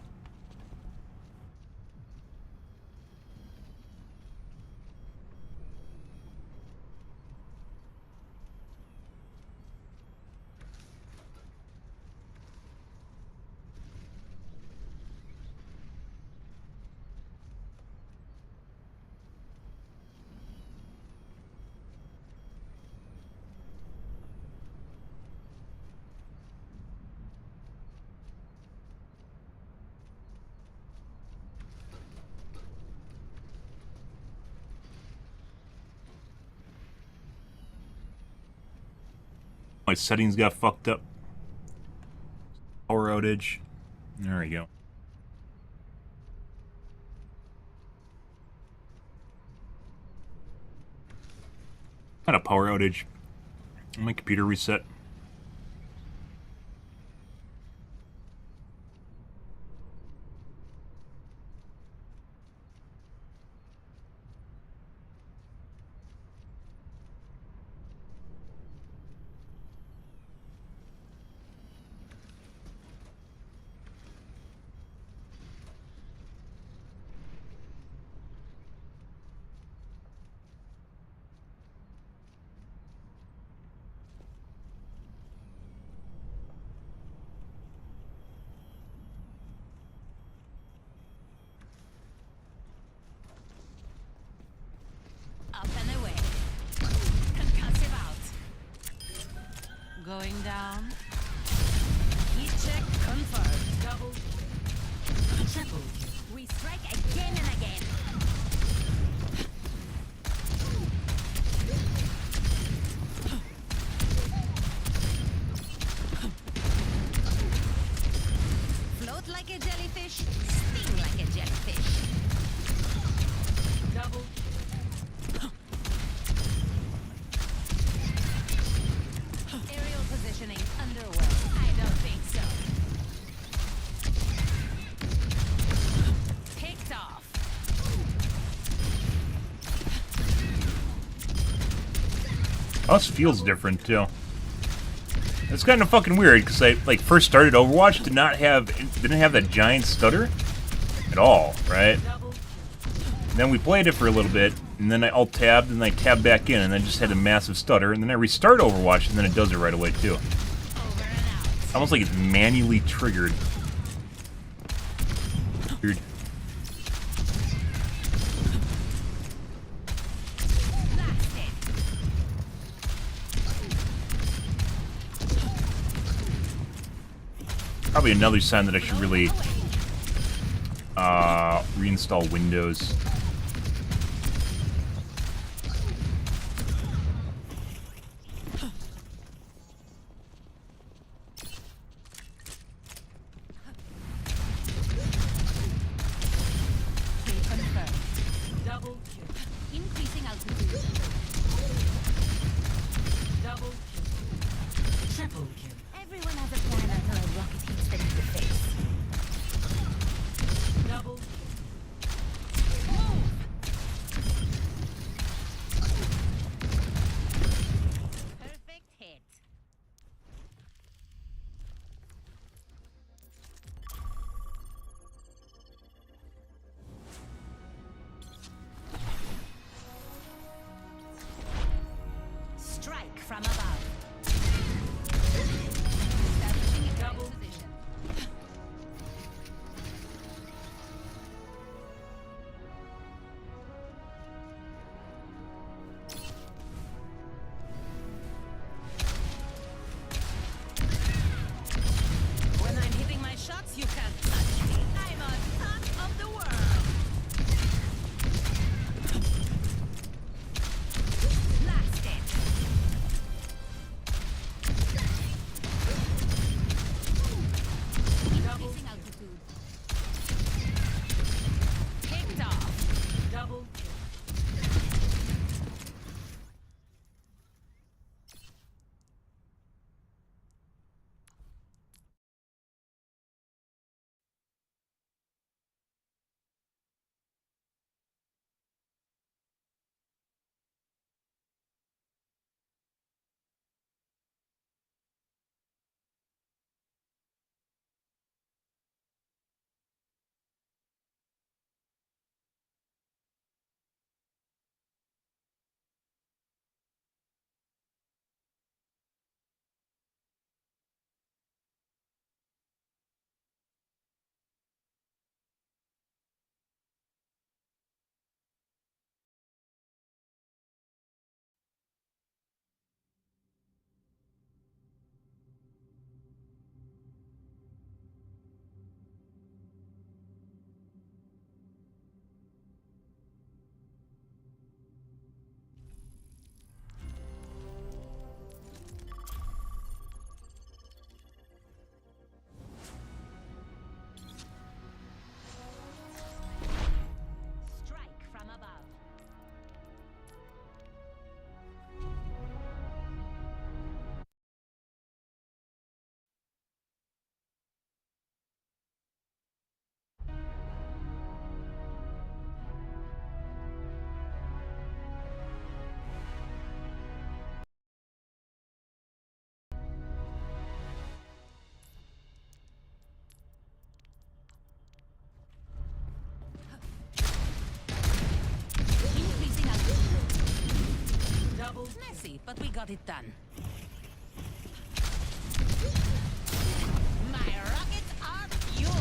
My settings got fucked up. Power outage. There we go. Had a power outage. My computer reset. Going down. Heat check confirmed. Double. Triple. We strike again and again. Float like a jellyfish, sting like a jellyfish. Double. Positioning underway. I don't think so. Picked off. This feels different too. It's kind of fucking weird because I first started Overwatch, didn't have that giant stutter at all, right? Then we played it for a little bit, and then I alt-tabbed, and I tabbed back in, and then just had a massive stutter, and then I restart Overwatch, and then it does it right away, too. Almost like it's manually triggered. Weird. Probably another sign that I should really reinstall Windows. Strike from above. Double position. When I'm hitting my shots, you can't touch me. I'm on top of the world. Blast it. Increasing altitude. Kicked off. Double kill. Strike from above. Increasing altitude. Double messy, but we got it done. My rockets are fuel.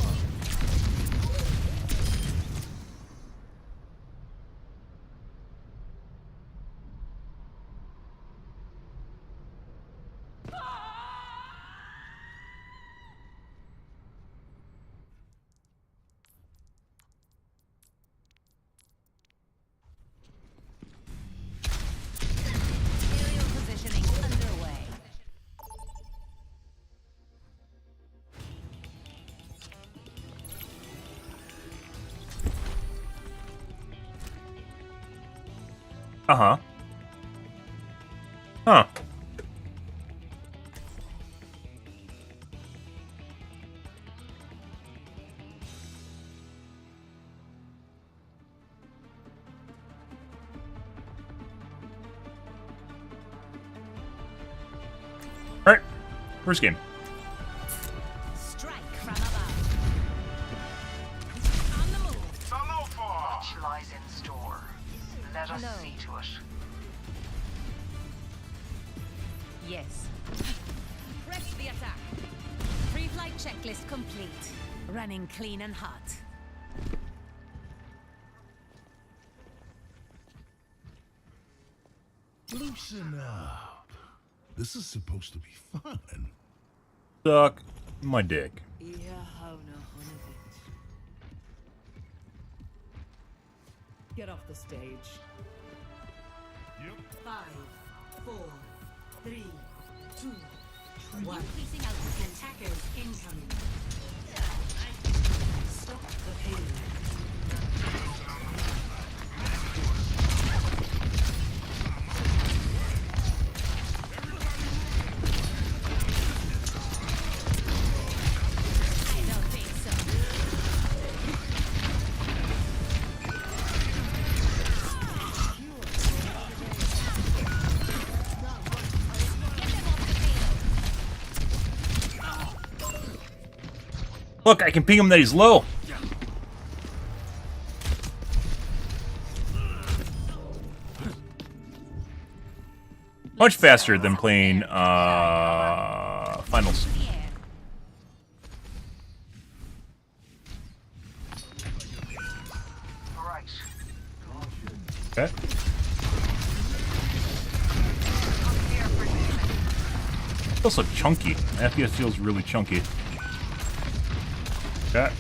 Aerial positioning underway. Uh-huh. Huh. Alright. First game. Strike from above. On the move. Much lies in store. Let us Hello. see to it. Yes. Press the attack. Pre-flight checklist complete. Running clean and hot. Loosen up. This is supposed to be fun. Suck my dick. Get off the stage. Yep. 5, 4, 3, 2, 1. Increasing output. Attackers incoming. Stop the payload. Look, I can ping him that he's low. Much faster than playing finals. Okay. Feels so chunky. FPS feels really chunky. Okay.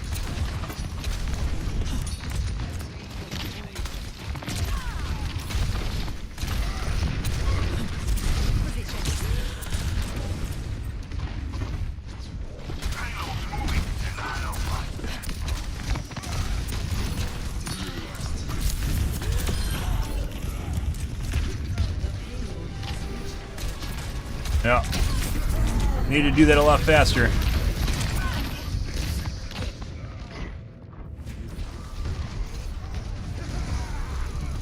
Yeah. Need to do that a lot faster.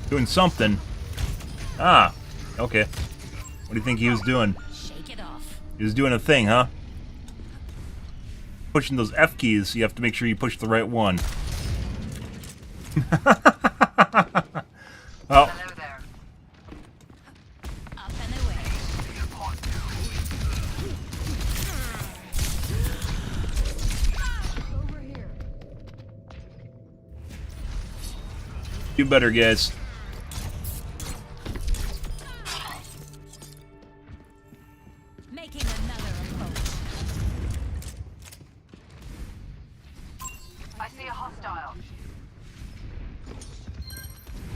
Doing something. Ah, okay. What do you think he was doing? Shake it off. He was doing a thing, huh? Pushing those F keys, you have to make sure you push the right one. Oh. Hello there. Up and away. Over here. Do better, guys. Making another approach. I see a hostile.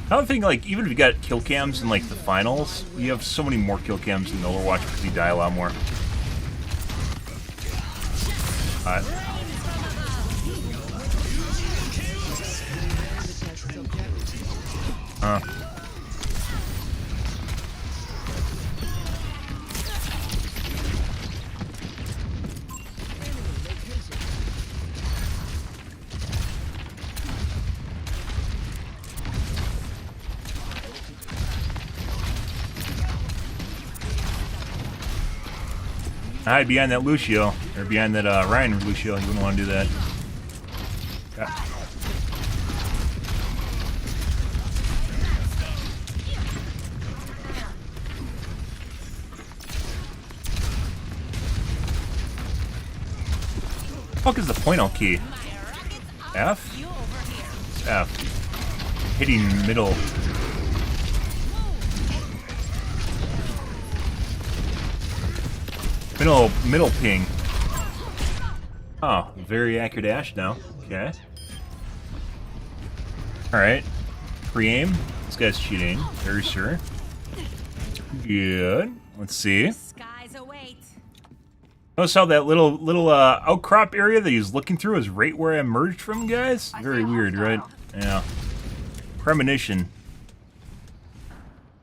I don't think, like, even if you got kill cams in, like, the finals, you have so many more kill cams in Overwatch because you die a lot more. Alright. Hide behind that Lucio, or behind that Ryan Lucio. You wouldn't want to do that. Okay. What the fuck is the point-out key? F? It's F. Hitting middle. Middle ping. Oh, very accurate dash now. Okay. Alright. Pre-aim. This guy's cheating. Very sure. Good. Let's see. Skies await. Notice how that little outcrop area that he's looking through is right where I emerged from, guys? Very weird, right? Yeah. Premonition.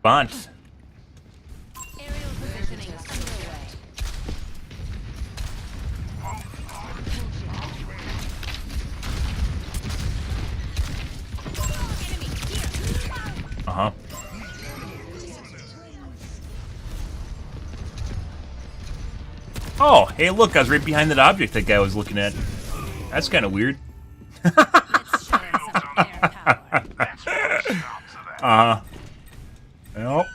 Bont. Uh-huh. Oh, hey, look, I was right behind that object that guy was looking at. That's kind of weird. Well.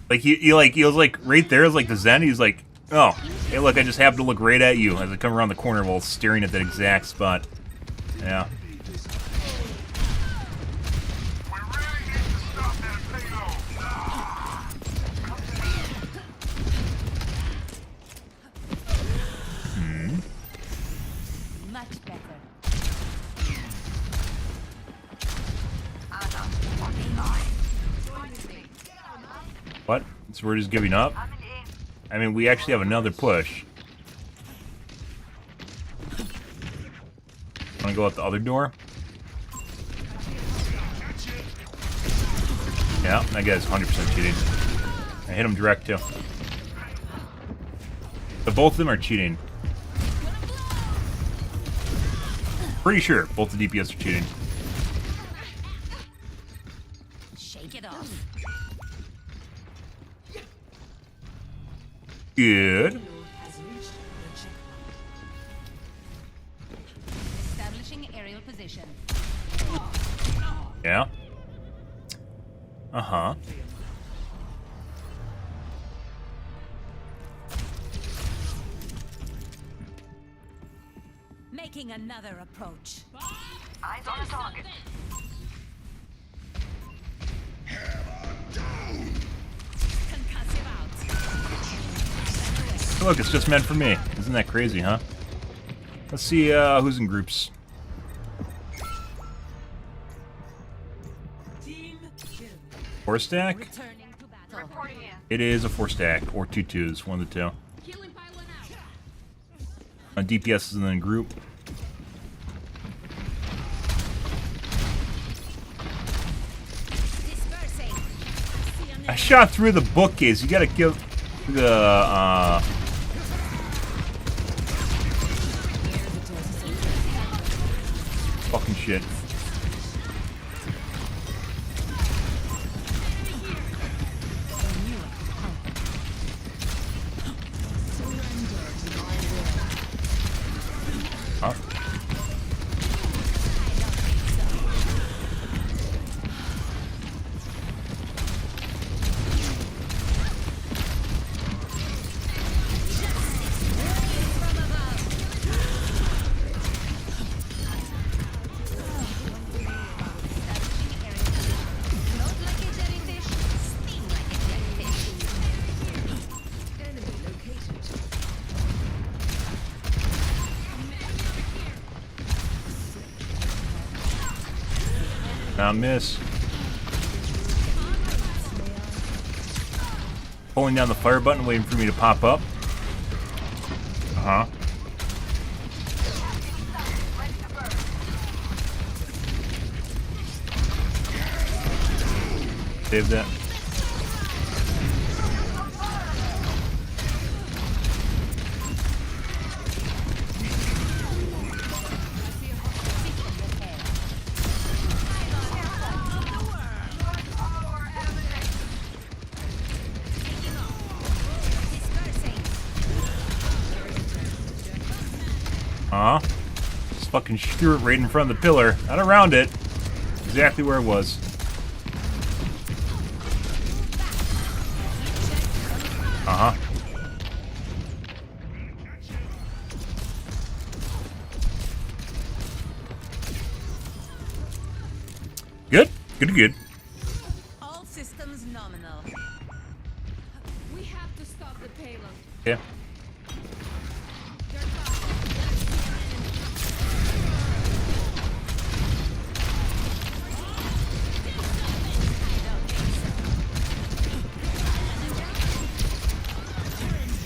Like, he was like right there, as like the Zen. He's like, oh, hey, look, I just happened to look right at you as I come around the corner while staring at that exact spot. Yeah. Much better. What? So we're just giving up? I mean, we actually have another push. Wanna go out the other door? Yeah, that guy's 100% cheating. I hit him direct too. But both of them are cheating. Pretty sure both the DPS are cheating. Shake it off. Good. Establishing aerial position. Yeah. Uh-huh. Making another approach. Eyes on the target. Concussive out. Look, it's just meant for me. Isn't that crazy, huh? Let's see who's in groups. Four stack? It is a 4-stack, or 2-2s, one of the two. DPS is in the group. I shot through the bookcase. You gotta kill the fucking shit. Huh? Miss. Pulling down the fire button, waiting for me to pop up. Uh-huh. Save that. Just fucking threw it right in front of the pillar. Not around it. Exactly where it was. Uh-huh. Good? Good. All systems nominal. We have to stop the payload. Yeah.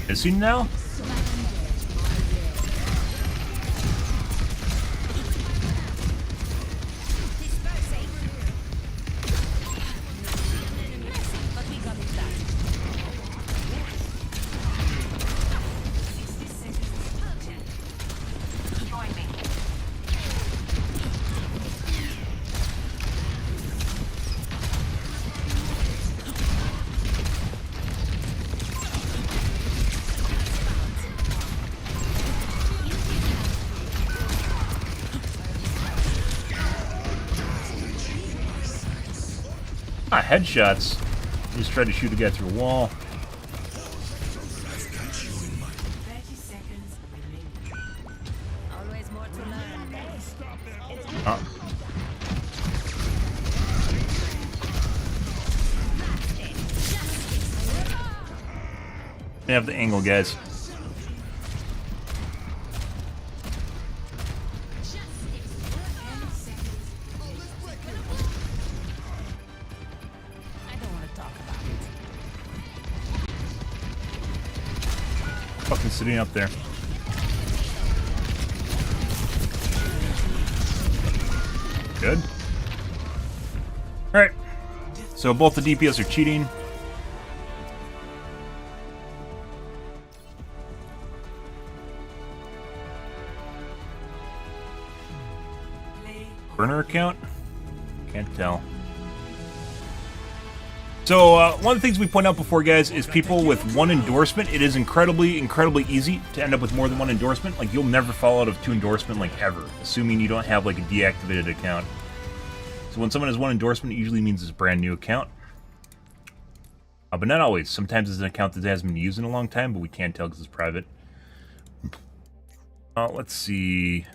Is he now? Ah, headshots. Just tried to shoot a guy through a wall. Always more to learn. Huh. They have the angle, guys. fucking sitting up there. Good. Alright. So both the DPS are cheating. Burner account? Can't tell. So, one of the things we point out before, guys, is people with one endorsement, it is incredibly, incredibly easy to end up with more than one endorsement. Like, you'll never fall out of 2 endorsement, like, ever, assuming you don't have, like, a deactivated account. So when someone has 1 endorsement, it usually means it's a brand new account. But not always. Sometimes it's an account that hasn't been used in a long time, but we can't tell because it's private. Let's see...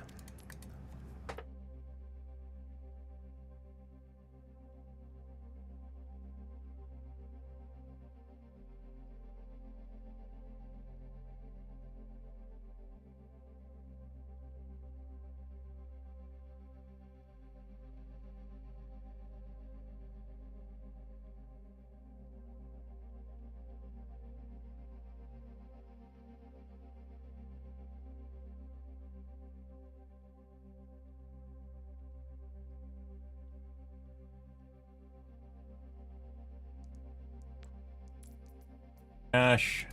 Gosh.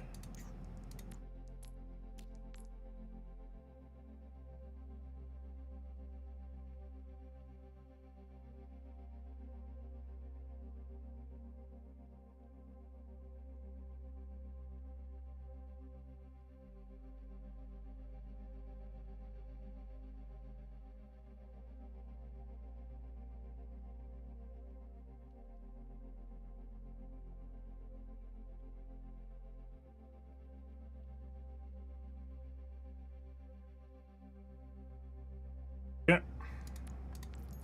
Yeah.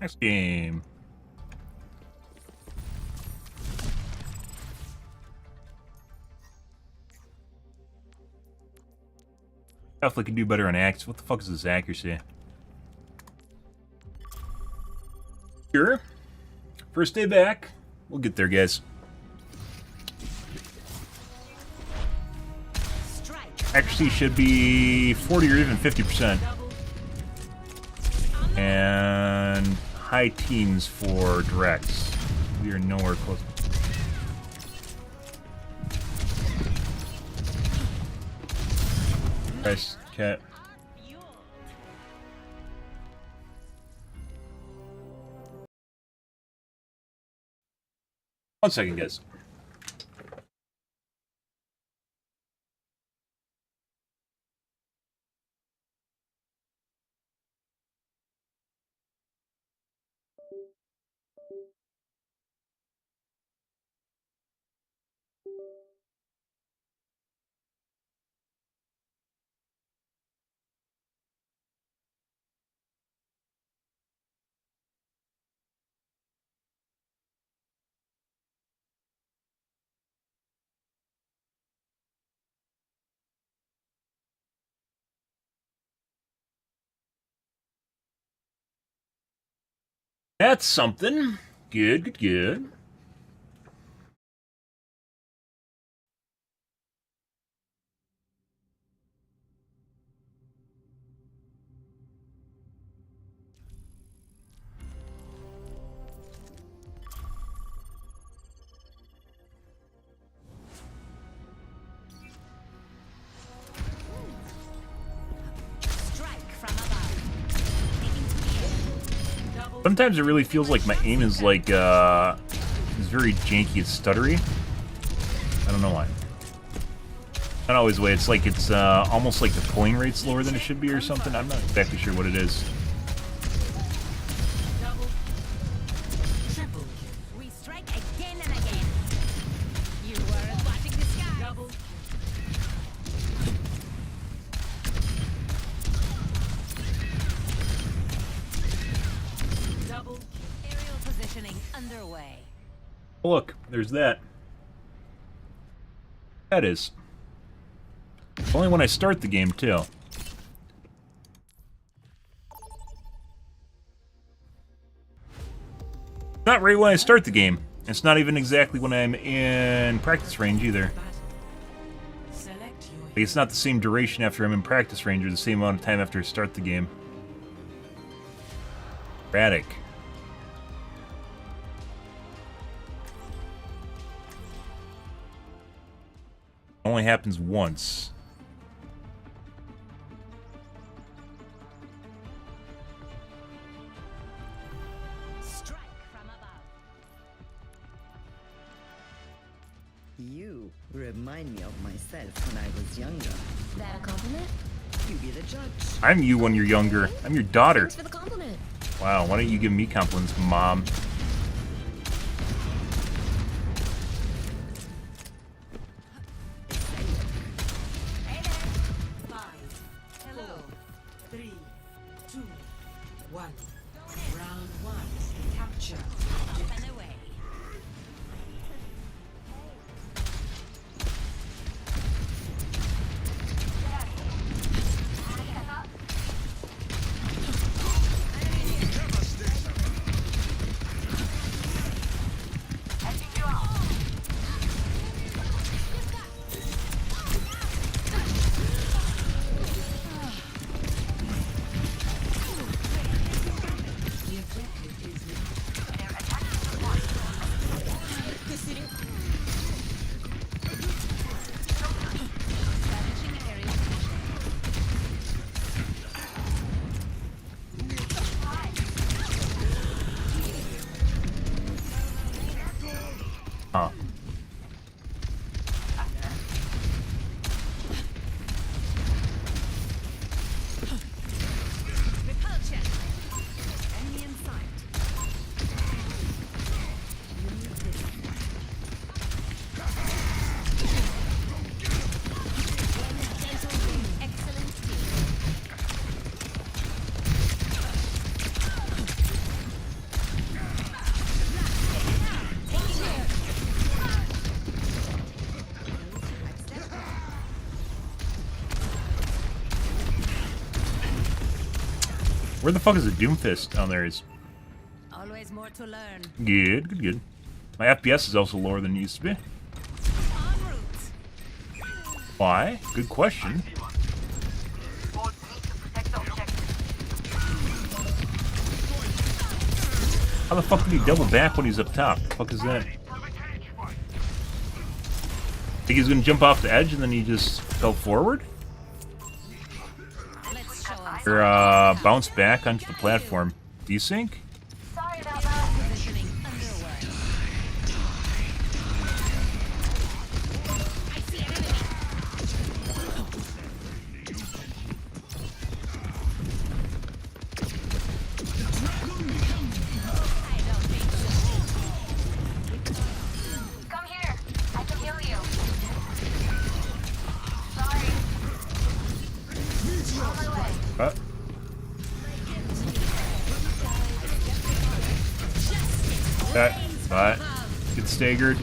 Next game. Definitely can do better on Axe. What the fuck is this accuracy? Sure. First day back. We'll get there, guys. Accuracy should be 40 or even 50%. And high teens for directs. We are nowhere close. Nice cat. One second, guys. That's something. Good, good, good. Sometimes it really feels like my aim is like, is very janky, it's stuttery. I don't know why. Not always the way, it's like it's almost like the pulling rate's lower than it should be or something. I'm not exactly sure what it is. We strike again and again. You weren't watching the sky. Aerial positioning underway. Oh, look, there's that. That is. Only when I start the game, too. Not right when I start the game. It's not even exactly when I'm in practice range, either. Select your Like, it's not the same duration after I'm in practice range or the same amount of time after I start the game. Erratic. Only happens once. Strike from above. You remind me of myself when I was younger. That a compliment? You be the judge. I'm you when you're younger. I'm your daughter. Thanks for the compliment. Wow, why don't you give me compliments, Mom? Hello. 3, 2, 1. Round 1. Capture. Up and away. Huh. Repulsion. Enemy in sight. Excellent speed. Where the fuck is the Doomfist? Oh, there it is. Always more to learn. Good, good, good. My FPS is also lower than it used to be. En route. Why? Good question. How the fuck did he double back when he's up top? The fuck is that? Think he's gonna jump off the edge and then he just fell forward? Let's show him. Or bounce back onto the platform. Desync? Positioning underway. I see an enemy. I don't think so. Come here. I can heal you. Sorry. On my way. That. Get staggered.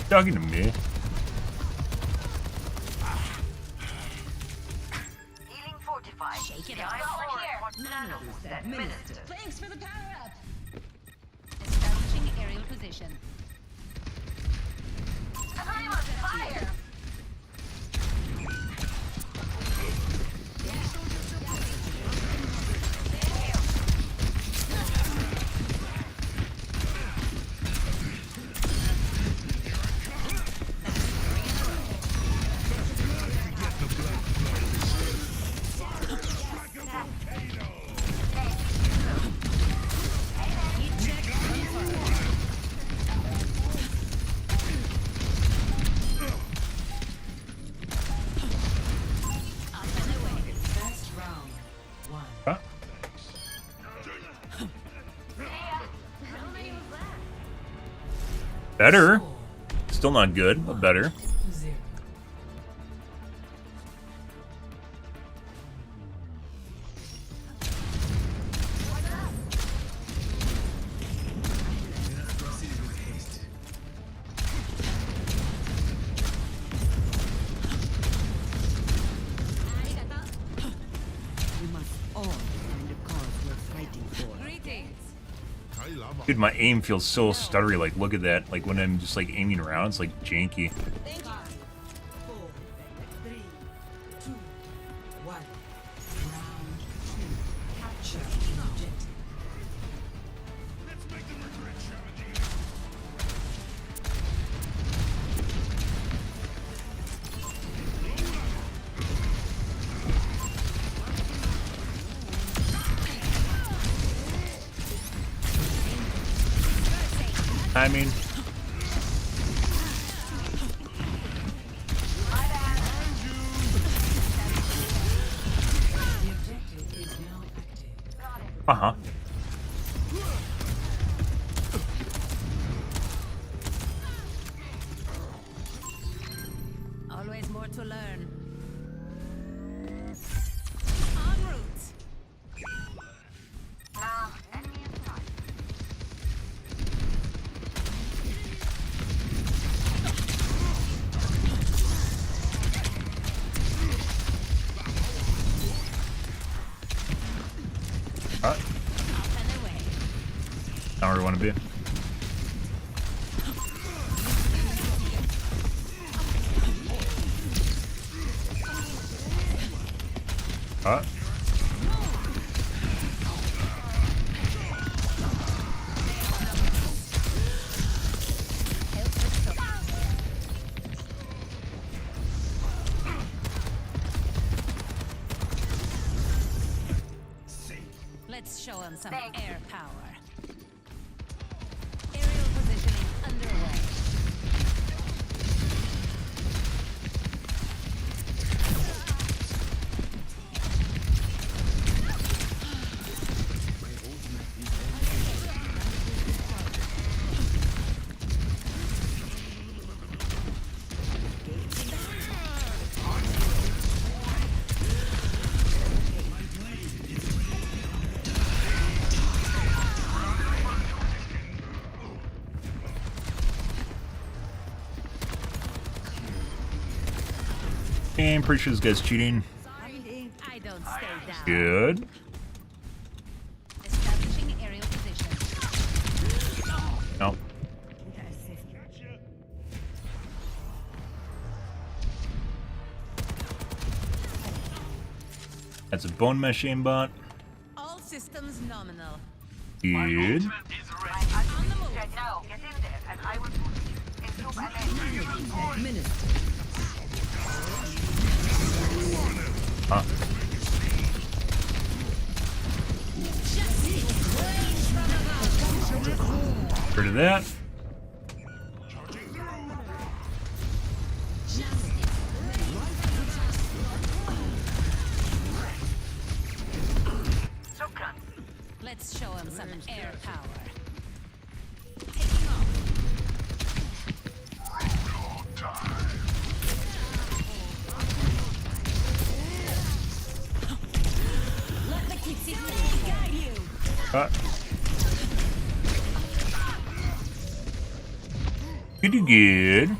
Talking to me. Healing fortified. Shake it Yeah, off. over here. Nano administered. Thanks for the power up. Establishing aerial position. I'm on fire. Huh? Better. Still not good, but better. We must all find a Dude, my aim feels so stuttery. Like, look at that. Like, when I'm just, like, aiming around, it's, like, janky. 5, 4, 3, 2, 1. Round 2. Capture objective. Let's make them regret challenging. I mean, uh-huh. Always more to learn. En route. Not where we want to be. Let's show him some air power. Aerial positioning underway. I'm pretty sure this guy's cheating. I don't stay down. Good. Establishing aerial position. No. That's a bone mesh aimbot. All systems nominal. Good. On the move. Now, get in there, and I will Huh. Rid of that. Let's show him some air power. Taking off. Let the kickgaming guide you. Good.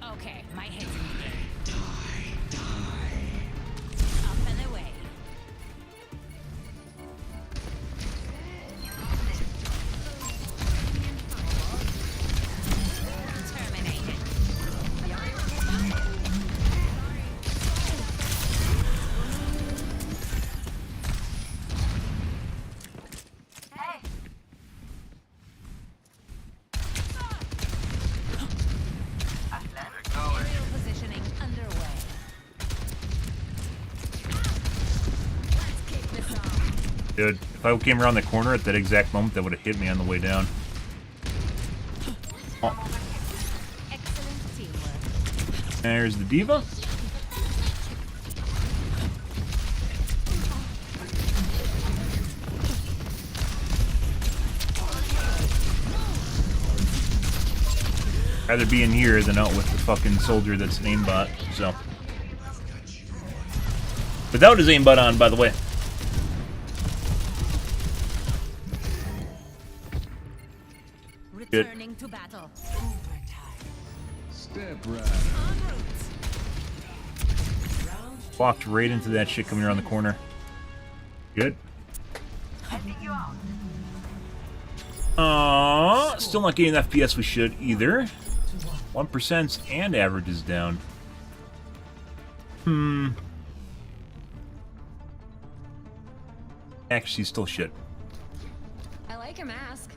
Okay, my head's in the game. Up and away. Terminated. Aerial positioning underway. Let's kick this off. Dude, if I came around the corner at that exact moment, that would have hit me on the way down. Oh. Excellent teamwork. There's the diva. Rather be in here than out with the fucking soldier that's an aimbot, so. Without his aimbot on, by the way. Good. Returning to battle. Step right. En route. Round Walked right into that shit coming around the corner. Good. Still not getting the FPS we should either. 1% and average is down. Actually, still shit. I like your mask.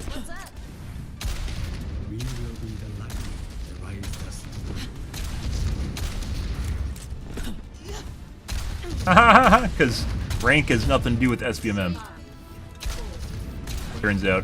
What's up? We will be the lightning that rises us. Because rank has nothing to do with SBMM. Turns out.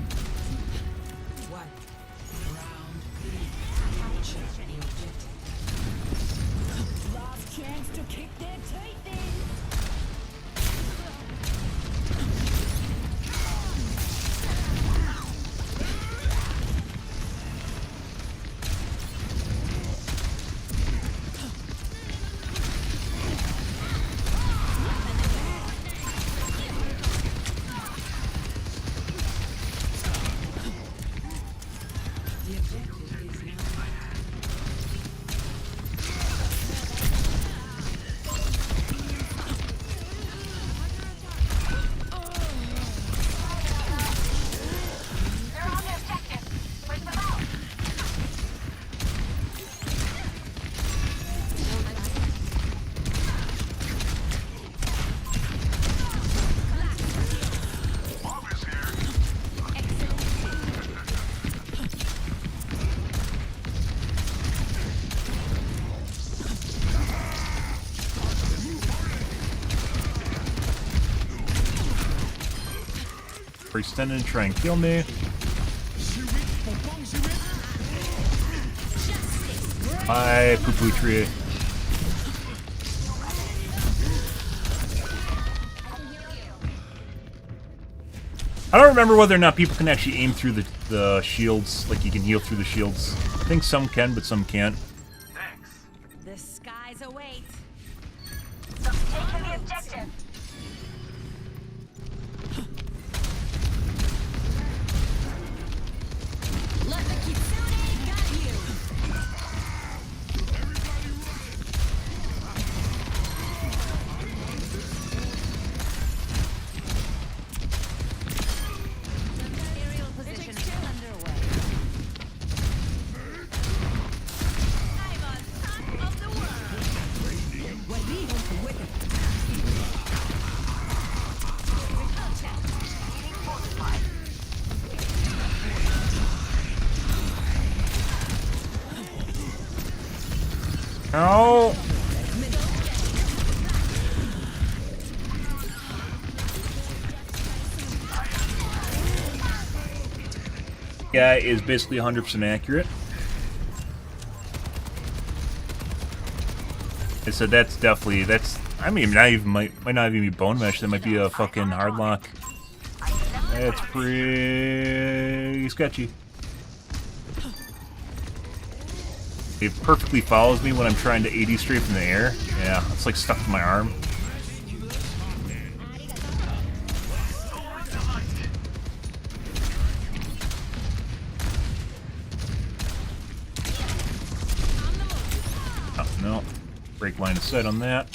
Extend and try and kill me. Hi, poo-poo tree. I don't remember whether or not people can actually aim through the shields, like you can heal through the shields. I think some can, but some can't. The skies await. Taking the objective. Let the Kitsune got you. Aerial position still underway. I'm on top of the world. When we want to win it. Oh! Yeah, is basically 100% accurate. I said that's definitely, I mean, might not even be bone mesh, that might be a fucking hard lock. That's pretty sketchy. It perfectly follows me when I'm trying to AD straight from the air. Yeah, it's like stuck to my arm. Oh, no. Break line of sight on that.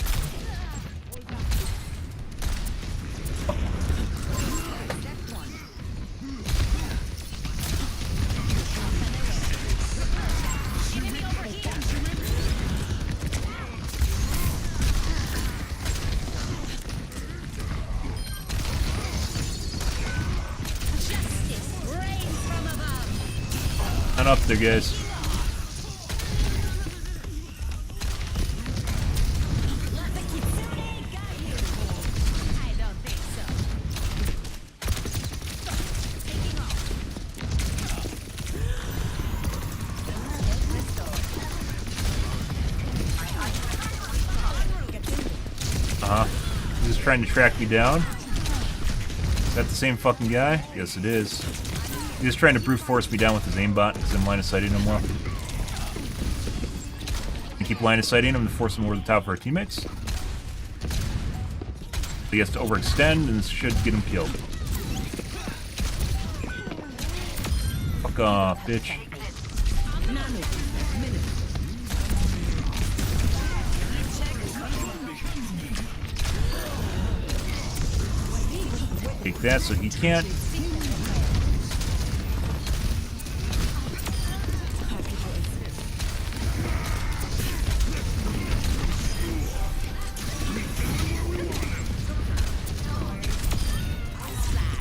Not up there, guys. He's just trying to track me down. Is that the same fucking guy? Yes, it is. He's just trying to brute force me down with his aimbot because I'm line of sighting him well. And keep line of sighting him to force him over the top of our teammates. He has to overextend and this should get him killed. Fuck off, bitch. Take that so he can't.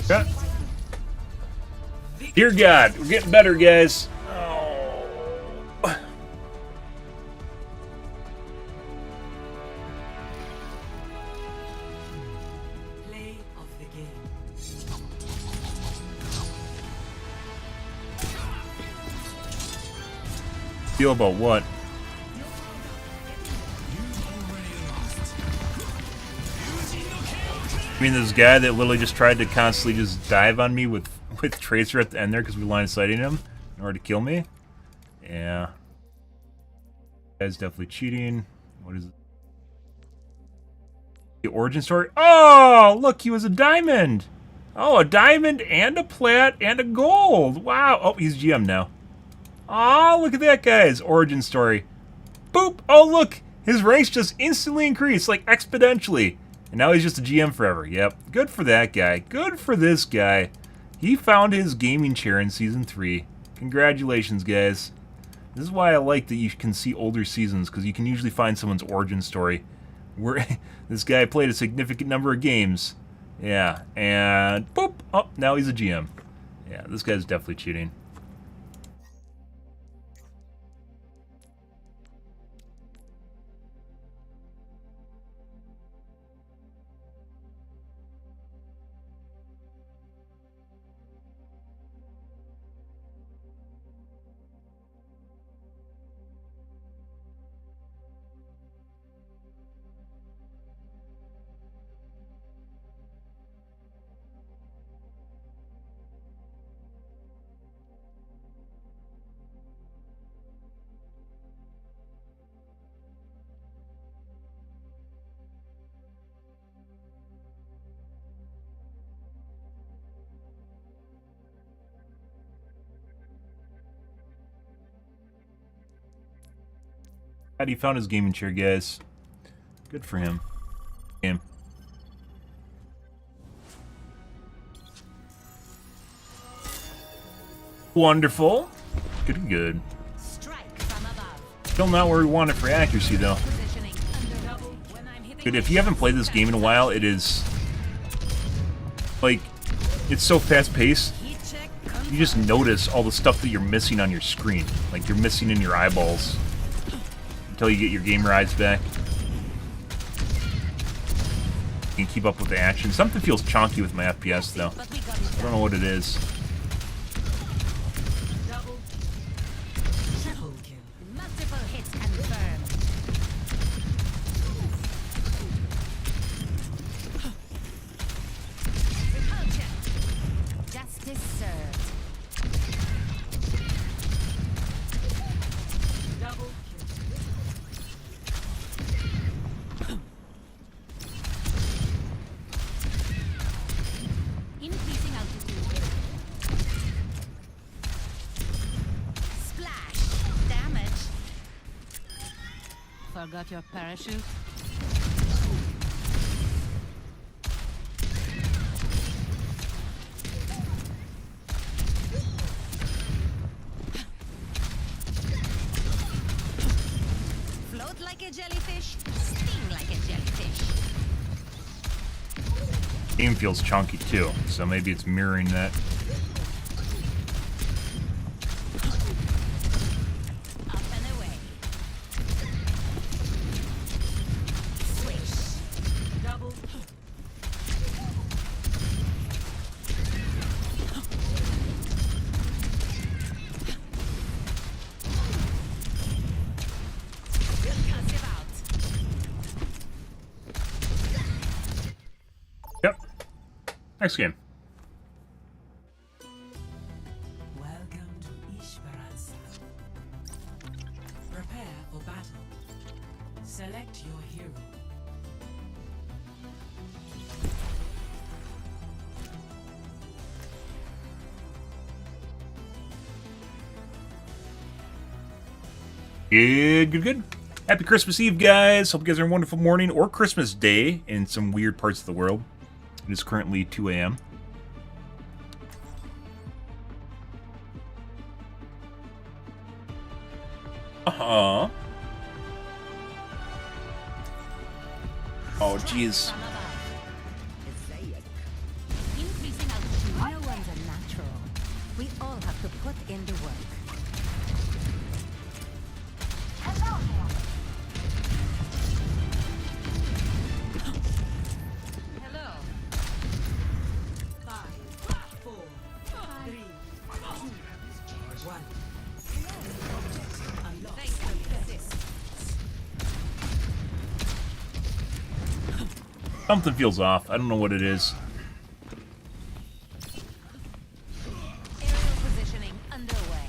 Okay. Dear God, we're getting better, guys. Play of the game. Feel about what? I mean, this guy that literally just tried to constantly just dive on me with Tracer at the end there because we line of sighting him in order to kill me. Yeah. Guy's definitely cheating. What is it? The origin story? Oh, look, he was a diamond. Oh, a diamond and a plat and a gold. Wow. Oh, he's GM now. Oh, look at that guy's origin story. Boop. Oh, look. His ranks just instantly increased, like exponentially. And now he's just a GM forever. Yep. Good for that guy. Good for this guy. He found his gaming chair in Season 3. Congratulations, guys. This is why I like that you can see older seasons, because you can usually find someone's origin story. Where this guy played a significant number of games. Yeah. And boop. Oh, now he's a GM. Yeah, this guy's definitely cheating. He found his gaming chair, guys. Good for him. Game. Wonderful. Good, good. Still not where we want it for accuracy, though. Good, if you haven't played this game in a while, it is... like, it's so fast-paced. You just notice all the stuff that you're missing on your screen. Like, you're missing in your eyeballs. Until you get your gamer eyes back. You can keep up with the action. Something feels chonky with my FPS, though. I don't know what it is. Multiple hits confirmed. Repulsion. Justice served. Double increasing altitude. Splash. Damage. Forgot your parachute? Float like a jellyfish, sting like a jellyfish. Game feels chunky too, so maybe it's mirroring that. Up and away. Swish. Double. Concussive out. Yep. Next game. Welcome to Esperanza. Prepare for battle. Select your hero. Good. Happy Christmas Eve, guys. Hope you guys are having a wonderful morning or Christmas Day in some weird parts of the world. It is currently 2 a.m. Uh-huh. Oh, jeez. Increasing altitude. No one's a natural. We all have to put in the work. Hello. Hello. 5, 4, 3, 2, 1. Something feels off. I don't know what it is. Aerial positioning underway.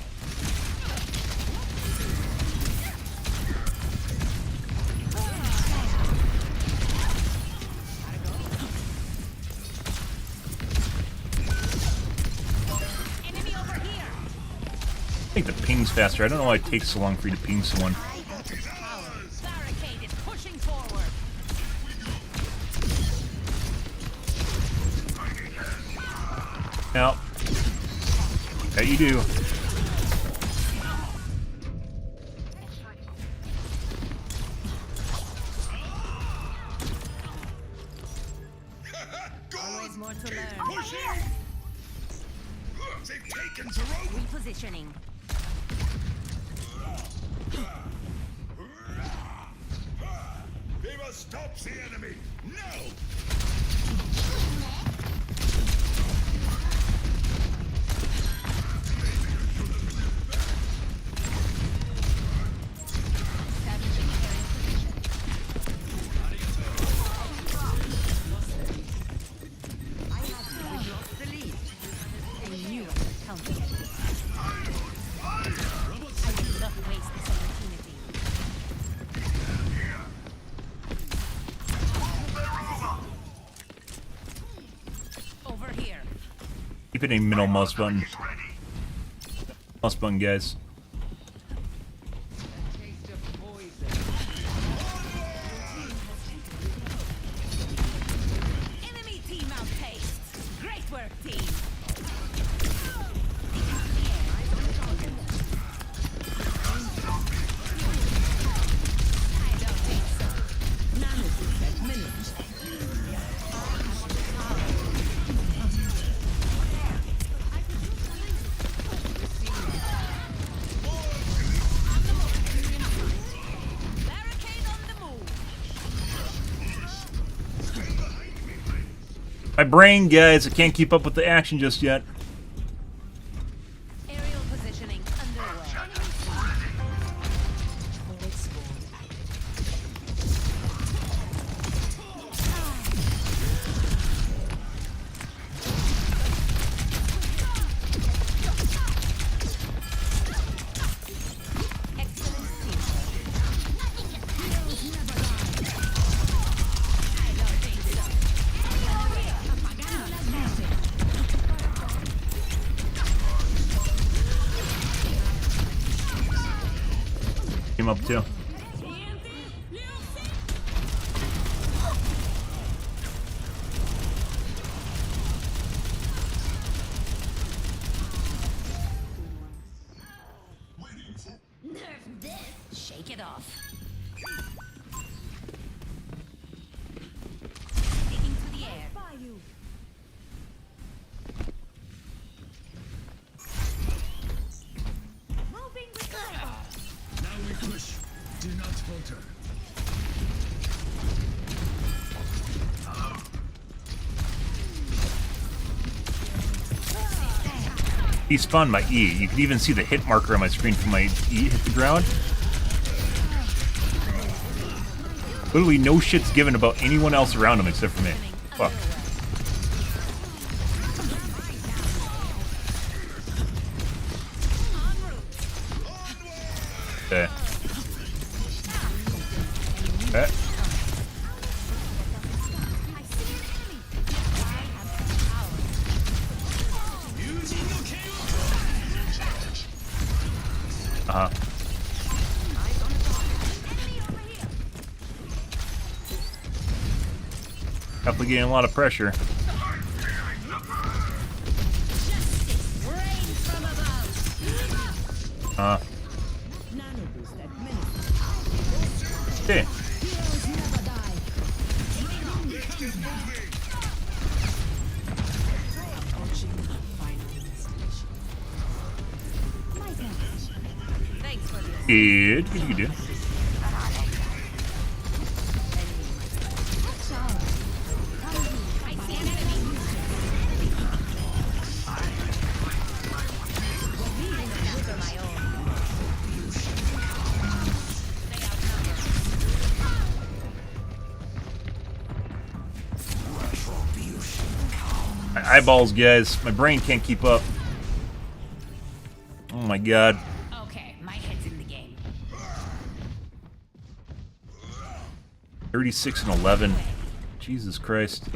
Enemy over here. I think the ping's faster. I don't know why it takes so long for you to ping someone. Barricade is pushing forward. Now, that you do. Always more to learn. Repositioning. Viva stops the enemy! No! Keep hitting middle mouse button. Mouse button, guys. Enemy team outpaced. Great work, team. My brain, guys, I can't keep up with the action just yet. Aerial positioning underway. Came up too. Shake it off. Taking to the air. Moving with Now we push. Do not falter. He spawned my E. You could even see the hit marker on my screen from my E hit the ground. Literally no shit's given about anyone else around him except for me. Fuck. Okay. Okay. Uh-huh. Definitely getting a lot of pressure. Okay. Good. My eyeballs, guys. My brain can't keep up. Oh my god. Okay, my head's in the game. 36 and 11. Jesus Christ.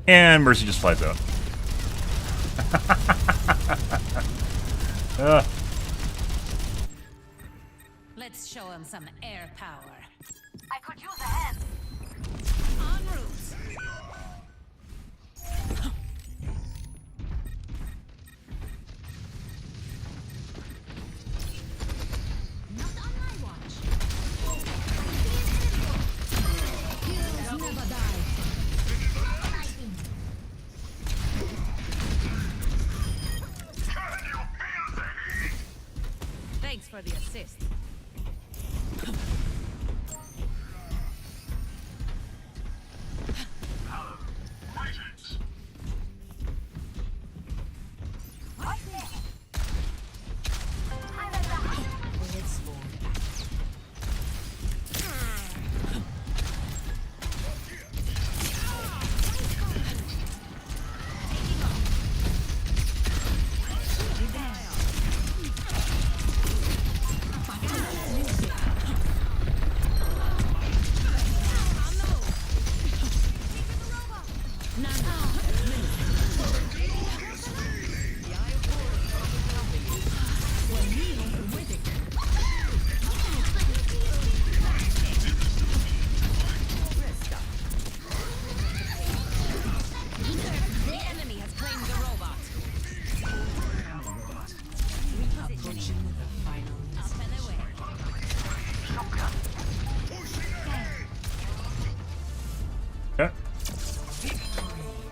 And Mercy just flies out. Let's show him some air power. I could use a hand. En route. Not on my watch. Heroes never die. Thanks for the assist.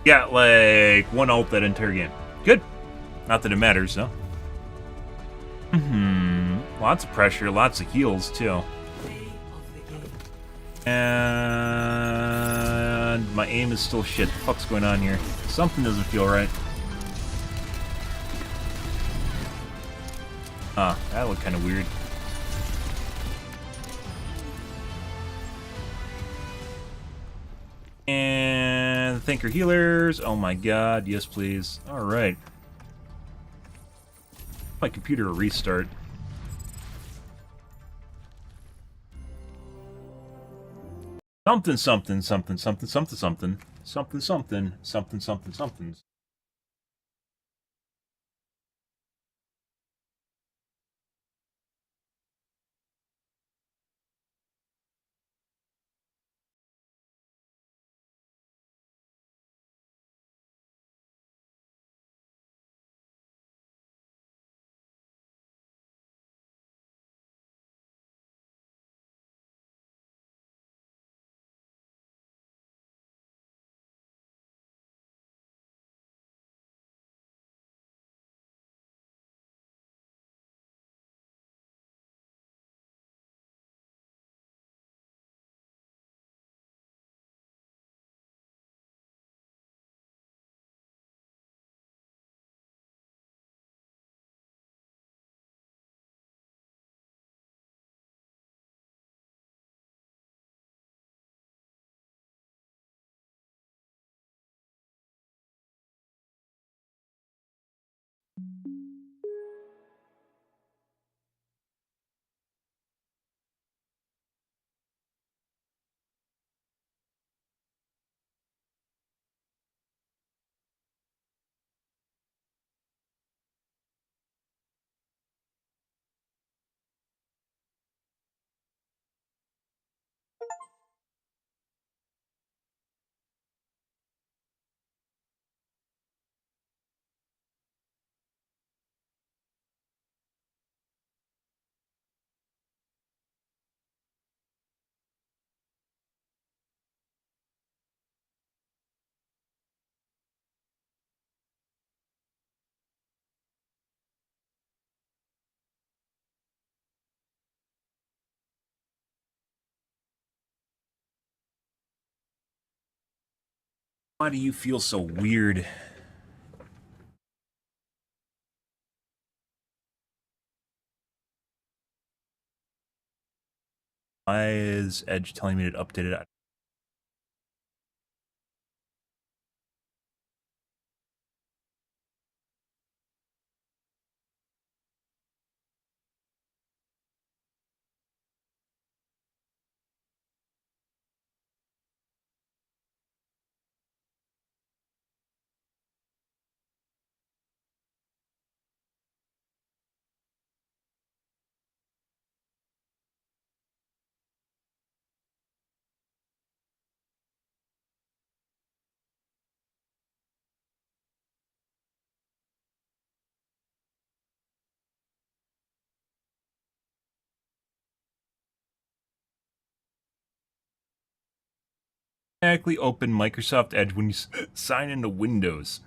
Got like one ult that entire game. Good. Not that it matters, though. Lots of pressure, lots of heals, too. And my aim is still shit. What the fuck's going on here? Something doesn't feel right. Ah, that looked kind of weird. And thank your healers. Oh my god, yes please. Alright. My computer will restart. Something, something, something, something, something, something. Something, something, something, something, something. Why do you feel so weird? Why is Edge telling me to update it? Automatically open Microsoft Edge when you sign into Windows.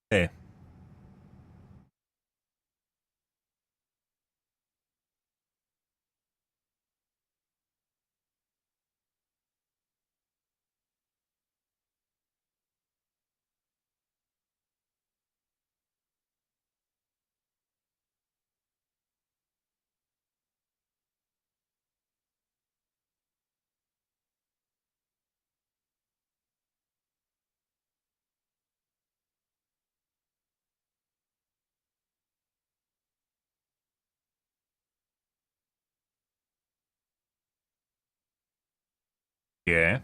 Hey. Yeah.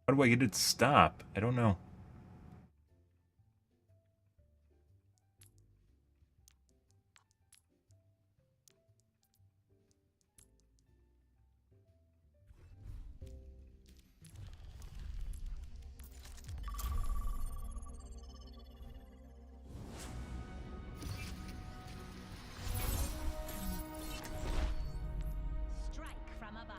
How do I get it to stop? I don't know. Strike from above.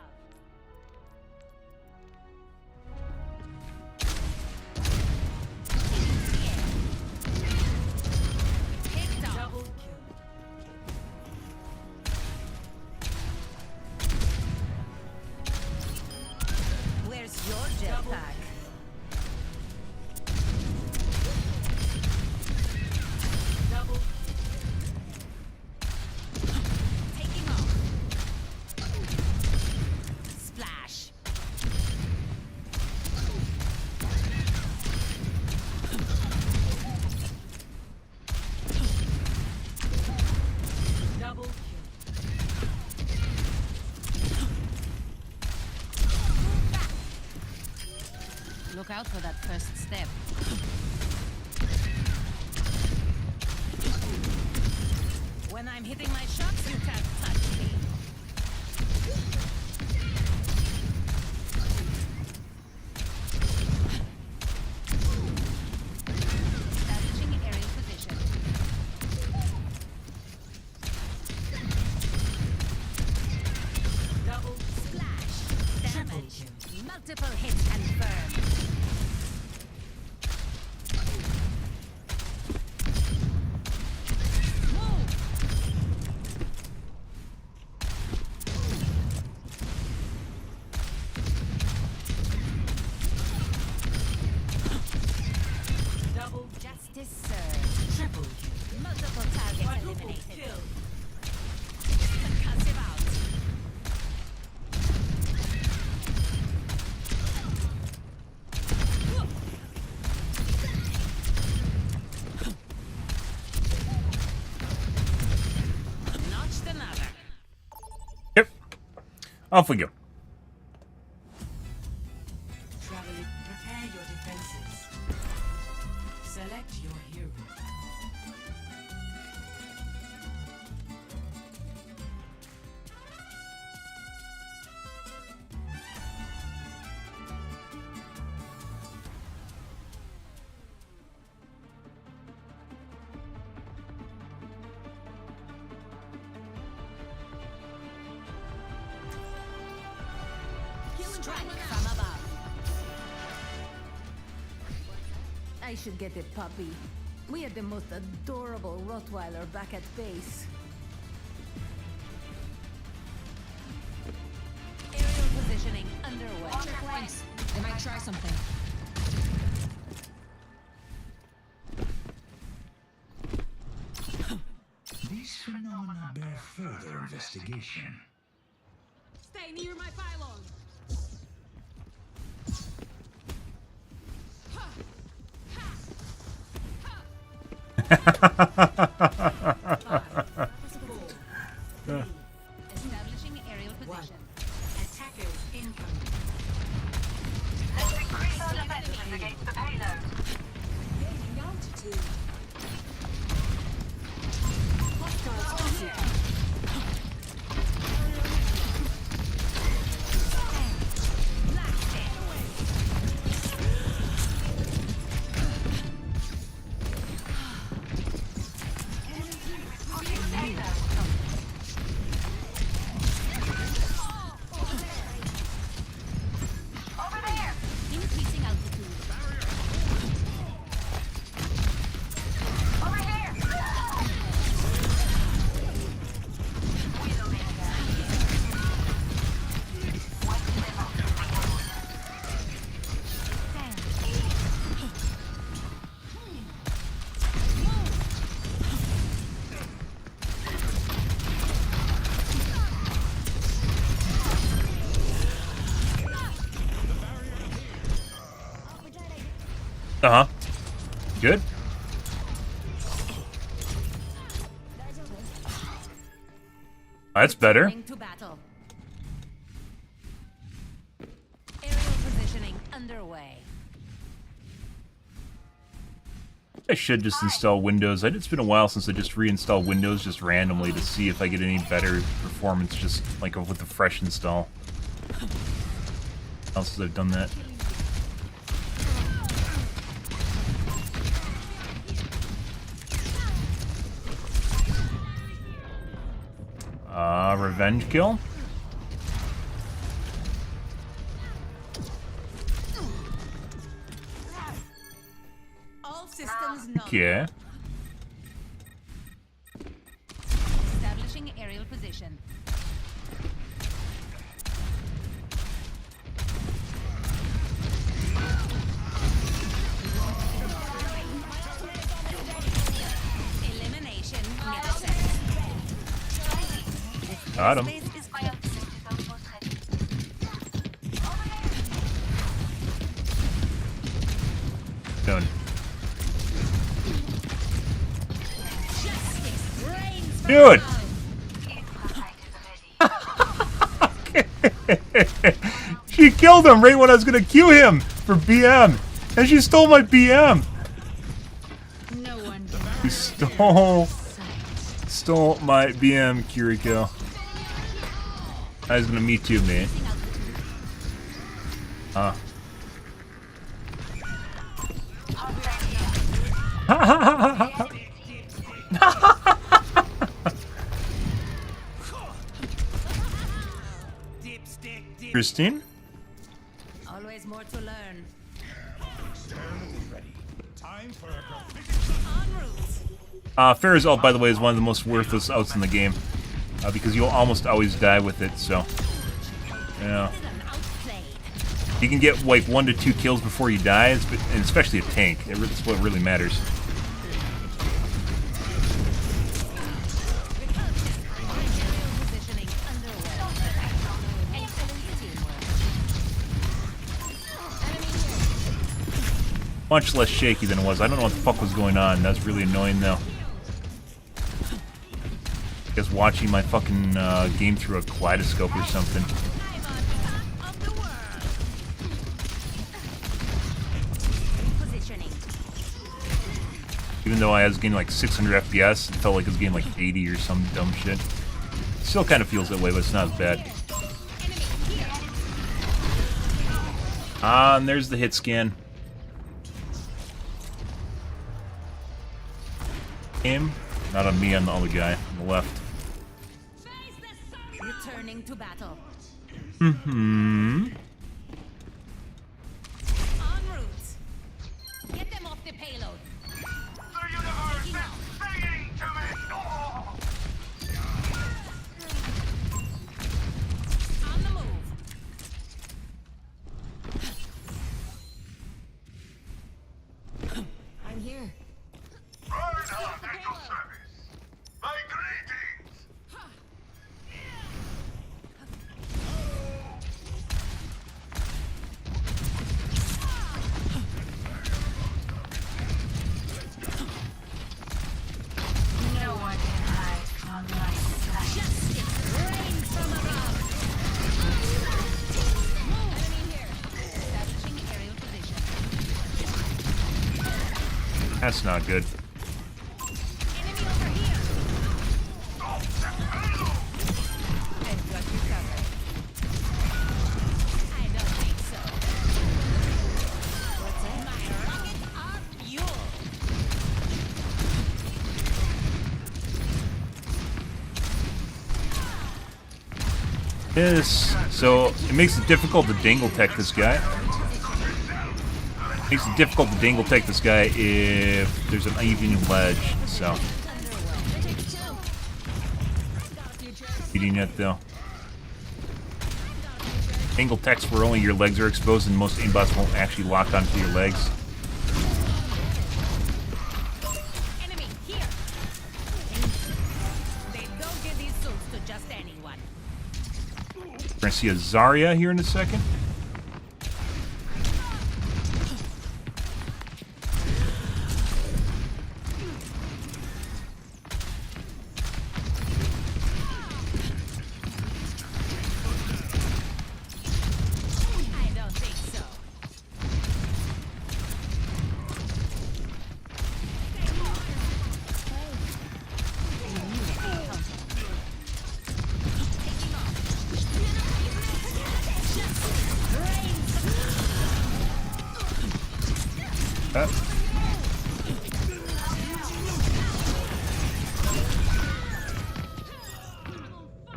pack. Double. Taking off. Splash. Double. Look out for that first step. When I'm hitting my shots, you can't touch me. Establishing aerial position. Double splash. Damage. Multiple hits confirmed. Double justice served. Triple kill. Multiple targets eliminated. Concussive out. Notched another. Yep. Off we go. Traveling, prepare your defenses. Select your hero. Strike from above. I should get a puppy. We had the most adorable Rottweiler back at base. Aerial positioning underway. Watch your flanks. They might try something. These phenomena bear further investigation. Stay near my pylon. Establishing aerial position. Attackers incoming. Let's increase our defenses against the payload. Gaining altitude. Hostiles spotted. Increasing altitude. Uh-huh. Good. That's better. Returning to battle. Aerial positioning underway. I should just install Windows. It's been a while since I just reinstalled Windows just randomly to see if I get any better performance just like with the fresh install. How else have I done that? Revenge kill? All systems known. Okay. Establishing aerial position. Got him. Done. Dude! She killed him right when I was gonna cue him for BM, and she stole my BM. She stole my BM, Kiriko. I was gonna meet you, man. Christine? Always more to learn. Fair's ult, by the way, is one of the most worthless outs in the game. Because you'll almost always die with it, so... Yeah. You can get like 1 to 2 kills before you die, and especially a tank. It's what really matters. Much less shaky than it was. I don't know what the fuck was going on. That's really annoying, though. I guess watching my fucking game through a kaleidoscope or something. Even though I was getting like 600 FPS, it felt like I was getting like 80 or some dumb shit. Still kind of feels that way, but it's not as bad. And there's the hit scan. Aim, not on me, on the other guy on the left. Returning to battle. Mm-hmm. En route. Get them off the payload. The universe is singing to me! On the move. I'm here. My greetings! No one can hide from my sight. Justice reigns from above. Enemy here. Establishing aerial position. That's not good. So it makes it difficult to dangle tech this guy. It makes it difficult to dangle tech this guy if there's an uneven ledge. So beating it though. Dangle techs where only your legs are exposed, and most aimbots won't actually lock onto your legs. Enemy here. They don't give these suits to just anyone. We're gonna see a Zarya here in a second. I don't think so.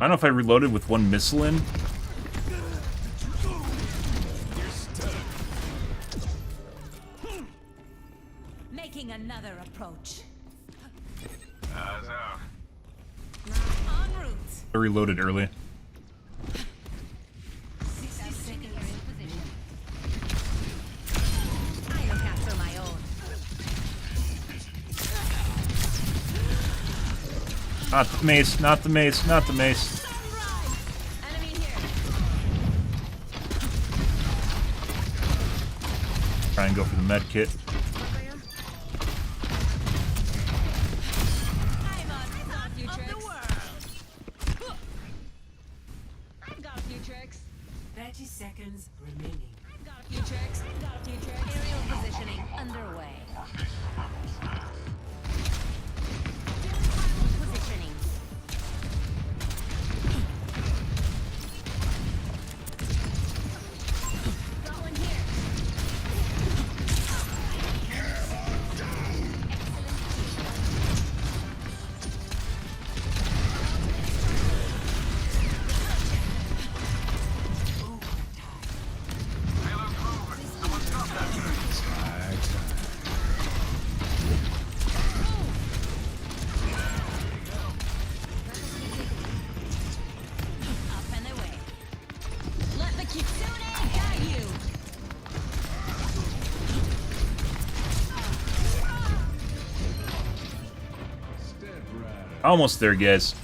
I don't know if I reloaded with one missile in. Making another approach. En route. I reloaded early. Establishing aerial position. I look after my own. Not the mace, not the mace, not the mace. and go for the med kit. I've got a few tricks. 30 seconds remaining. I've got a few tricks. I've got a few tricks. Aerial positioning underway. Positioning. Going here. Up and away. Let the kitsune guide you. Almost there, guys.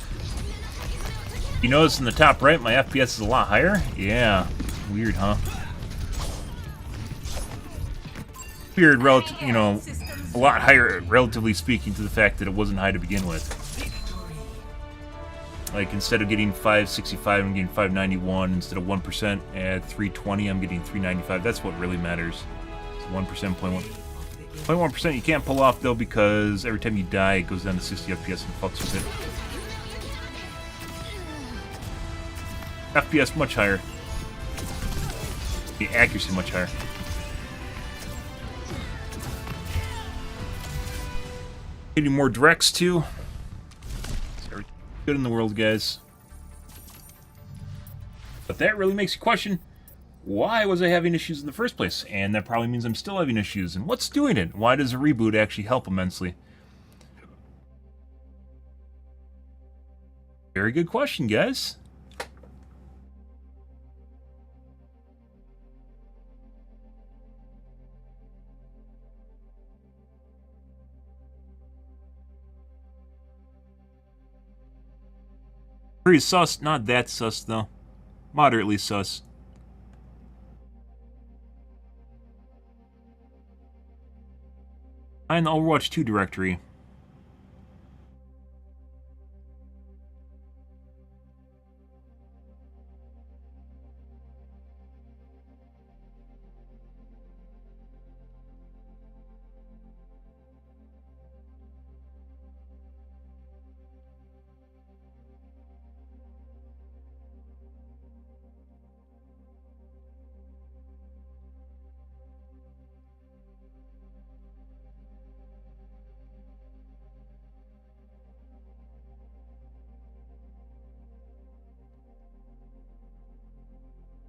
You notice in the top right, my FPS is a lot higher? Yeah. Weird, huh? Weird, you know, a lot higher, relatively speaking, to the fact that it wasn't high to begin with. Like, instead of getting 565, I'm getting 591. Instead of 1% at 320, I'm getting 395. That's what really matters. It's 1%, 0.1% you can't pull off, though, because every time you die, it goes down to 60 FPS and fucks with it. FPS much higher. The accuracy much higher. Getting more directs, too. It's everything good in the world, guys. But that really makes you question, why was I having issues in the first place? And that probably means I'm still having issues. And what's doing it? Why does a reboot actually help immensely? Very good question, guys. Pretty sus. Not that sus, though. Moderately sus. Find the Overwatch 2 directory.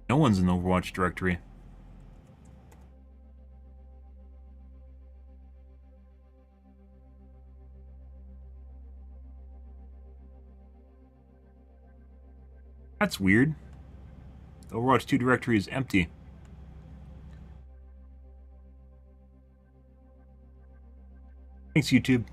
No one's in the Overwatch directory. That's weird. The Overwatch 2 directory is empty. Thanks, YouTube.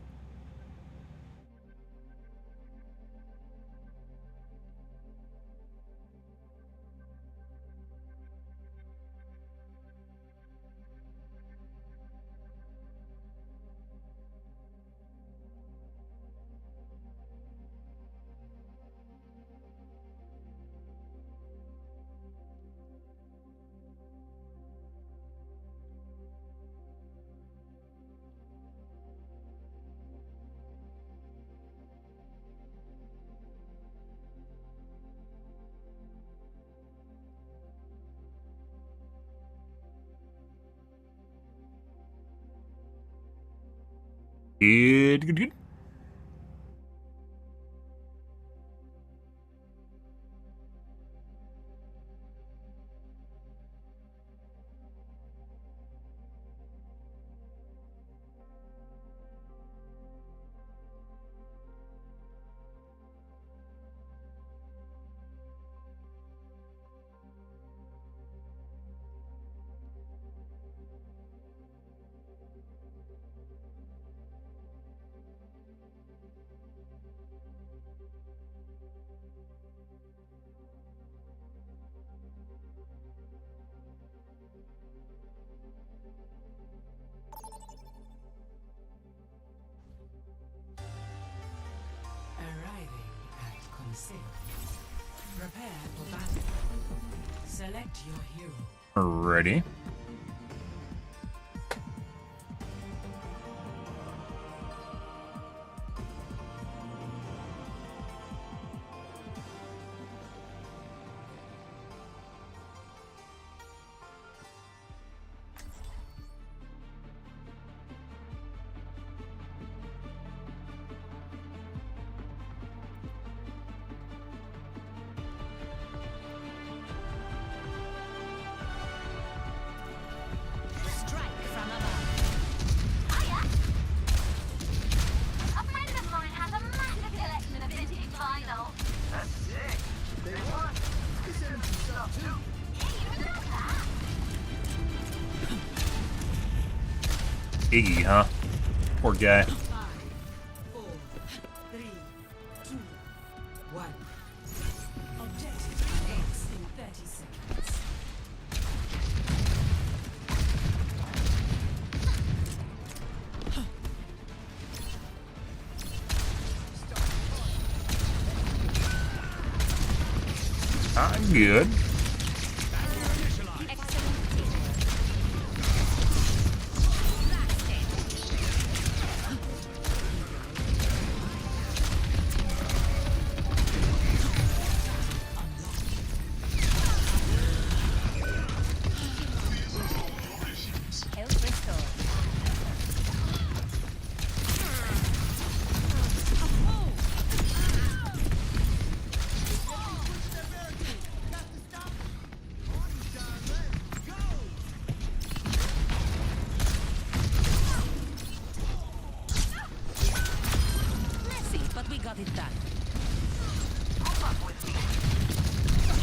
Good. safe. Prepare for battle. Select your hero. Ready. Iggy, huh? Poor guy. 5, 4, 3, 2, 1. Objective X in 30 seconds. I'm good.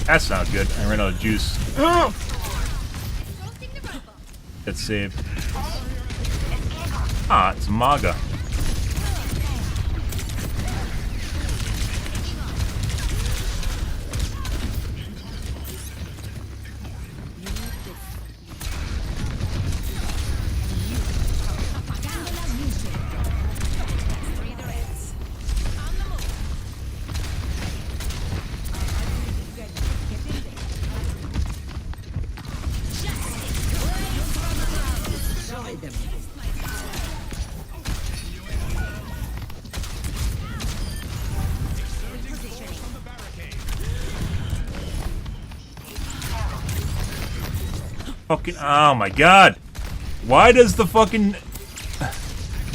That's not good. I ran out of juice. Oh! Get saved. Ah, it's Maga. Fucking, oh my god. Why does the fucking...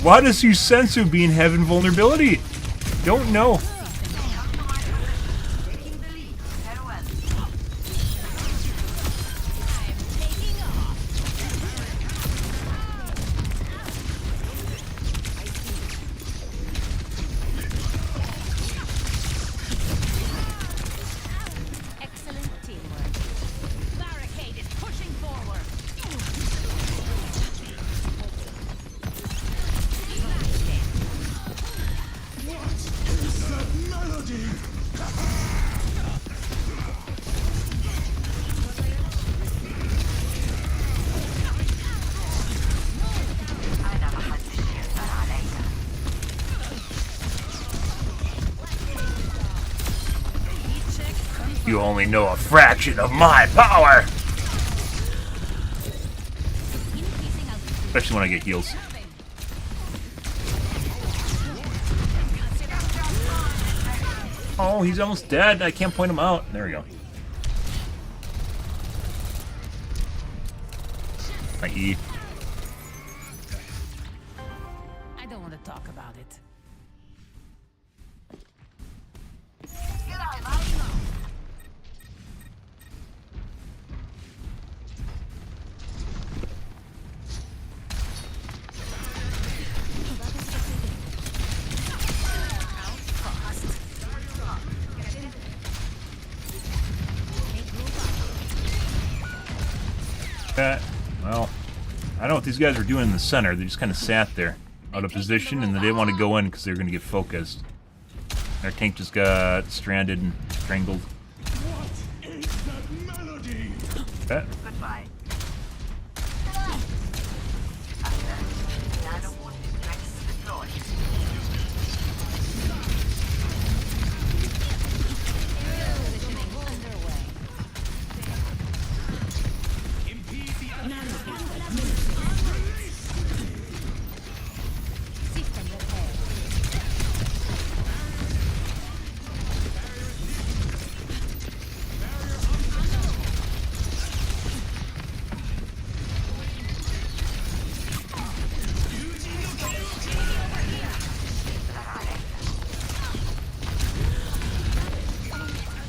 Why does Yusensu being have invulnerability? Don't know. You only know a fraction of my power! Especially when I get heals. Oh, he's almost dead. I can't point him out. There we go. My E. I don't want to talk about it. Well, I don't know what these guys were doing in the center. They just kind of sat there, out of position, and they didn't want to go in because they were going to get focused. Their tank just got stranded and strangled. What is that melody? Goodbye.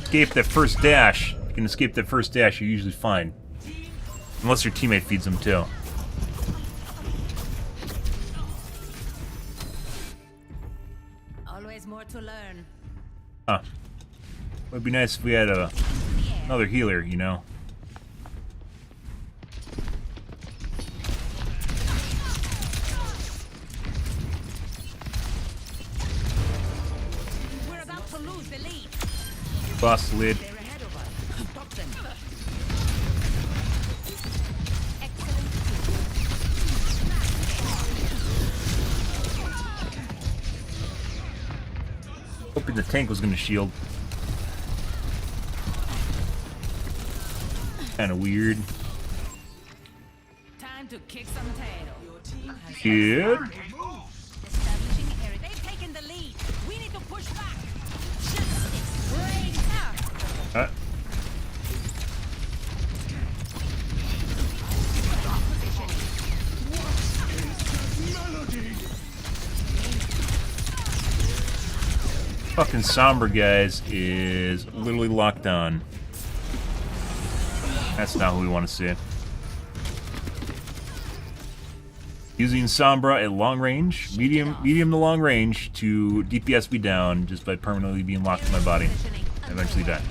escape that first dash. If you can escape that first dash, you're usually fine. Unless your teammate feeds them too. Always more to learn. Huh. Would be nice if we had another healer, you know. We're about to lose the lead. Boss lid. They're ahead of us. Stop them. Hoping the tank was gonna shield. Kinda weird. Time to kick some tail. Your team has Good. establishing area. They've taken the lead. We need to push back. Just brains out. Fucking Sombra, guys, is literally locked on. That's not who we want to see. Using Sombra at long range, medium to long range, to DPS me down just by permanently being locked in my body. I eventually die.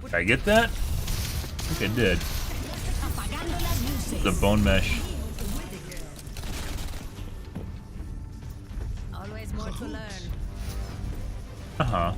Did I get that? I think I did. The bone mesh. Always more to learn. Uh-huh.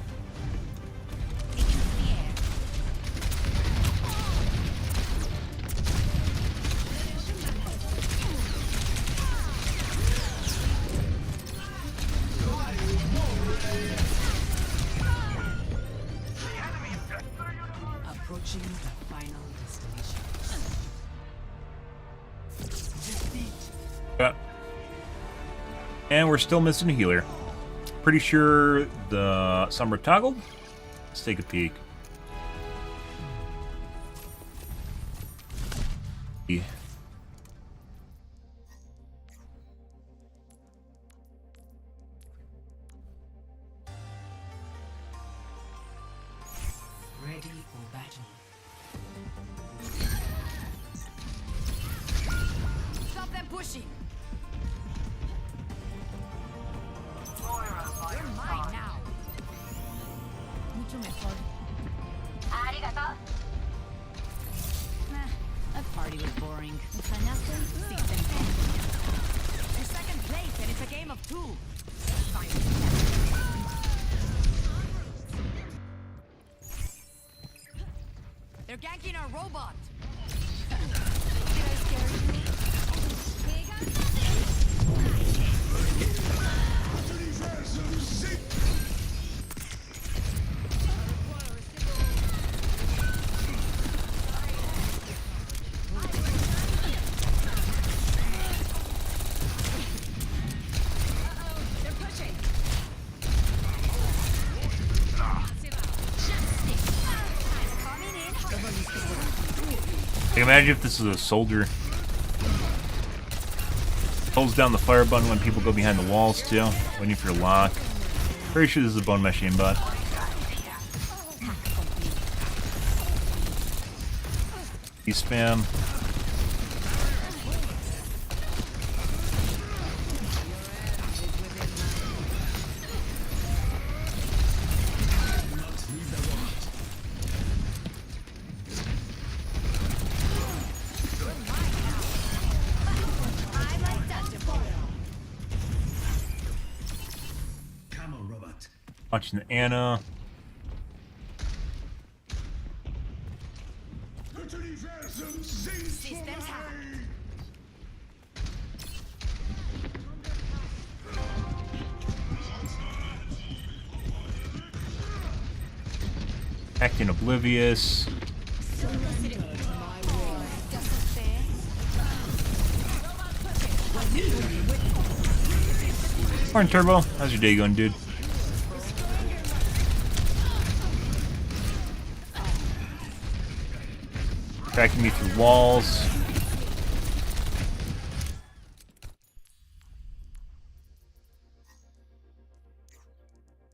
Approaching the final destination. Yeah. And we're still missing a healer. Pretty sure the Sombra toggled. Let's take a peek. Yeah. Ready for battle. Stop them pushing. You're mine now. Mucho mejor. Arigato. Nah, that party was boring. You're second place and it's a game of two. They're ganking our robot. Did I scare you? They're pushing. Like, imagine if this is a soldier. Holds down the fire button when people go behind the walls too, waiting for your lock. Pretty sure this is a bone mesh aimbot. E spam. Watching the Anna. Acting oblivious. Morning, Turbo. How's your day going, dude? Tracking me through walls.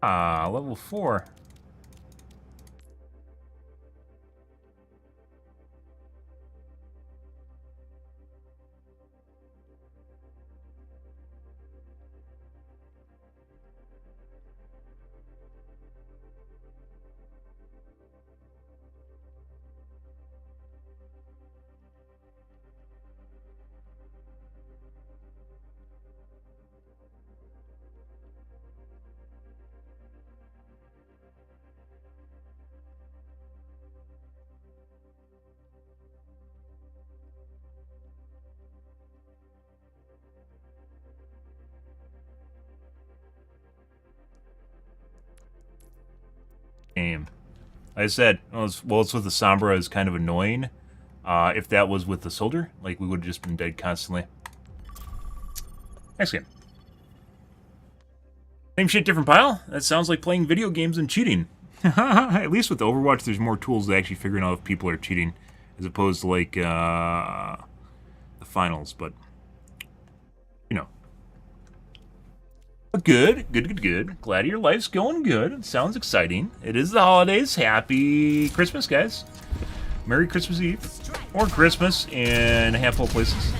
Ah, level 4. Game. Like I said, well, it's with the Sombra is kind of annoying. If that was with the Soldier, like, we would have just been dead constantly. Next game. Same shit, different pile? That sounds like playing video games and cheating. At least with Overwatch, there's more tools to actually figuring out if people are cheating, as opposed to, like, the finals, but, you know. Good. Glad your life's going good. It sounds exciting. It is the holidays. Happy Christmas, guys. Merry Christmas Eve. Or Christmas in a handful of places.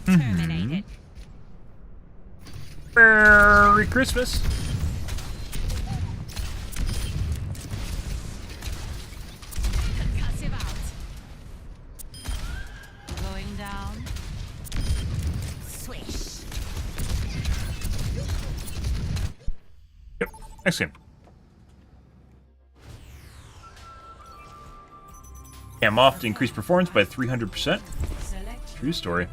Terminated. Merry Christmas. Concussive out. Going down. Swish. Yep. Next game. Cam off to increase performance by 300%. True story.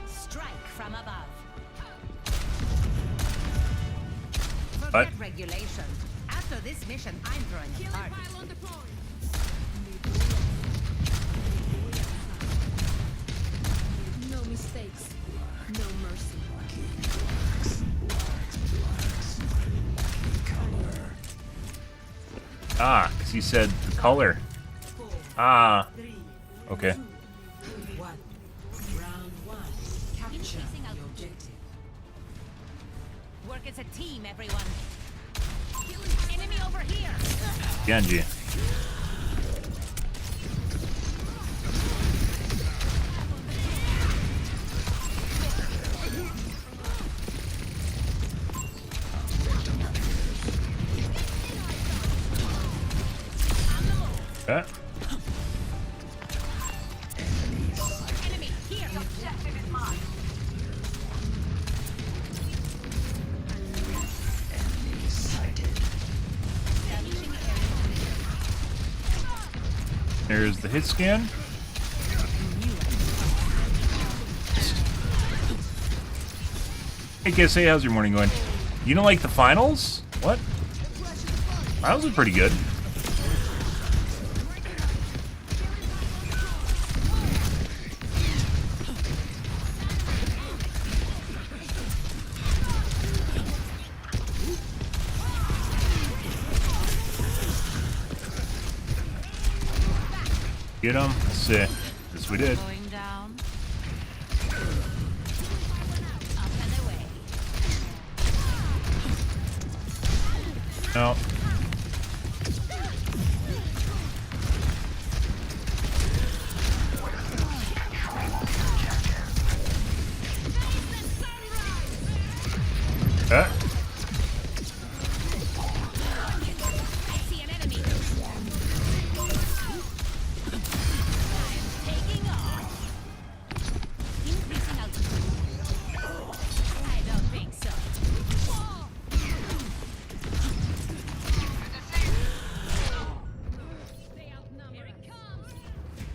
Strike from above. What? Forget regulation. After this mission, I'm throwing a party. No mistakes, no mercy. Ah, because he said the color. Ah. Okay. Work as a team, everyone. Enemy over here. Genji. Okay. Enemy here. Objective is mine. There's the hit scan. Hey, guys, hey, how's your morning going? You don't like the finals? What? Finals are pretty good. Get him. Let's see. Yes, we did. Going down. No.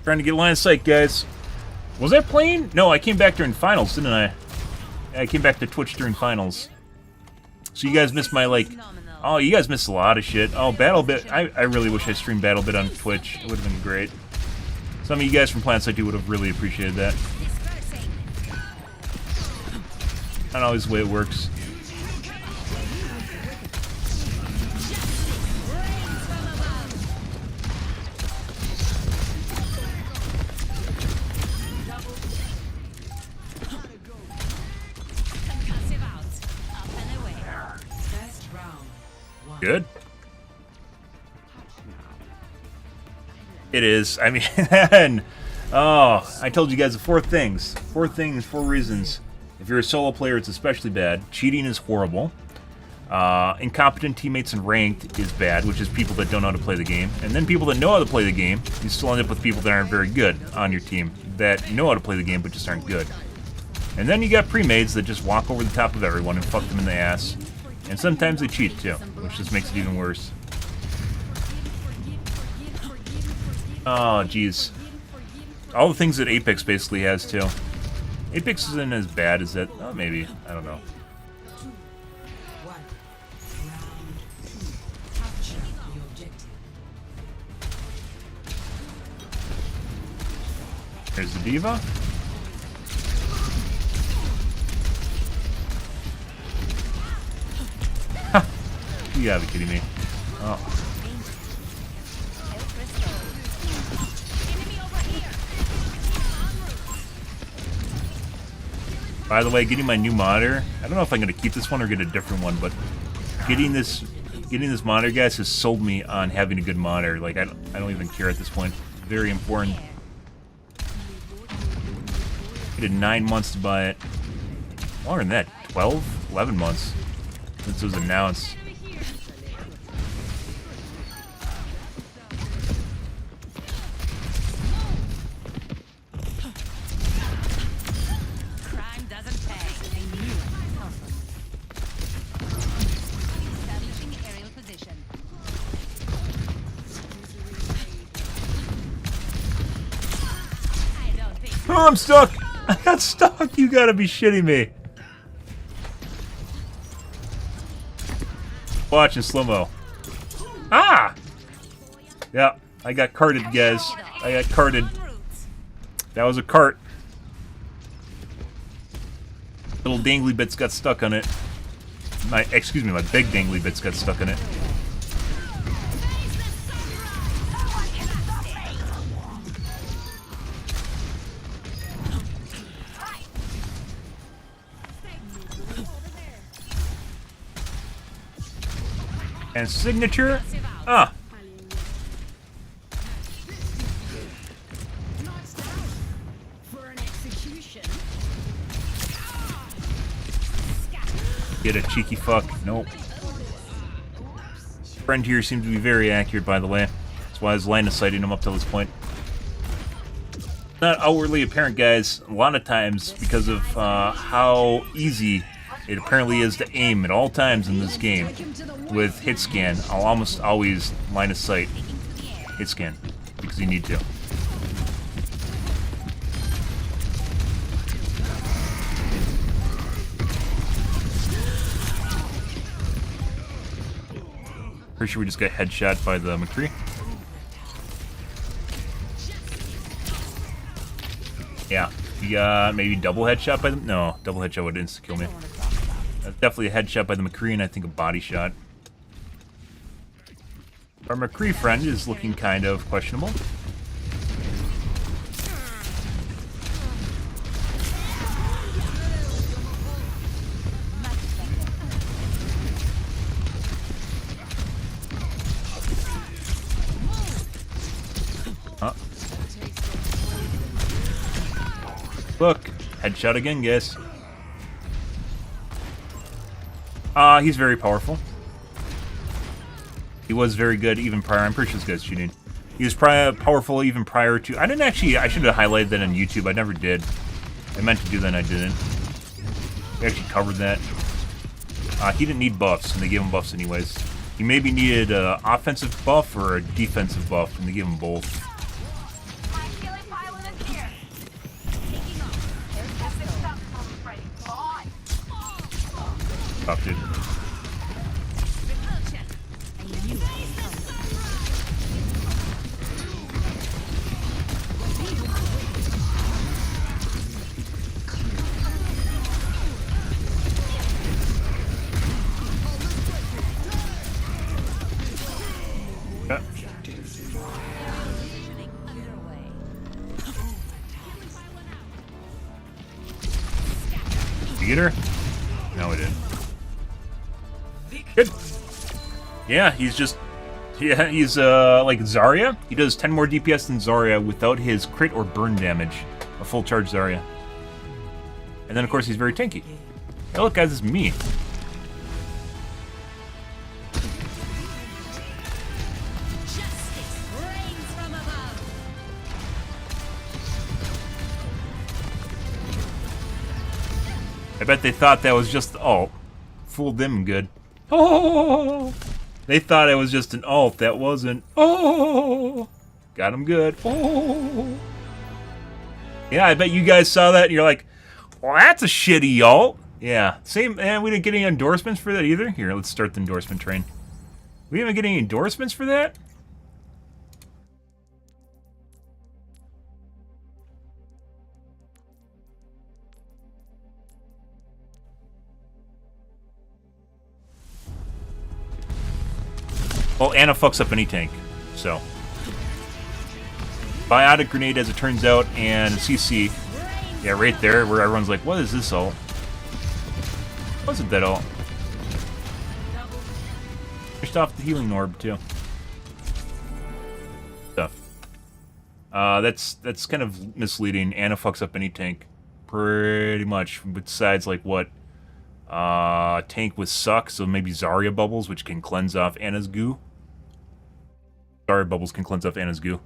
Trying to get line of sight, guys. Was I playing? No, I came back during finals, didn't I? I came back to Twitch during finals. So you guys missed my, like... Oh, you guys missed a lot of shit. Oh, BattleBit. I really wish I streamed BattleBit on Twitch. It would have been great. Some of you guys from PlanetSide 2 would have really appreciated that. Not always the way it works. Good. It is. I mean, oh, I told you guys the 4 things. 4 things, 4 reasons. If you're a solo player, it's especially bad. Cheating is horrible. Incompetent teammates in ranked is bad, which is people that don't know how to play the game. And then people that know how to play the game, you still end up with people that aren't very good on your team, that know how to play the game but just aren't good. And then you got pre-mades that just walk over the top of everyone and fuck them in the ass. And sometimes they cheat too, which just makes it even worse. Oh, jeez. All the things that Apex basically has too. Apex isn't as bad as that. Oh, maybe. I don't know. There's the diva. You gotta be kidding me. Oh. By the way, getting my new monitor, I don't know if I'm gonna keep this one or get a different one, but getting this monitor, guys, has sold me on having a good monitor. Like, I don't even care at this point. Very important. I did 9 months to buy it. Longer than that, 12, 11 months since it was announced. Oh, I'm stuck! I got stuck! You gotta be shitting me! Watch in slow-mo. Ah! Yeah, I got carted, guys. I got carted. That was a cart. Little dangly bits got stuck on it. Excuse me, my big dangly bits got stuck on it. And signature. Ah. Get a cheeky fuck. Nope. Friend here seems to be very accurate, by the way. That's why I was line of sighting him up till this point. Not outwardly apparent, guys. A lot of times, because of how easy it apparently is to aim at all times in this game. With hit scan, I'll almost always line of sight hit scan because you need to. Pretty sure we just got headshot by the McCree. Yeah, we got maybe double headshot by them. No, double headshot would insta kill me. Definitely a headshot by the McCree, and I think a body shot. Our McCree friend is looking kind of questionable. Huh? Look, headshot again, guys. He's very powerful. He was very good even prior. I'm pretty sure this guy's cheating. He was powerful even prior to... I should have highlighted that on YouTube. I never did. I meant to do that and I didn't. We actually covered that. He didn't need buffs, and they gave him buffs anyways. He maybe needed an offensive buff or a defensive buff, and they gave him both. Fuck, dude. Yeah. You get her? No, we didn't. Good. Yeah, he's just... Yeah, he's like Zarya. He does 10 more DPS than Zarya without his crit or burn damage. A full charge Zarya. And then, of course, he's very tanky. Hey, look, guys, it's me. I bet they thought that was just... Oh, fooled them good. Oh! They thought it was just an ult. That wasn't. Oh! Got him good. Oh! Yeah, I bet you guys saw that and you're like, well, that's a shitty ult. Yeah, same. And we didn't get any endorsements for that either. Here, let's start the endorsement train. We didn't get any endorsements for that? Well, Anna fucks up any tank, so. Biotic Grenade, as it turns out, and CC. Yeah, right there, where everyone's like, what is this ult? Wasn't that ult? Pushed off the healing orb, too. Stuff. That's kind of misleading. Anna fucks up any tank. Pretty much. Besides, like, what? Tank with suck, so maybe Zarya Bubbles, which can cleanse off Anna's goo. Zarya Bubbles can cleanse off Anna's goo.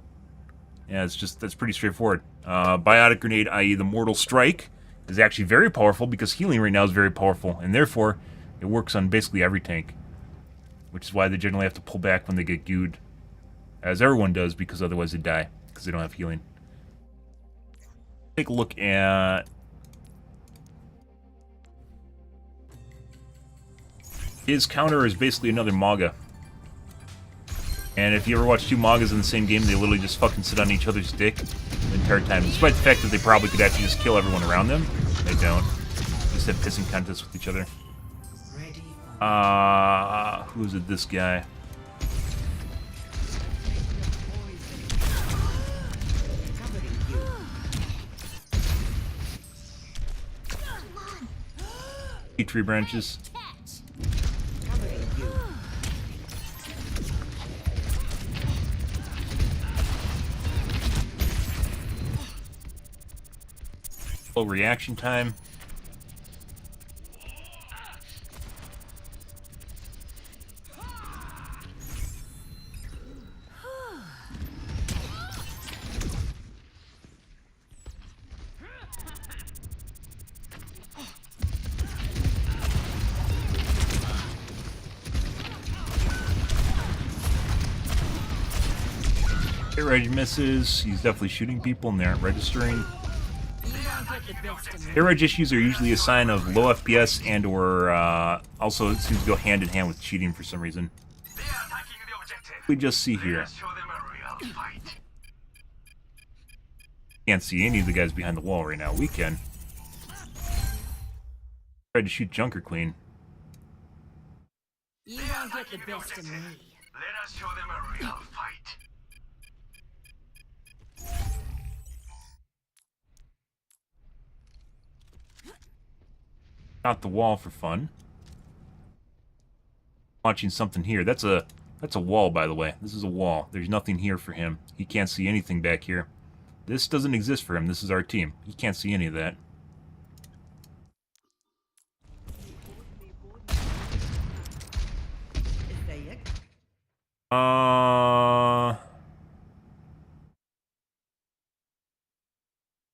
Yeah, that's pretty straightforward. Biotic Grenade, i.e. the Mortal Strike, is actually very powerful because healing right now is very powerful, and therefore it works on basically every tank. Which is why they generally have to pull back when they get gooed. As everyone does, because otherwise they die, because they don't have healing. Take a look at... His counter is basically another Maga. And if you ever watch two Magas in the same game, they literally just fucking sit on each other's dick the entire time. Despite the fact that they probably could actually just kill everyone around them. They don't. They just have pissing contests with each other. Who is it? This guy. Tree branches. Low reaction time. Reg misses. He's definitely shooting people and they aren't registering. Hit reg issues are usually a sign of low FPS and or also it seems to go hand in hand with cheating for some reason. We just see here. Can't see any of the guys behind the wall right now. We can. Tried to shoot Junker Queen. You won't get the best of me. Let us show them a real fight. Not the wall for fun. Watching something here. That's a wall, by the way. This is a wall. There's nothing here for him. He can't see anything back here. This doesn't exist for him. This is our team. He can't see any of that.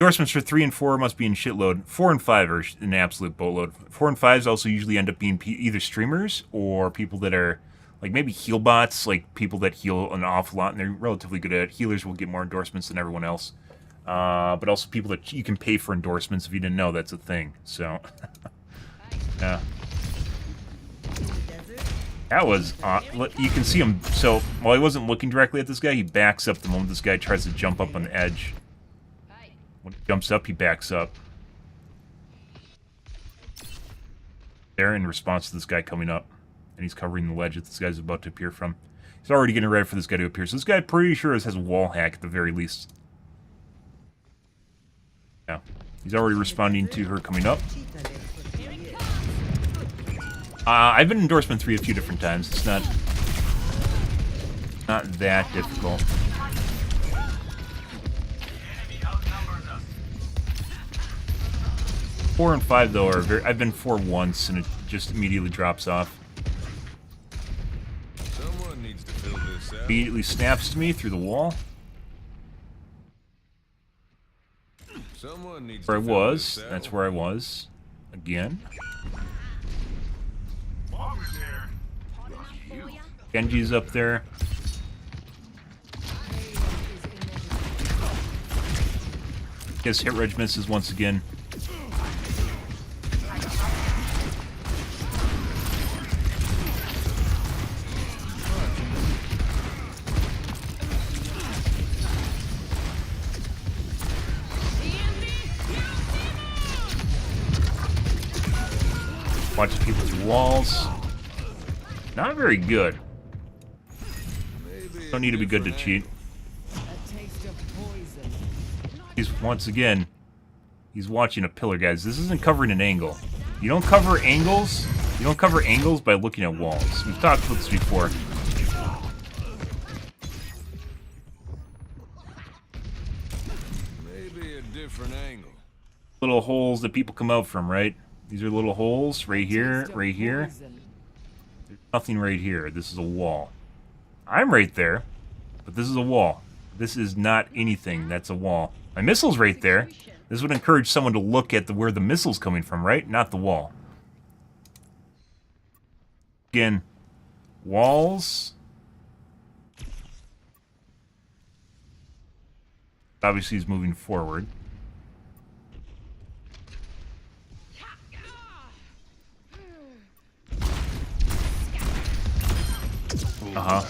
Endorsements for 3 and 4 must be in shitload. 4 and 5 are an absolute boatload. 4 and 5s also usually end up being either streamers or people that are, like, maybe heal bots, like people that heal an awful lot, and they're relatively good at it. Healers will get more endorsements than everyone else. But also people that you can pay for endorsements if you didn't know that's a thing. So, yeah. That was, you can see him, so while he wasn't looking directly at this guy, he backs up the moment this guy tries to jump up on the edge. When he jumps up, he backs up. There, in response to this guy coming up. And he's covering the ledge that this guy's about to appear from. He's already getting ready for this guy to appear. So this guy, pretty sure, has a wall hack at the very least. Yeah. He's already responding to her coming up. I've been endorsement 3 a few different times. It's not that difficult. 4 and 5 though are very. I've been 4 once and it just immediately drops off. Someone needs to fill this out. Immediately snaps to me through the wall. Someone needs Where I to fill was. this out. That's where I was. Again. Genji's up there. His hit reg misses once again. Watches people through walls. Not very good. Don't need to be good to cheat. He's once again. He's watching a pillar, guys. This isn't covering an angle. You don't cover angles. You don't cover angles by looking at walls. We've talked about this before. Maybe a different angle. Little holes that people come out from, right? These are little holes right here, right here. There's nothing right here. This is a wall. I'm right there, but this is a wall. This is not anything. That's a wall. My missile's right there. This would encourage someone to look at where the missile's coming from, right? Not the wall. Again, walls. Obviously, he's moving forward. Uh-huh.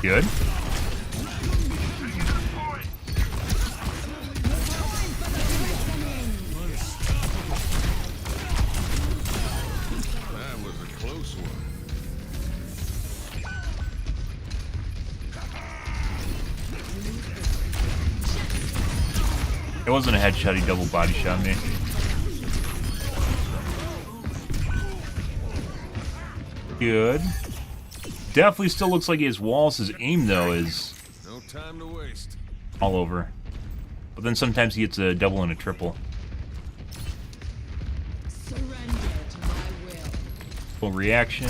Good. That was a close one. It wasn't a headshot, he double body shot me. Good. Definitely still looks like he has walls. His aim, though, is No time to waste. all over. But then sometimes he gets a double and a triple. Surrender to my will. Full reaction.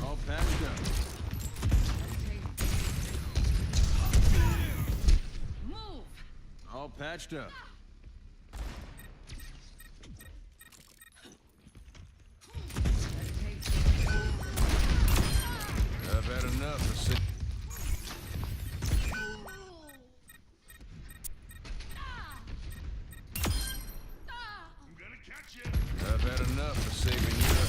All patched up. All patched up. I've had enough of sitting. I've had enough of saving your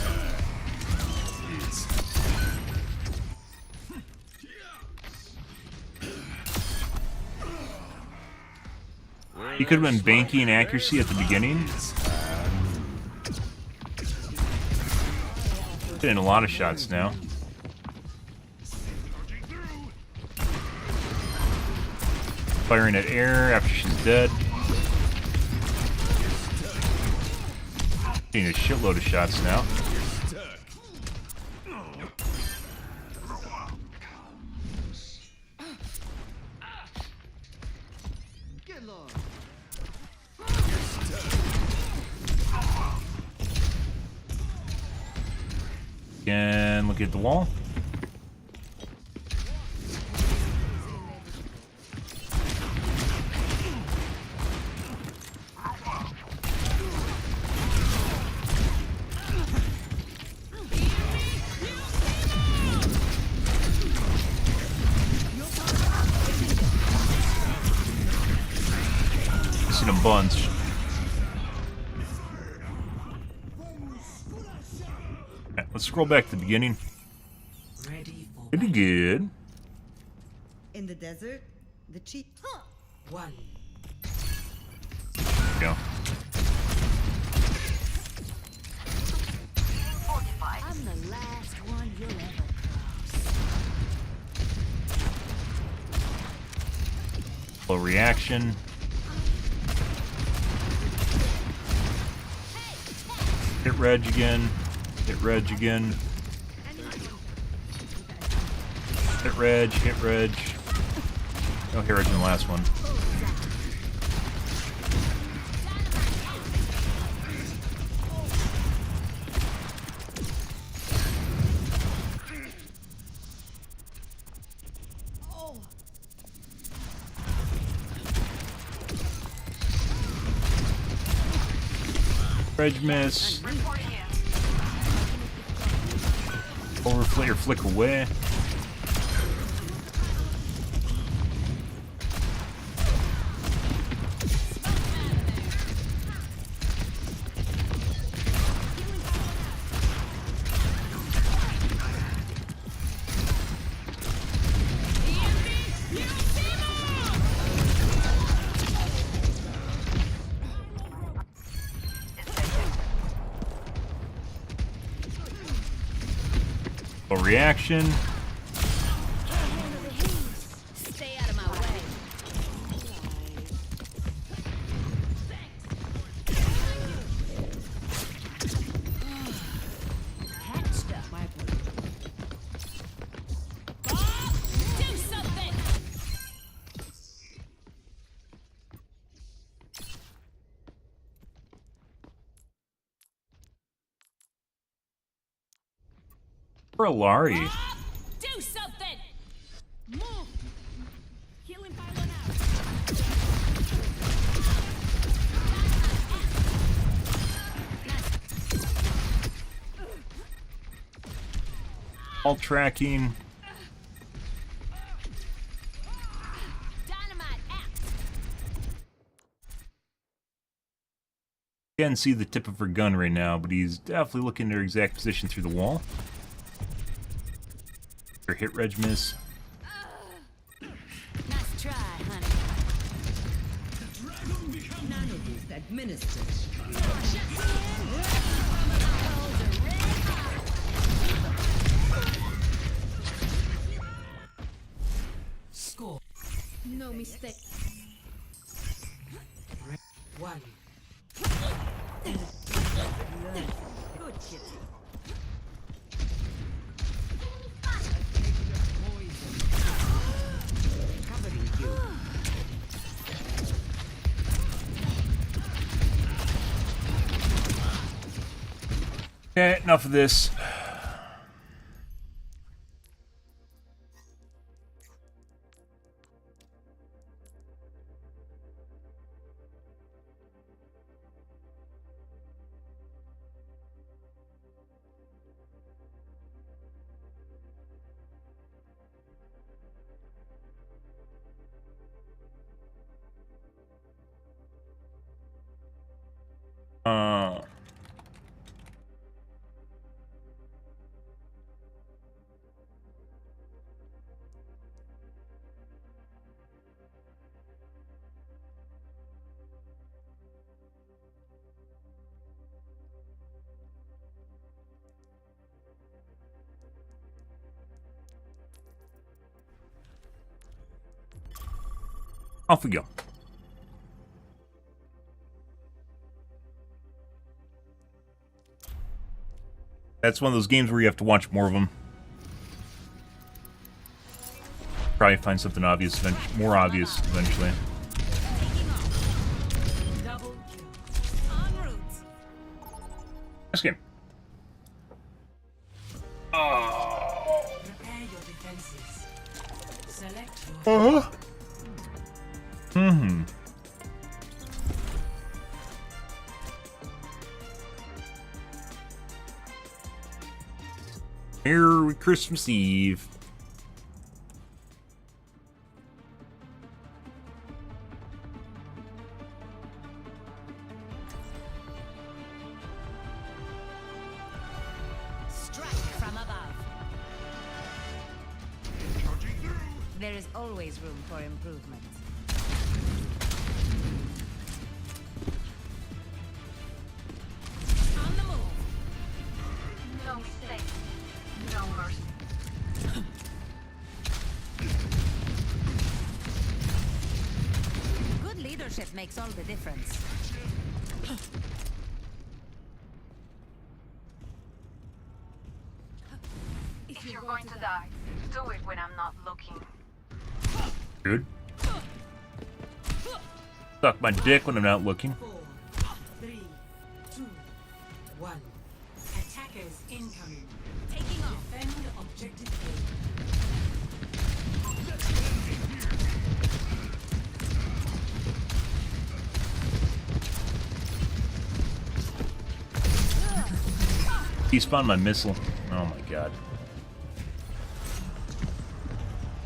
hide. He could have been banking accuracy at the beginning. Hitting a lot of shots now. Firing at air after she's dead. Hitting a shitload of shots now. And look at the wall. Missing a bunch. Right, let's scroll back to the beginning. Pretty good. In the desert, the cheat. One. There we go. I'm the last one you'll ever cross. Low reaction. Hit Reg again. Hit Reg again. Hit Reg, hit Reg. No hit Reg in the last one. Reg miss. Overflay or flick away. Reaction. Stay out of my way. Patched up, my boy. Do something. For Alari. Do something. Move. Healing pylon out. All tracking. Dynamite out. Can't see the tip of her gun right now, but he's definitely looking at her exact position through the wall. Her hit Reg miss. Nice try, honey. Nanoboost administered. Score. No mistake. One. Good kitty. Covering you. Okay, enough of this. Off we go. That's one of those games where you have to watch more of them. Probably find something obvious, more obvious eventually. Nice game. Oh. Prepare your defenses. Select your Merry Christmas Eve. Strike from above. There is always room for improvement. On the move. No mistake. No mercy. Good leadership makes all the difference. If you're going to die, do it when I'm not looking. Good. Suck my dick when I'm not looking. 4, 3, 2, 1. Attackers incoming. Taking off. Defend objective A. Despawn my missile. Oh my god.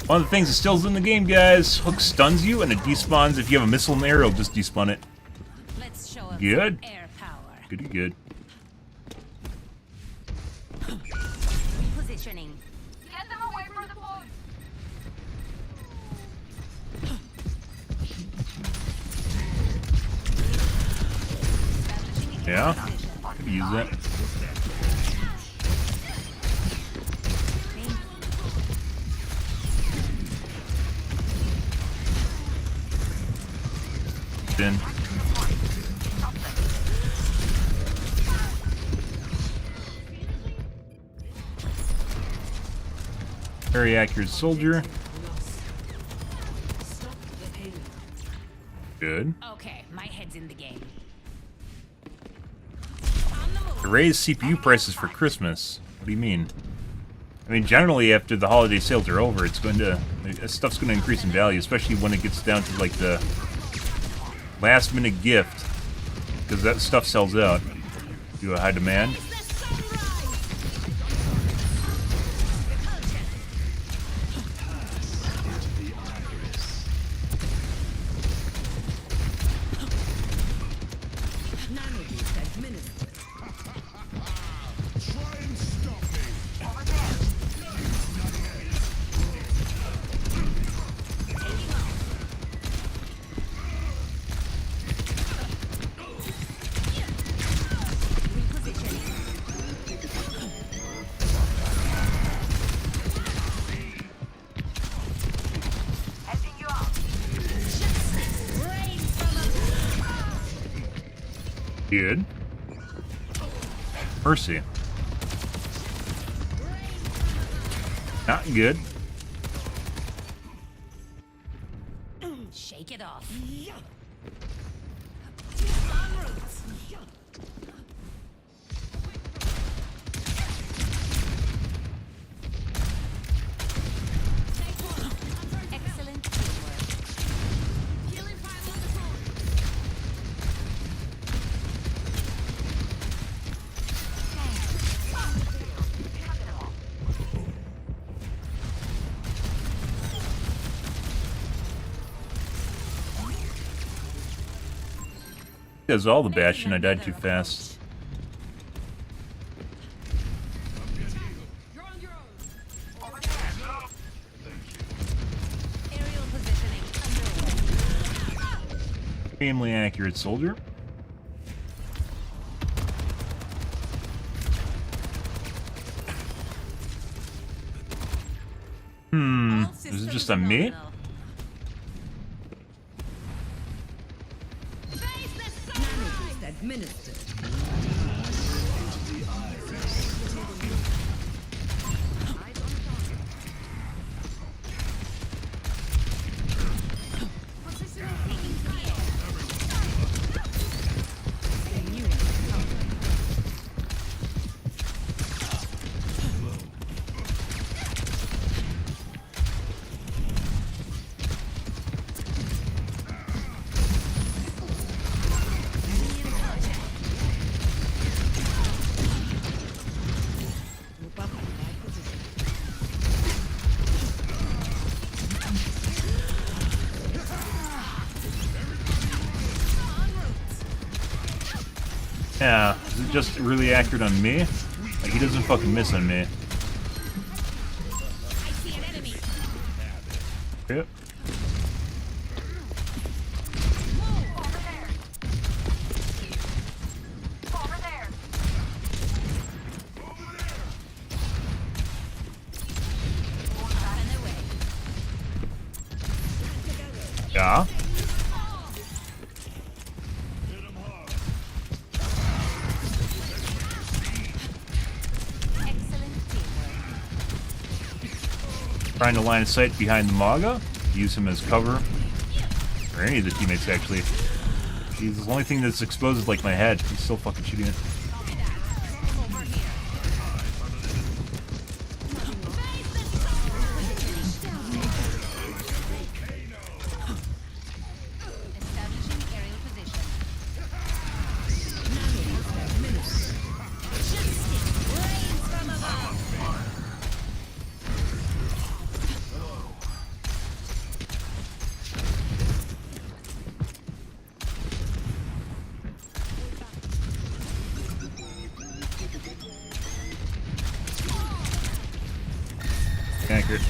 One of the things that still's in the game, guys. Hook stuns you and it despawns. If you have a missile in the air, it'll just despawn it. Let's show up Good. some air power. Goody good. Positioning. Get them away from the point. Yeah. Could use that. In. Very accurate soldier. Good. Okay, my head's in the game. Raise CPU prices for Christmas. What do you mean? I mean, generally after the holiday sales are over, it's going to stuff's going to increase in value, especially when it gets down to like the last minute gift, because that stuff sells out. Do a high demand. Good. Mercy. Not good. Shake it off. Excellent teamwork. Does all the bashing. I died too fast. Aerial positioning underway. Extremely accurate soldier. Is it just on me? Administered. Yeah, is it just really accurate on me? Like, he doesn't fucking miss on me. Yep. Yeah. Trying to line of sight behind the Maga. Use him as cover. Or any of the teammates, actually. He's the only thing that's exposed is like my head. He's still fucking shooting it. Accurate.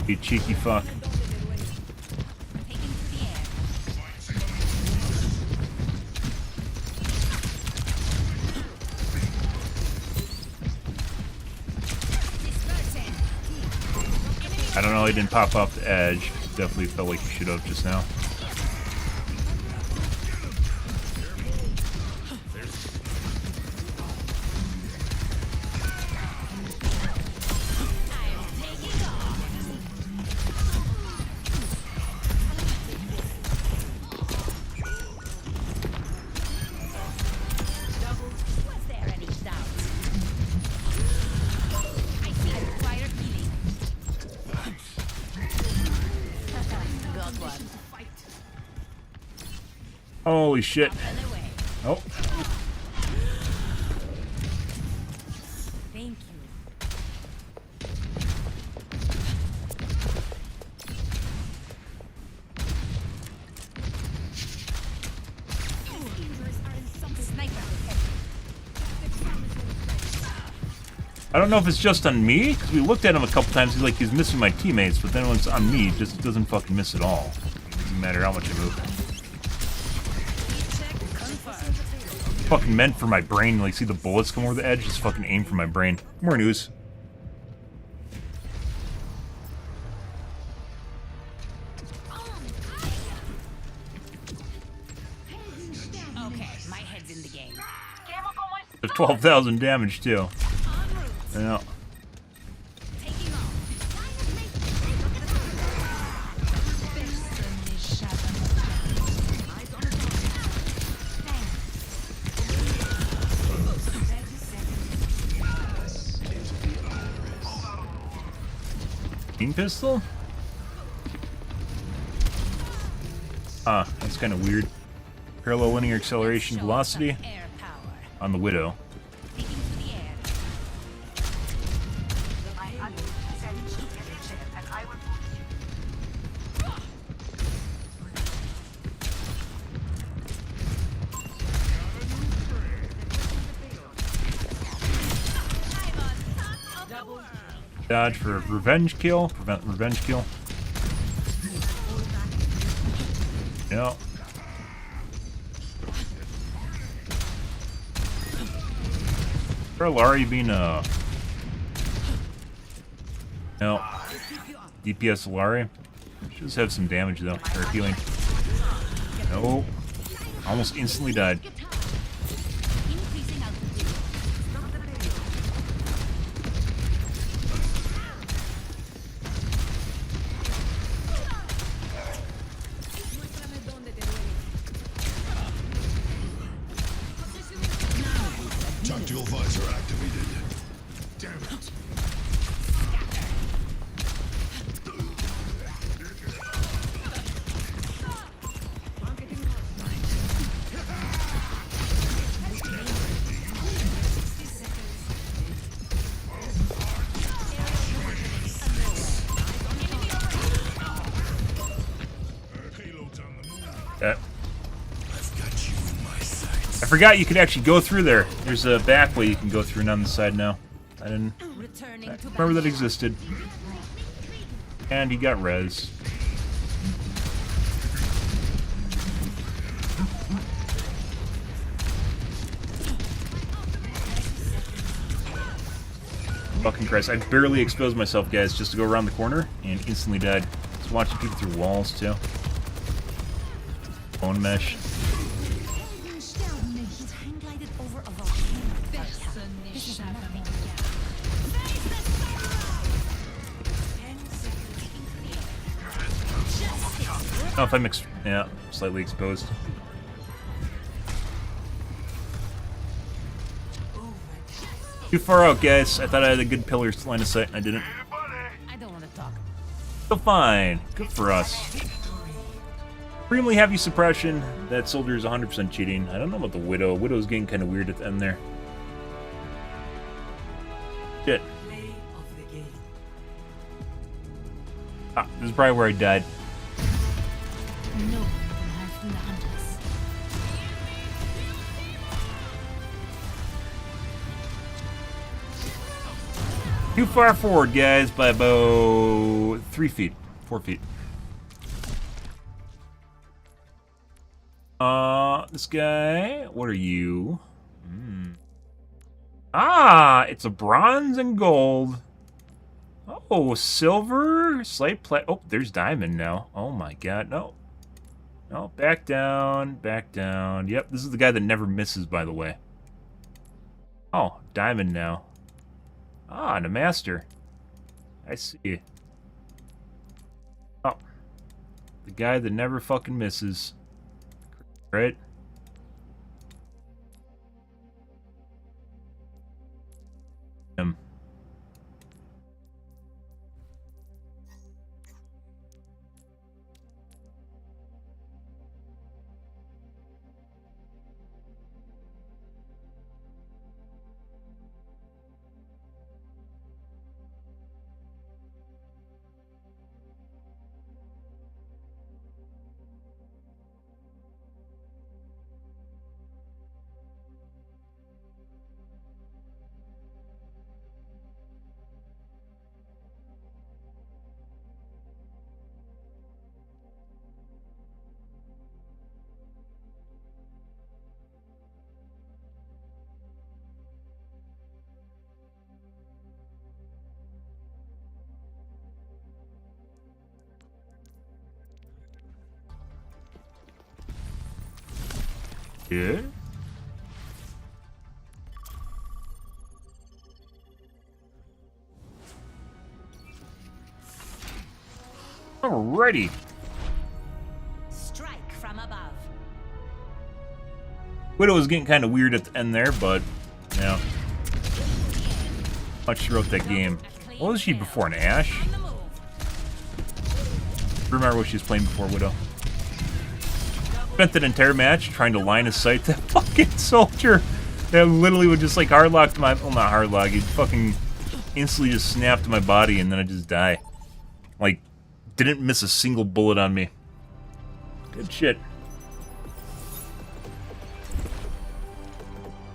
You cheeky fuck. I don't know, he didn't pop off the edge. Definitely felt like he should have just now. Holy shit. Oh. Thank you. I don't know if it's just on me, because we looked at him a couple times, he's missing my teammates, but then when it's on me, it just doesn't fucking miss at all. It doesn't matter how much I move. Fucking meant for my brain, like, see the bullets come over the edge, just fucking aim for my brain. More news. Okay, my head's in the game. There's 12,000 damage, too. Yeah. Beam pistol? Ah, that's kind of weird. Parallel linear acceleration velocity on the Widow. Dodge for revenge kill. Prevent revenge kill. Yeah. For Larry being a... No. DPS Larry. She does have some damage though. Or healing. No. Almost instantly died. Tactical visor activated. Damn it. That. I've got you in my sight. I forgot you could actually go through there. There's a back way you can go through and on the side now. I didn't remember that existed. And he got res. Fucking Christ, I barely exposed myself, guys, just to go around the corner and instantly died. Just watching people through walls, too. Bone mesh. Oh, if I'm slightly exposed. Too far out, guys. I thought I had a good pillar line of sight, and I didn't. I don't want to talk. So fine. Good for us. Extremely heavy suppression. That soldier is 100% cheating. I don't know about the Widow. Widow's getting kind of weird at the end there. Shit. Ah, this is probably where I died. No. Too far forward, guys, by about 3 feet, 4 feet. This guy, what are you? Ah, it's a bronze and gold. Oh, silver, slight plat. Oh, there's diamond now. Oh my god, no. No, back down, back down. Yep, this is the guy that never misses, by the way. Oh, diamond now. Ah, and a master. I see. Oh. The guy that never fucking misses. Right? Him. Yeah. Alrighty. Strike from above. Widow was getting kind of weird at the end there, but yeah. Much throughout that game. What was she before, an Ashe? Remember what she was playing before Widow? Spent that entire match trying to line of sight that fucking soldier that literally would just like hardlock my, well, not hardlock, he'd fucking instantly just snap to my body and then I'd just die. Like, didn't miss a single bullet on me. Good shit.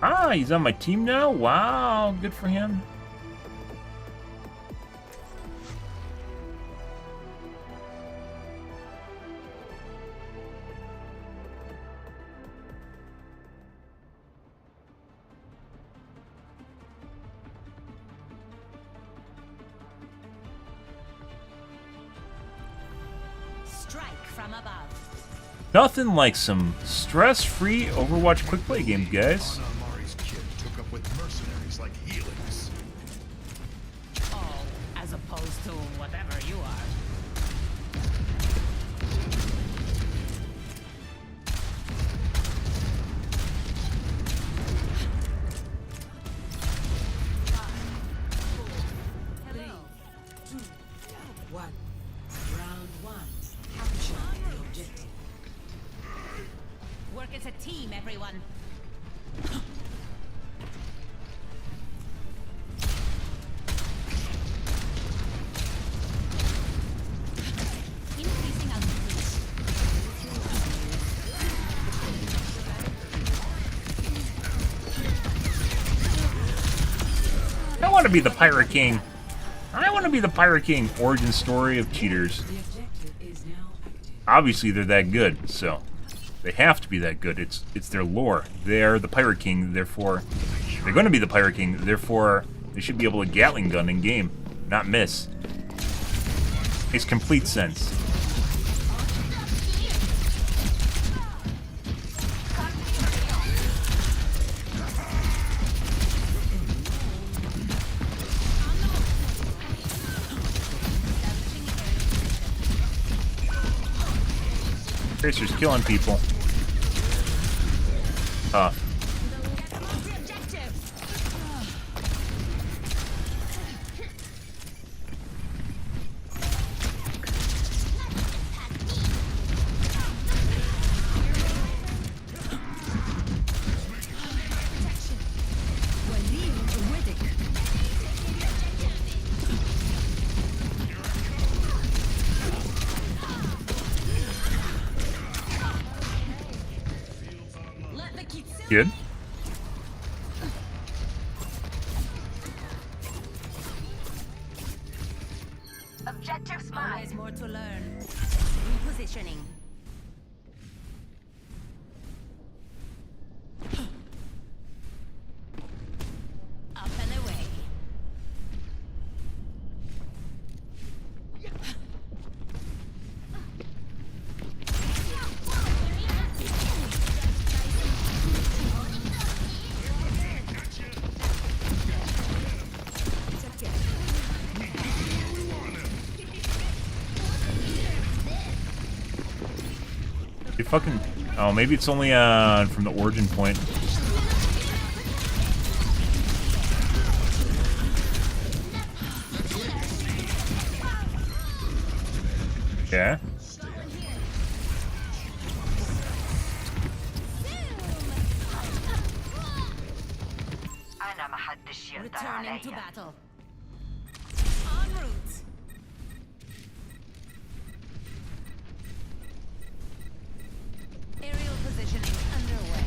Ah, he's on my team now? Wow, good for him. Nothing like some stress-free Overwatch quick play games, guys. Took up with mercenaries like Helix. Oh, as opposed to whatever you are. Hello. 2, 1. Round 1. Capture the objective. Work as a team, everyone. Increasing altitude. want to be the Pirate King. I want to be the Pirate King. Origin story of cheaters. Obviously, they're that good, so they have to be that good. It's their lore. They're the Pirate King, therefore they're going to be the Pirate King. Therefore, they should be able to Gatling gun in game, not miss. Makes complete sense. Tracer's killing people. Good. Objective smart. Always more to learn. Repositioning. Up and away. You fucking... Oh, maybe it's only from the origin point. Yeah. Returning to battle. En route. Aerial positioning underway.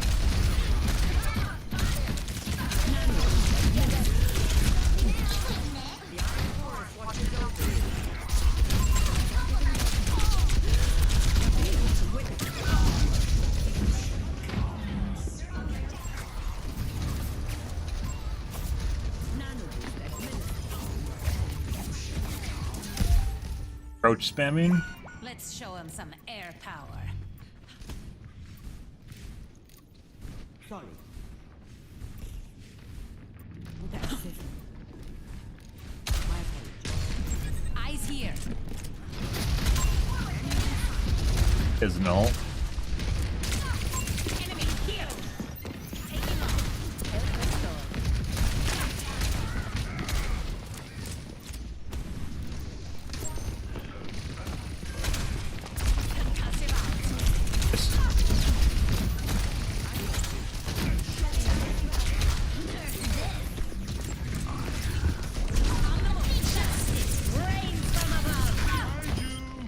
Approach spamming. Let's show him some air power. Sorry. Eyes here. Is null. Enemy killed. Taking off.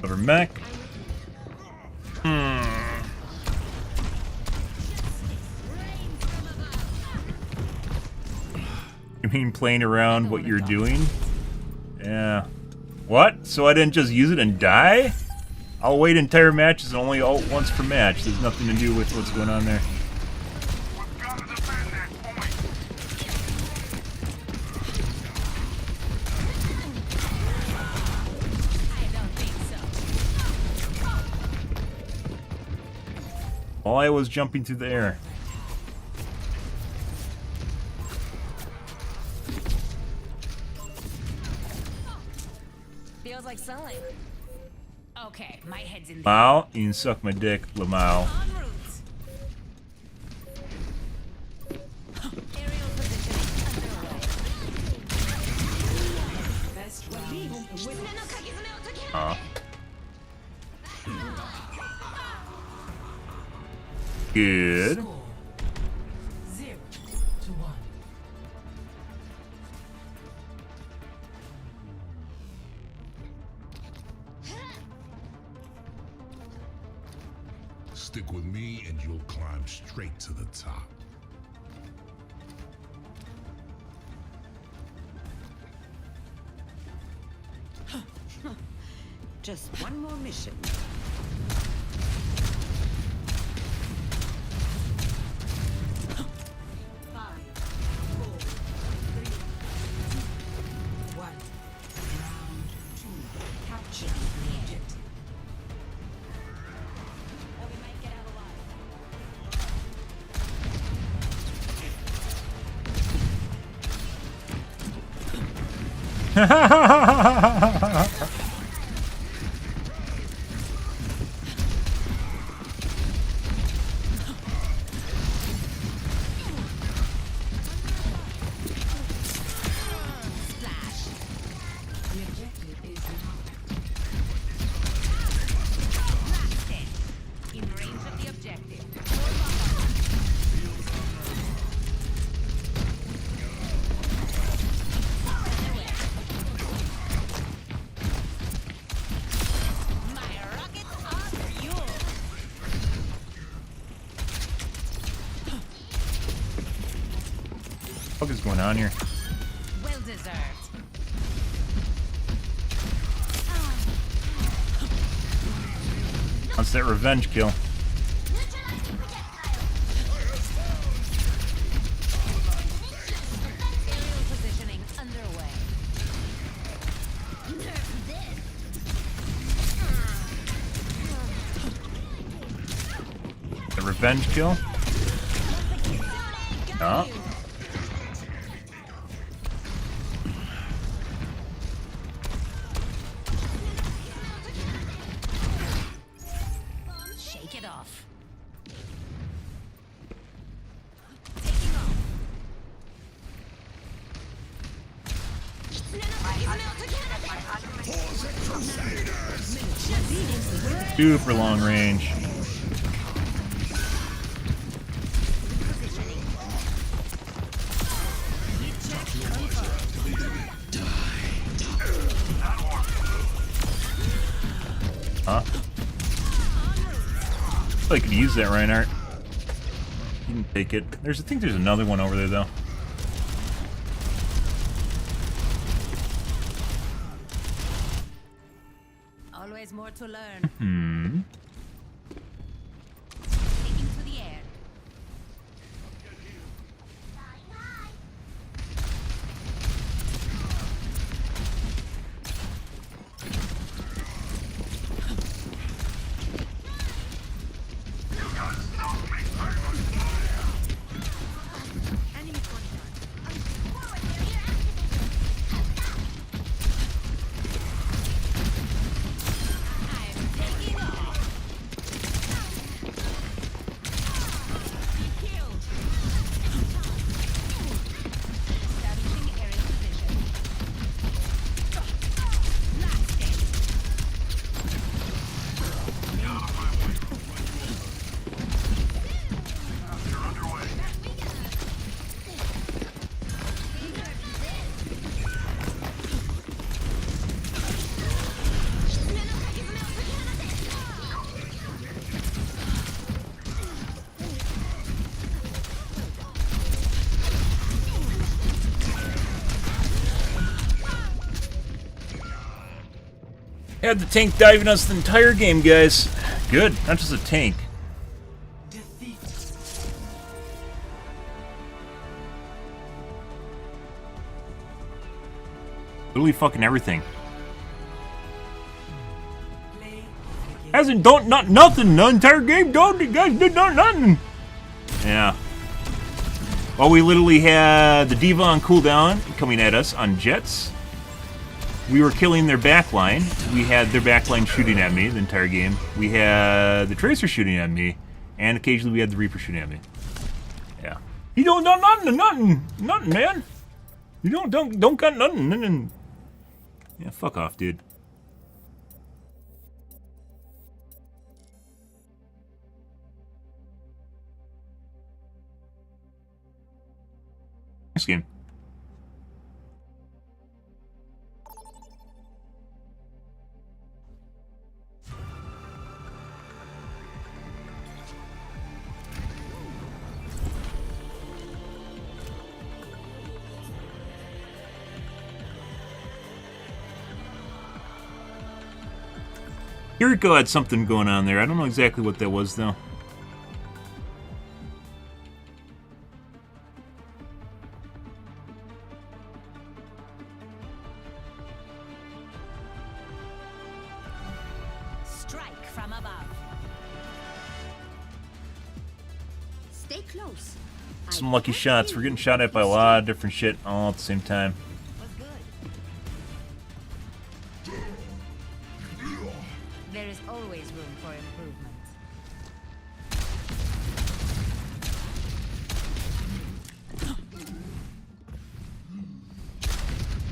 Over mech. You mean playing around what you're doing? Yeah. What? So I didn't just use it and die? I'll wait entire matches and only ult once per match. There's nothing to do with what's going on there. While I was jumping through the air. Feels like selling. Okay, my head's in. Lamau, you can suck my dick, Lamau. Aerial positioning underway. Best round. Good. 0-1. Stick with me and you'll climb straight to the top. Just one more mission. 5, 4, 3, 2, 1. Round 2. Capture the objective. Well, we might get out alive. What is going on here? Well deserved. That's that revenge kill. Aerial positioning underway. The revenge kill? Oh. Shake it off. Super long range. Huh? I could use that, Reinhardt. You can take it. I think there's another one over there, though. Always more to learn. Hmm. Taking to the air. Had the tank diving us the entire game, guys. Good, not just a tank. Literally fucking everything. Hasn't done nothing the entire game. Don't you guys did nothing. Yeah. Well, we literally had the D.Va on cooldown coming at us on jets. We were killing their backline. We had their backline shooting at me the entire game. We had the Tracer shooting at me, and occasionally we had the Reaper shooting at me. Yeah. You don't nothing, man. You don't got nothing. Yeah, fuck off, dude. Next game. Kiriko had something going on there. I don't know exactly what that was, though. Strike from above. Stay close. Some lucky shots. We're getting shot at by a lot of different shit all at the same time. There is always room for improvement.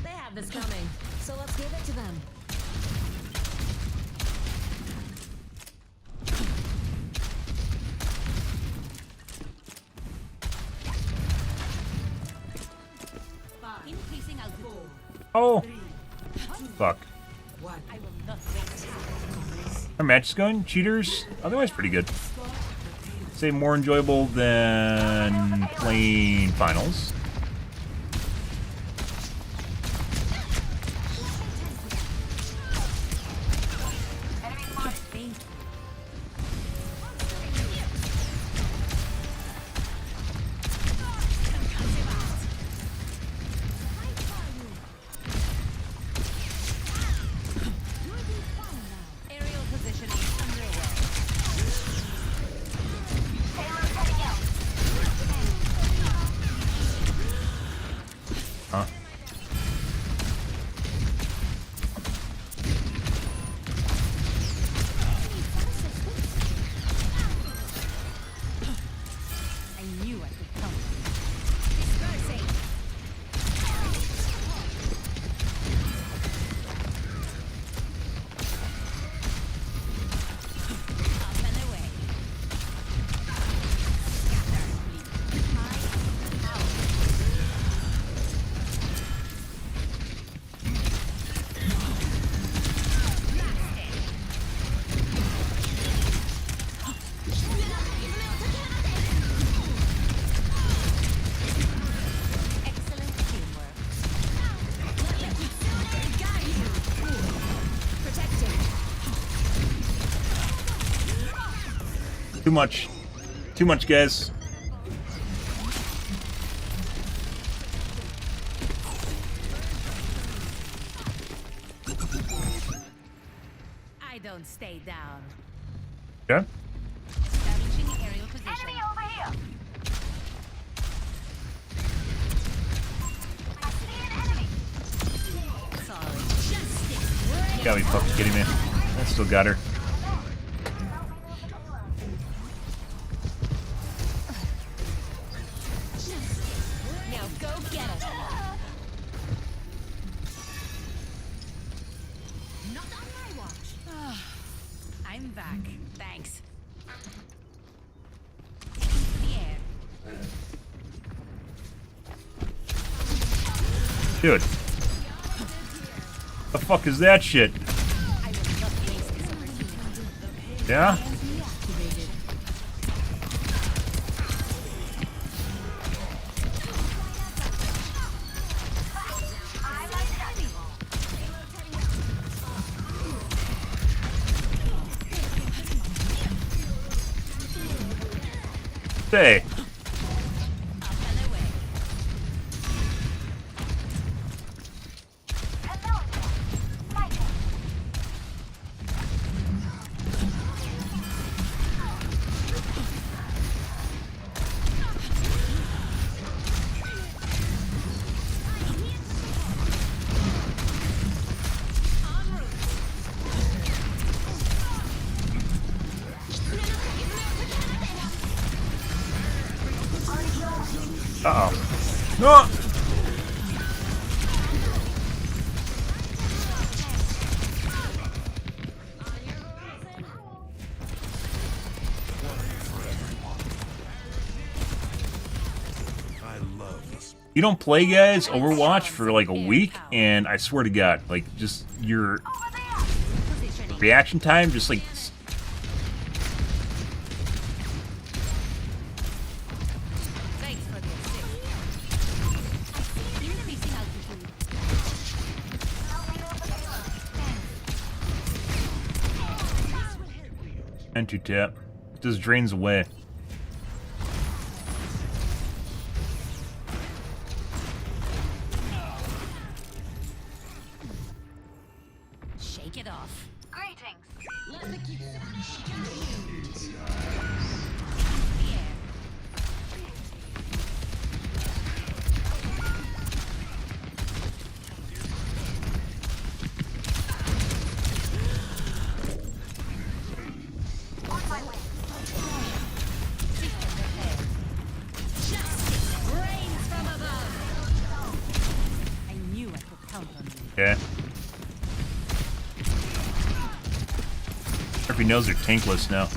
They have this coming, so let's give it to them. Increasing altitude. Oh! Fuck. I will not wait. Our match is going. Cheaters. Otherwise pretty good. Say more enjoyable than playing finals. Aerial positioning underway. Huh? I knew I could come. Dispersing. Up and away. Excellent teamwork. Protecting. Too much. Too much, guys. I don't stay down. Okay. Establishing aerial position. Enemy over here. I see an enemy. Sorry. Justice. Gotta be fucking kidding me. I still got her. Now go get it. Not on my watch. I'm back. Thanks. Into the air. Dude. The fuck is that shit? I will not waste this opportunity. Yeah? Deactivated. Say. Uh-oh. No! You don't play, guys, Overwatch for like a week, and I swear to God, like, just your reaction time, just like... Thanks for the assist. Increasing altitude. And 2 tap. It just drains away. Shake it off. Greetings. Let the kids Okay. If he knows they're tankless now.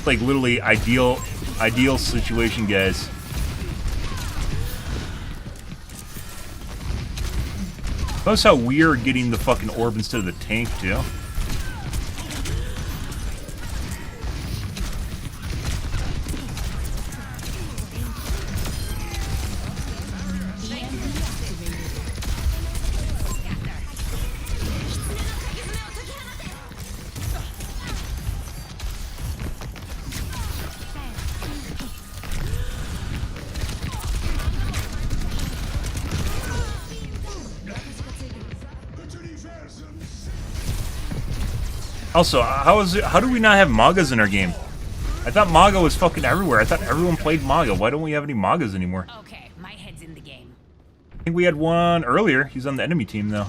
Like literally ideal situation, guys. Notice how we're getting the fucking orb instead of the tank too. Also, how do we not have Magas in our game? I thought Maga was fucking everywhere. I thought everyone played Maga. Why don't we have any Magas anymore? Okay, my head's in the game. I think we had one earlier. He's on the enemy team though.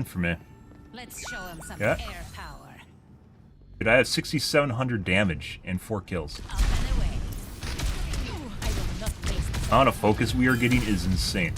For me. Let's show him some Yeah. air power. Dude, I have 6,700 damage and 4 kills. The amount of focus we are getting is insane.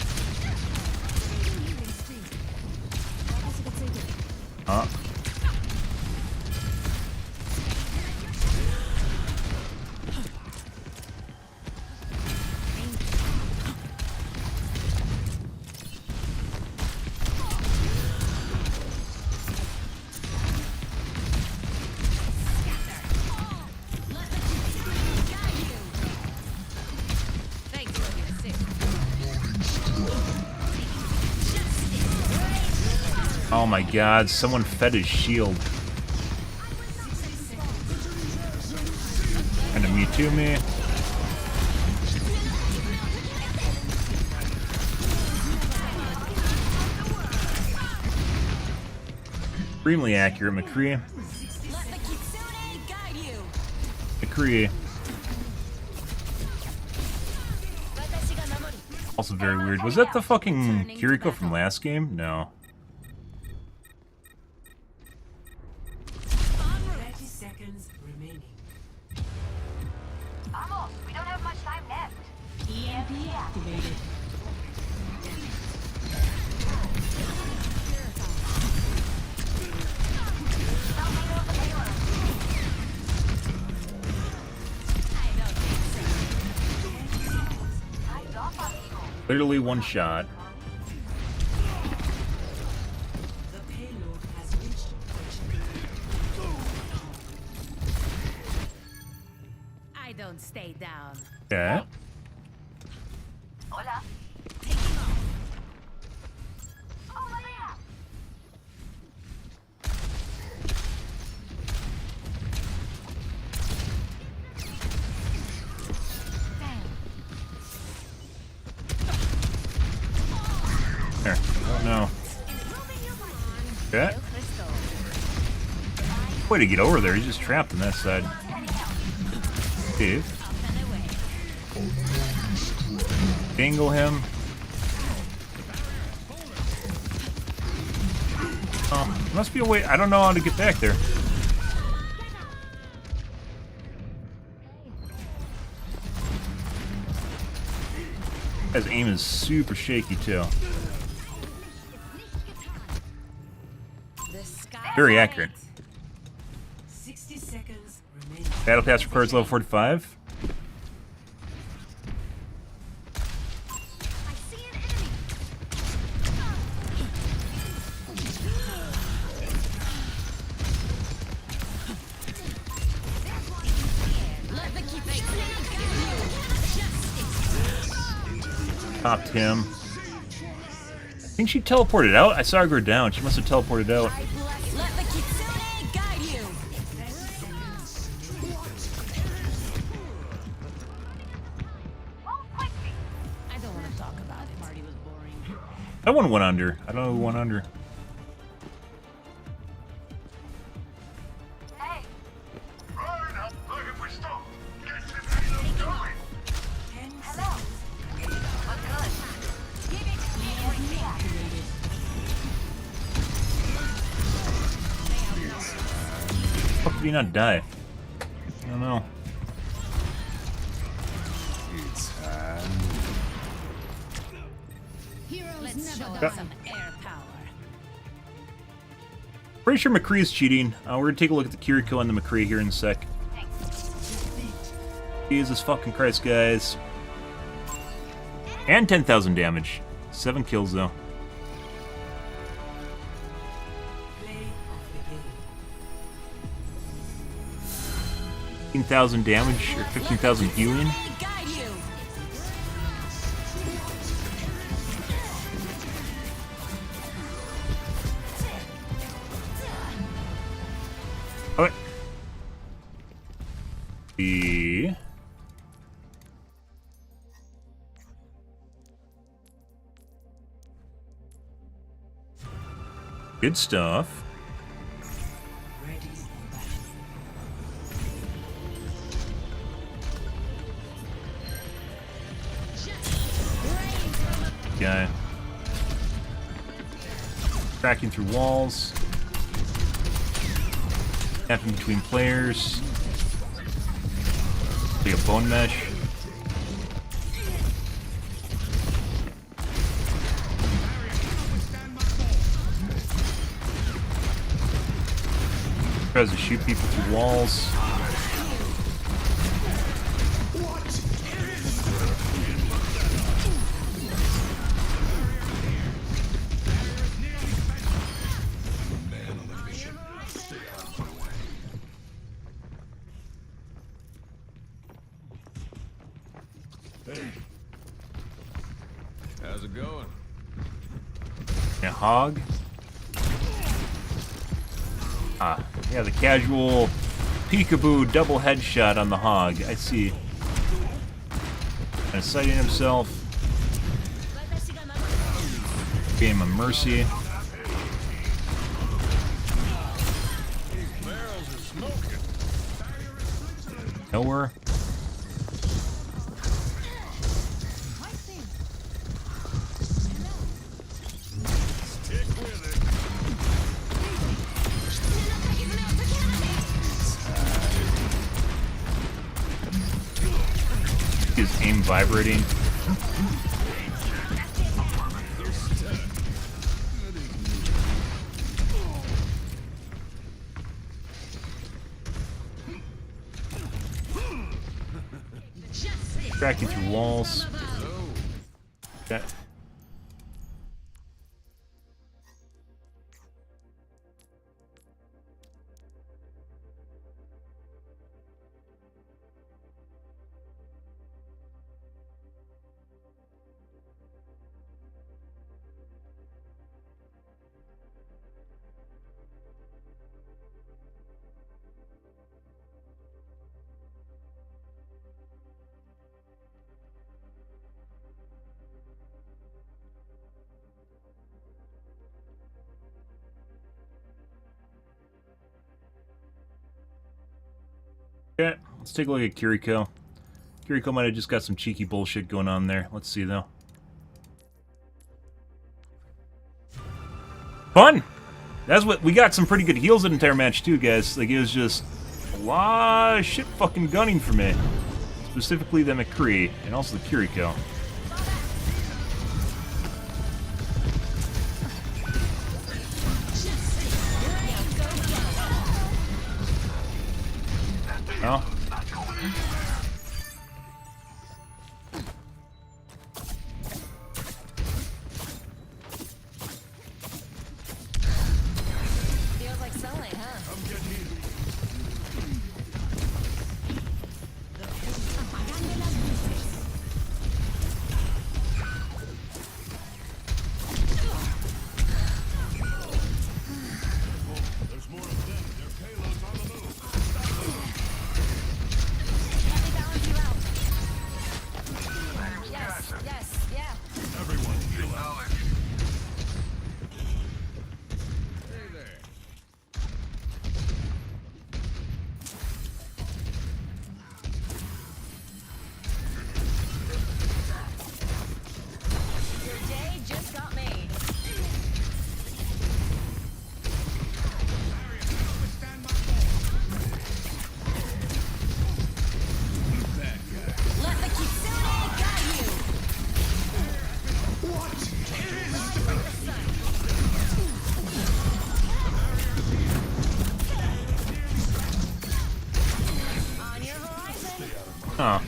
Oh my god, someone fed his shield. Enemy to me. Extremely accurate, McCree. McCree. Also very weird. Was that the fucking Kiriko from last game? No. Activated. Literally one shot. I don't stay down. Okay. Hola. There. Oh no. Okay. Way to get over there. He's just trapped on that side. Dave. Dangle him. Oh, there must be a way. I don't know how to get back there. His aim is super shaky too. Very accurate. 60 seconds Battle Pass requires level 45. Topped him. I think she teleported out. I saw her go down. She must have teleported out. Let the kitsune guide you. I don't want to talk about it. Party was boring. That one went under. I don't know who went under. How did he not die? I don't know. Let's show Yeah. them some air power. Pretty sure McCree's cheating. We're gonna take a look at the Kiriko and the McCree here in a sec. Jesus fucking Christ, guys. And 10,000 damage. 7 kills, though. 15,000 damage, or 15,000 healing. Okay. The... Good stuff. Guy. Cracking through walls. Tapping between players. Like a bone mesh. Tries to shoot people through walls. How's it going? A hog. Yeah, the casual peekaboo double headshot on the hog. I see. And sighting himself. Gave him a mercy. Nowhere. His aim vibrating. Cracking through walls. Okay. Okay, let's take a look at Kiriko. Kiriko might have just got some cheeky bullshit going on there. Let's see, though. Fun! That's what... We got some pretty good heals in the entire match, too, guys. Like, it was just a lot of shit fucking gunning for me. Specifically the McCree, and also the Kiriko. No? Feels like sunlight, huh? There's more of them. Their payloads on the move. Let me balance you out. Yes, yeah. Everyone, heal out. Hey there. Your day just got made. Let the kitsune guide you. On your horizon. Oh.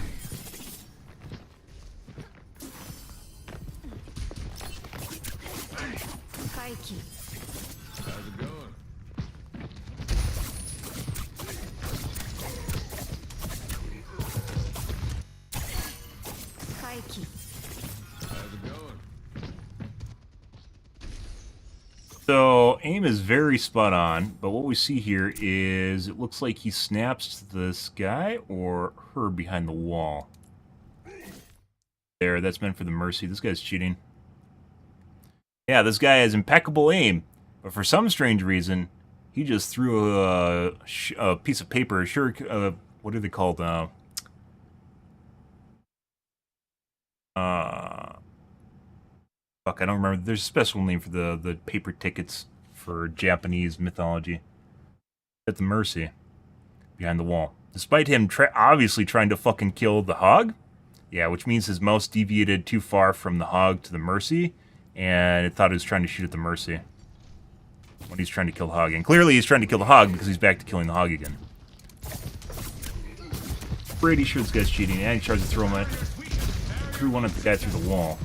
Kaiki. How's it going? Kaiki. How's it going? So, aim is very spot on, but what we see here is it looks like he snaps to this guy or her behind the wall. There, that's meant for the Mercy. This guy's cheating. Yeah, this guy has impeccable aim, but for some strange reason, he just threw a piece of paper, what are they called? Fuck, I don't remember. There's a special name for the paper tickets for Japanese mythology. At the Mercy, behind the wall. Despite him obviously trying to fucking kill the hog. Yeah, which means his mouse deviated too far from the hog to the Mercy, and it thought it was trying to shoot at the Mercy when he's trying to kill the hog. And clearly he's trying to kill the hog because he's back to killing the hog again. Pretty sure this guy's cheating, and he tries to throw one at the guy through the wall.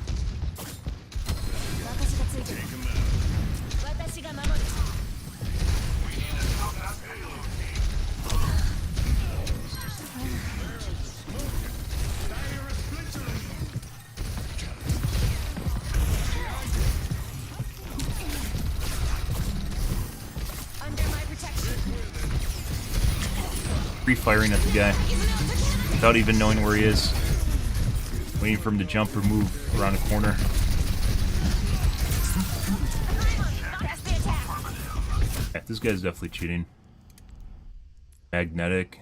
Free-firing at the guy without even knowing where he is. Waiting for him to jump or move around a corner. Yeah, this guy's definitely cheating. Magnetic.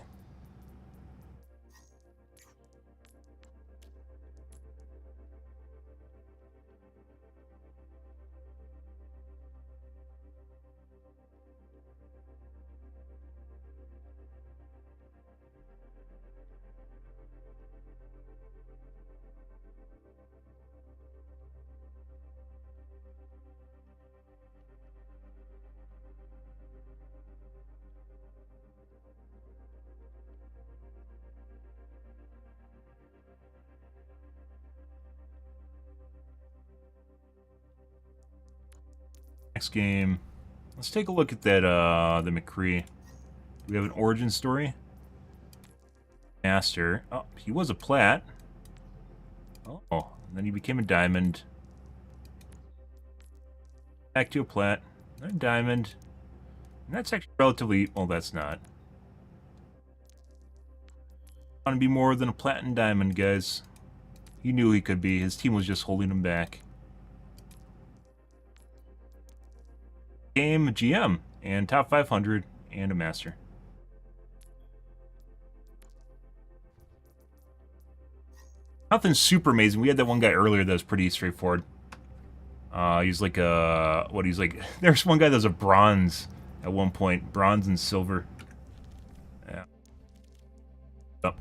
Next game. Let's take a look at that, the McCree. We have an origin story. Master. Oh, he was a plat. Oh, and then he became a diamond. Back to a plat. Then a diamond. And that's actually relatively... Well, that's not. I want to be more than a plat and diamond, guys. He knew he could be. His team was just holding him back. Game, GM, and top 500, and a master. Nothing super amazing. We had that one guy earlier that was pretty straightforward. He's like a... What, he's like... There's one guy that was a bronze at one point. Bronze and silver. Yeah. So,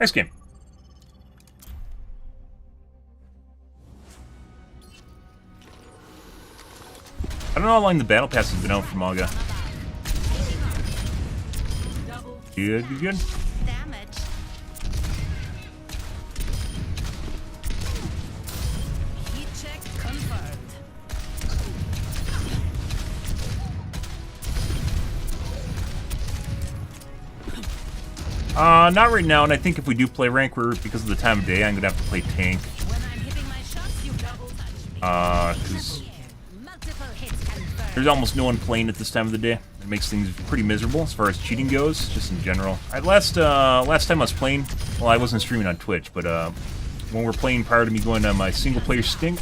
next game. I don't know how long the battle pass has been out for Maga. Good, good, good. Damage. Heat check confirmed. Not right now, and I think if we do play rank, because of the time of day, I'm gonna have to play tank. Because there's almost no one playing at this time of the day. It makes things pretty miserable as far as cheating goes, just in general. Last time I was playing, well, I wasn't streaming on Twitch, but when we were playing prior to me going to my single-player stink,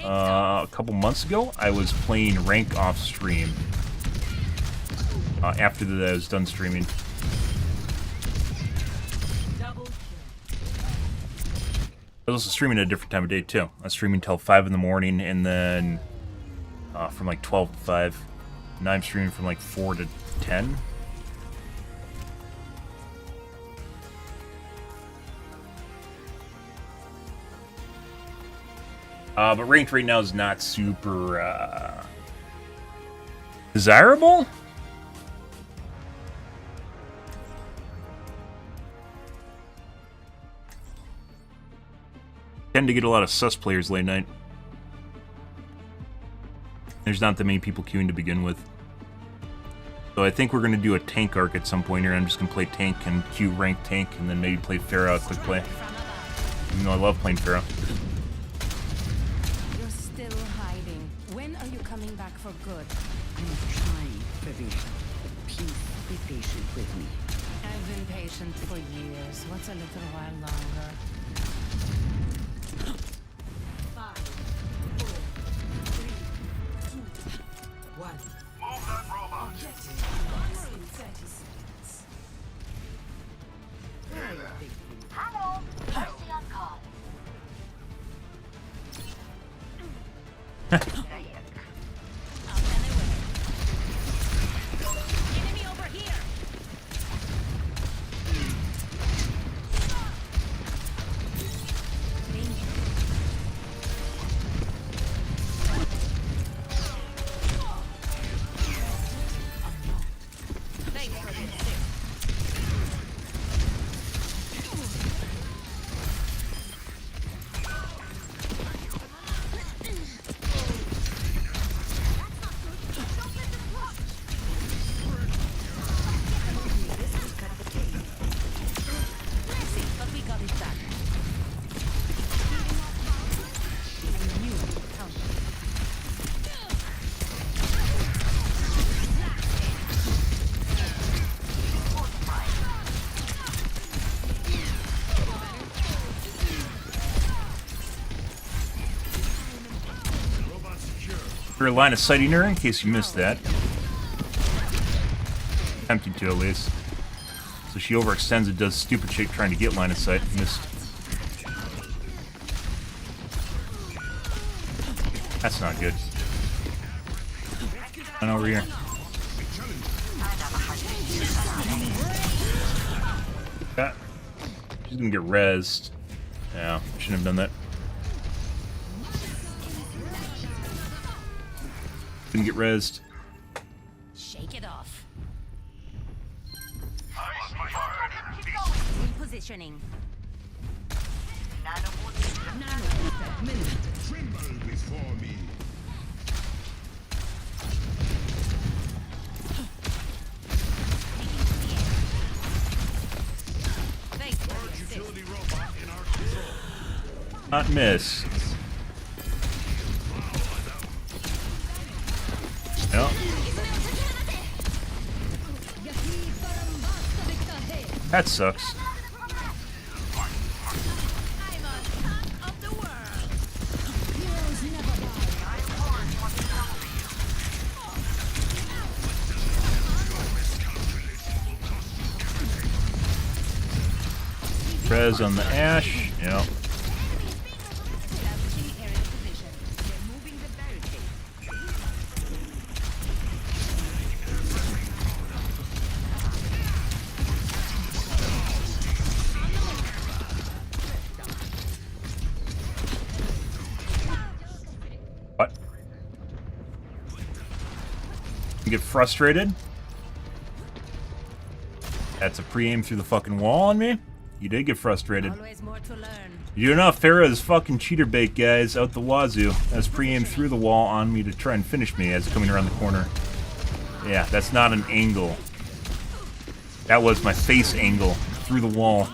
a couple months ago, I was playing rank off stream after I was done streaming. I was also streaming at a different time of day, too. I was streaming till 5 in the morning, and then from like 12 to 5. Now I'm streaming from like 4 to 10. But ranked right now is not super desirable. Tend to get a lot of sus players late night. There's not that many people queuing to begin with. So I think we're going to do a tank arc at some point here. I'm just going to play tank and queue rank tank, and then maybe play Pharah a quick play. Even though I love playing Pharah. You're still hiding. When are you coming back for good? I'm trying, Felicia. Please be patient with me. I've been patient for years. What's a little while longer? 5, 4, 3, 2, 1. Move that robot. Objective lost in 30 seconds. Where are your big boots? Hello, Mercy on call. Enemy over here! For line of sighting her, in case you missed that. Attempting to, at least. So she overextends and does stupid shit trying to get line of sight. Missed. That's not good. And over here. Yeah. She's gonna get rezzed. Yeah, shouldn't have done that. Didn't get rezzed. Shake it off. Repositioning. Tremble before me. Large utility robot in our control. Not miss. No. That sucks. Prez on the Ash. Yep. What? You get frustrated? That's a pre-aim through the fucking wall on me? You did get frustrated. Always more to learn. You know, Farah is fucking cheater bait, guys, out the wazoo. That's pre-aim through the wall on me to try and finish me as coming around the corner. Yeah, that's not an angle. That was my face angle through the wall.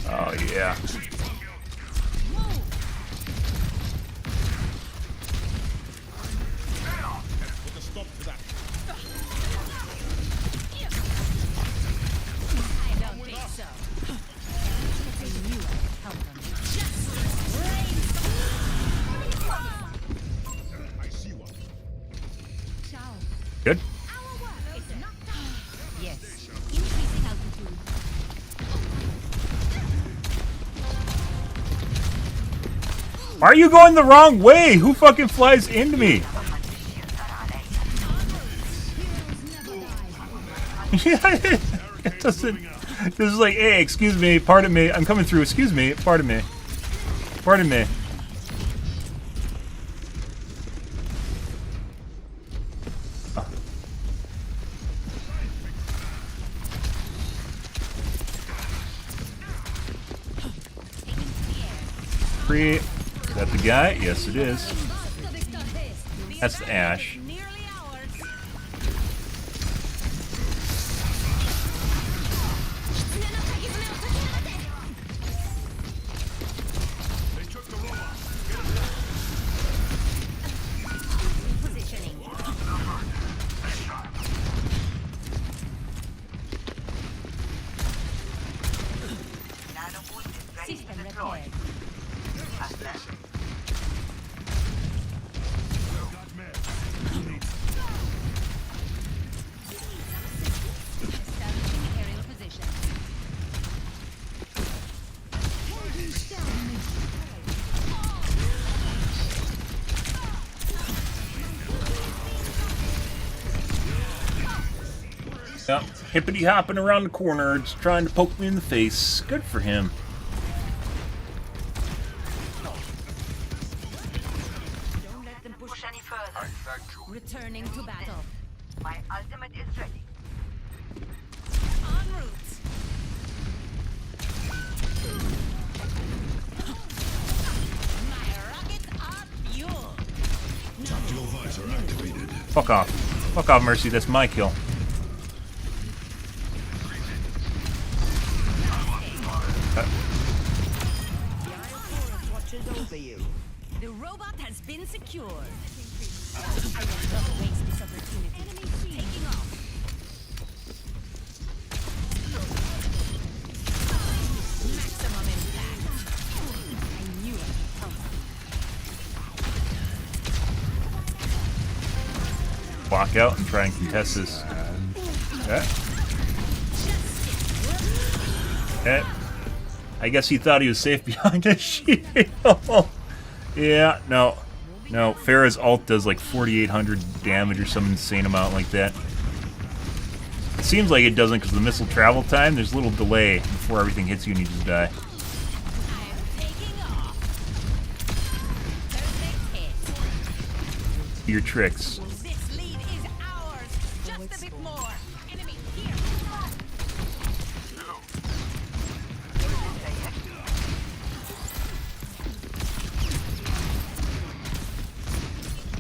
Oh, yeah. Good. Yes. Increasing altitude. Why are you going the wrong way? Who fucking flies into me? It doesn't. This is like, hey, excuse me, pardon me, I'm coming through. Excuse me, pardon me, pardon me. Is that the guy? Yes, it is. That's the Ash. System repaired. Yep, hippity hopping around the corner, just trying to poke me in the face. Good for him. Don't let them push any further. Returning to battle. My ultimate is ready. En route. My rockets are fuel. Tactical visor activated. Fuck off. Fuck off, Mercy. That's my kill. The robot has been secured. I will not waste this opportunity. Enemy taking off. Maximum impact. I knew it would come. Walk out and try and contest this. Okay. Okay. I guess he thought he was safe behind a shield. Yeah, no. No, Farah's ult does like 4,800 damage or some insane amount like that. It seems like it doesn't because the missile travel time, there's a little delay before everything hits you and you just die. Your tricks. This lead is ours. Just a bit more. Enemy here.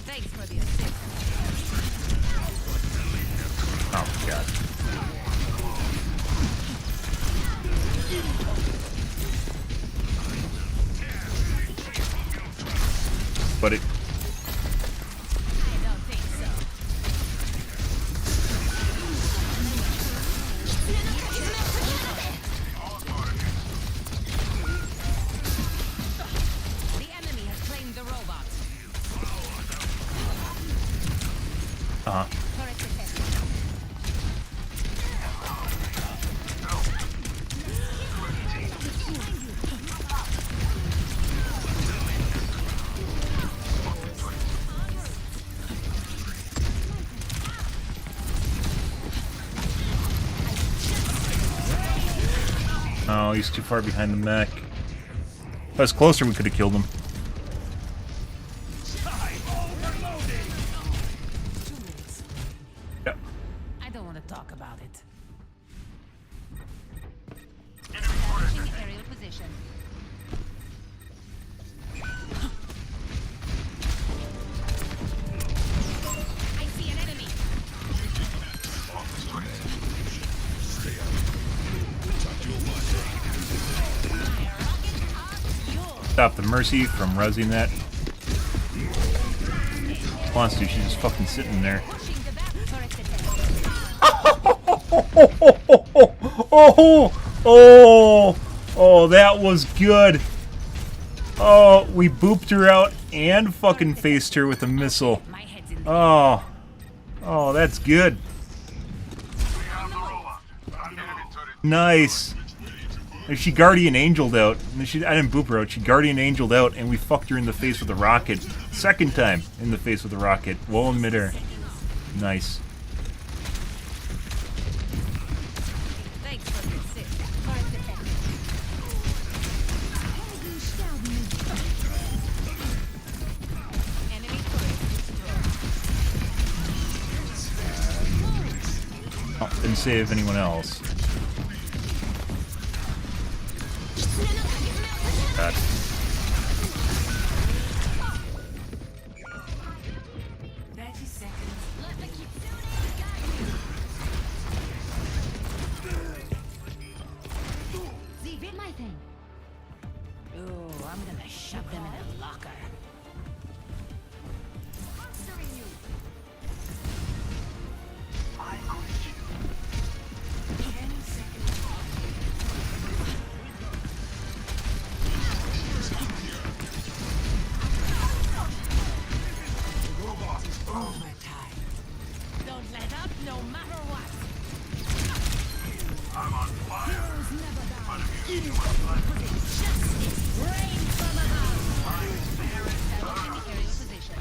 Thanks for the assist. Oh, God. But it... I don't think so. The enemy has claimed the robot. Uh-huh. Turret detected. Oh, he's too far behind the mech. If I was closer, we could have killed him. Yep. I've talk about it. Establishing aerial position. I see an enemy. Stop the Mercy from rezzing that. Wants to, she's just fucking sitting there. Oh, that was good. Oh, we booped her out and fucking faced her with a missile. Oh, that's good. Nice. She Guardian Angeled out. I didn't boop her out. She Guardian Angeled out, and we fucked her in the face with a rocket. Second time in the face with a rocket. Well in midair. Nice. Oh, didn't save anyone else. God. 30 seconds. See, did my thing. Ooh, I'm gonna shove them in a locker. Don't let up, no matter what. I'm on fire. Justice reign from above. Establishing aerial position.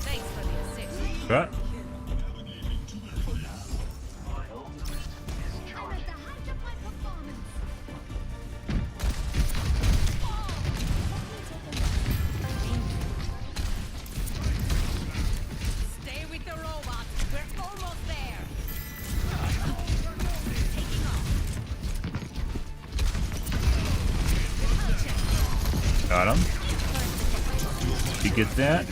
Thanks for the assist. What? Stay with the robot. We're almost there. Got him. You get that?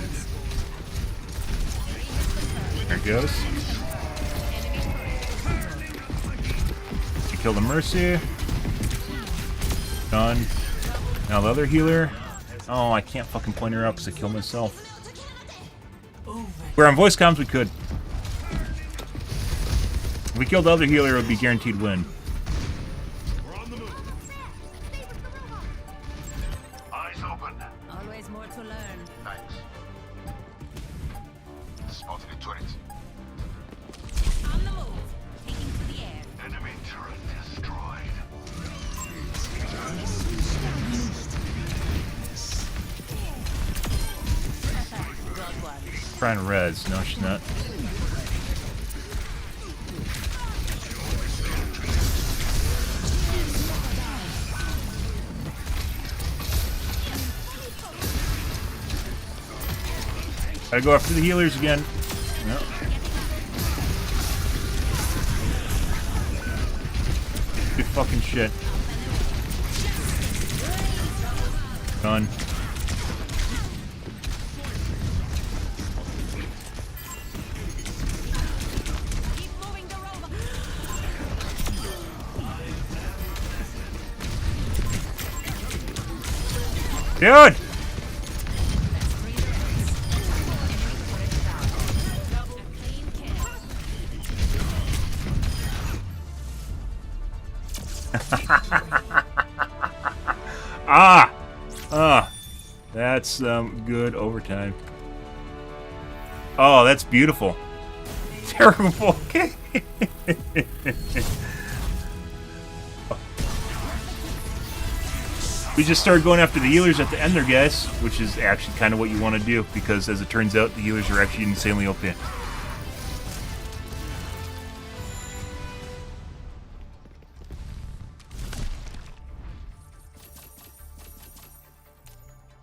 There it goes. You kill the Mercy. Done. Now the other healer. Oh, I can't fucking point her out because I killed myself. We're on voice comms, we could. If we killed the other healer, it would be guaranteed win. Eyes open. Always more to learn. Thanks. Spotted a turret. On the move. Taking to the air. Enemy turret destroyed. Good one. Trying to res. No, she's not. Gotta go after the healers again. No. Good fucking shit. Done. Dude! That's good overtime. Oh, that's beautiful. Terrible. Okay. We just started going after the healers at the end there, guys, which is actually kind of what you want to do, because as it turns out, the healers are actually insanely OP.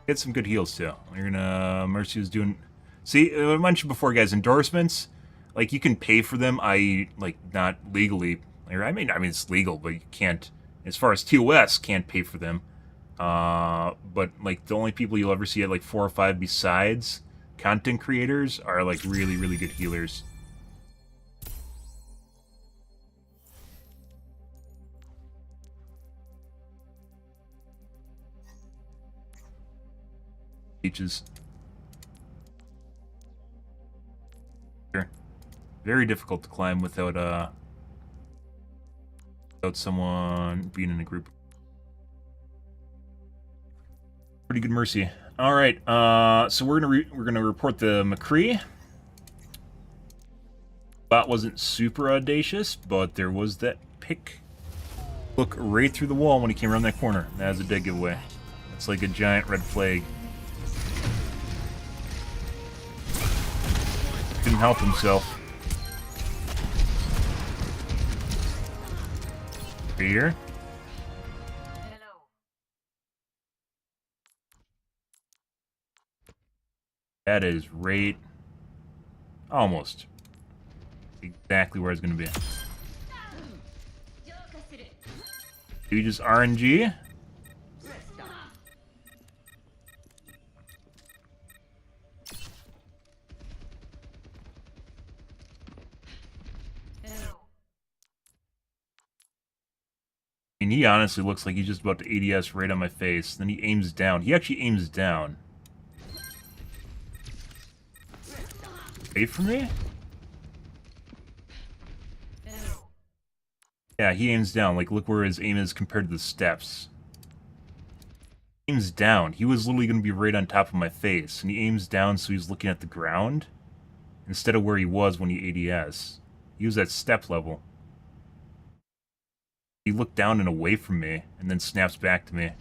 Get some good heals too. You're gonna Mercy was doing. See, I mentioned before, guys. Endorsements. like, you can pay for them, i.e., like, not legally. Or, I mean, it's legal, but you can't, as far as TOS, can't pay for them. But, like, the only people you'll ever see at, like, 4 or 5 besides content creators are, like, really, really good healers. Beaches. Sure. Very difficult to climb without someone being in a group. Pretty good mercy. All right, so we're gonna report the McCree. Bot wasn't super audacious, but there was that pick. Look right through the wall when he came around that corner. That was a dead giveaway. It's like a giant red flag. Couldn't help himself. Right here. That is right. Almost. Exactly where it's going to be. Do you just RNG? I mean, he honestly looks like he's just about to ADS right on my face. Then he aims down. He actually aims down. Wait for me? Yeah, he aims down. Like, look where his aim is compared to the steps. He aims down. He was literally going to be right on top of my face. And he aims down so he's looking at the ground instead of where he was when he ADS. He was at step level. He looked down and away from me, and then snaps back to me.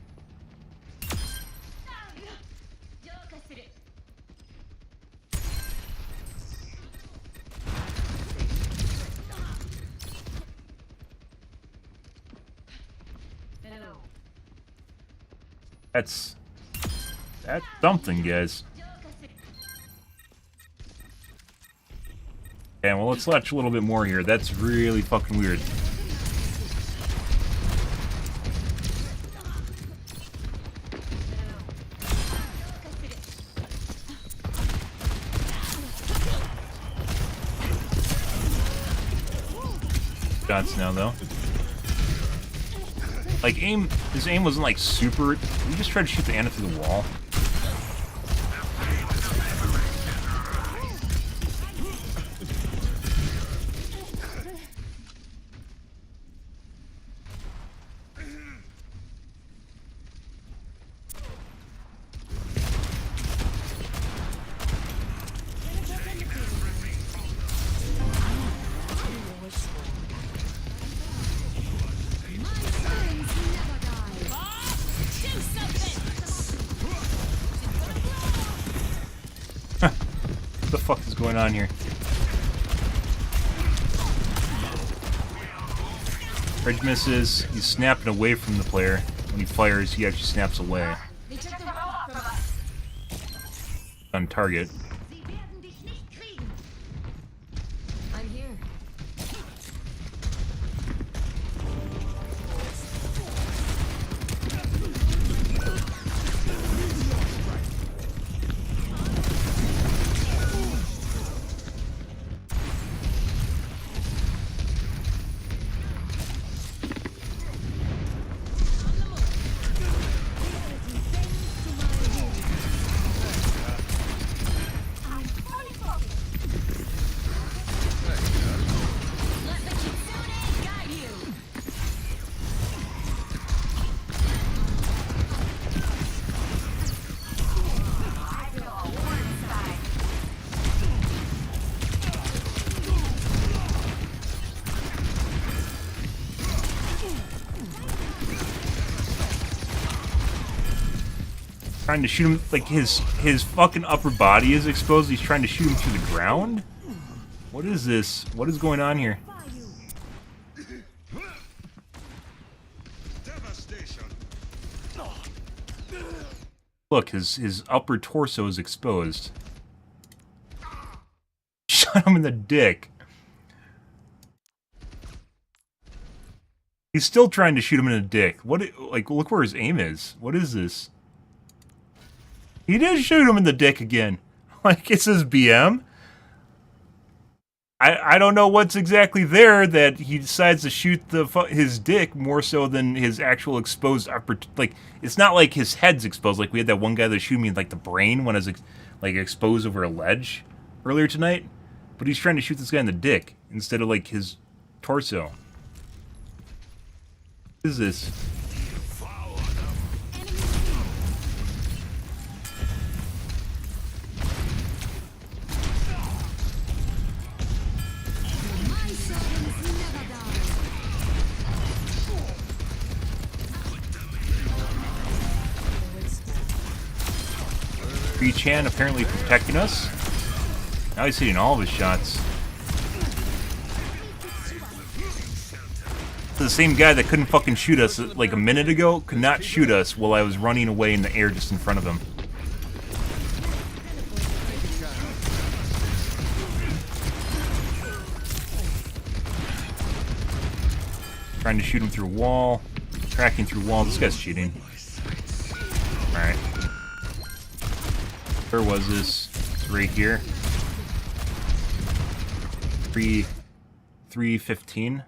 That's something, guys. Okay, well, let's watch a little bit more here. That's really fucking weird. Shots now, though. Like, his aim wasn't, like, super... He just tried to shoot the Anna through the wall. What the fuck is going on here? Ridge misses. He's snapping away from the player. When he fires, he actually snaps away. On target. I'm here. Trying to shoot him, like his fucking upper body is exposed. He's trying to shoot him through the ground? What is this? What is going on here? Look, his upper torso is exposed. Shut shot him in the dick. He's still trying to shoot him in the dick. What? Like, look where his aim is. What is this? He did shoot him in the dick again. Like, it's his BM. I don't know what's exactly there that he decides to shoot his dick more so than his actual exposed upper. Like, it's not like his head's exposed. Like, we had that one guy that shooted me in, like, the brain when I was, like, exposed over a ledge earlier tonight. But he's trying to shoot this guy in the dick instead of, like, his torso. What is this? Chan apparently protecting us. Now he's hitting all of his shots. The same guy that couldn't fucking shoot us like a minute ago could not shoot us while I was running away in the air just in front of him. Trying to shoot him through a wall. Tracking through walls. This guy's cheating. Alright. Where was this? It's right here. 315.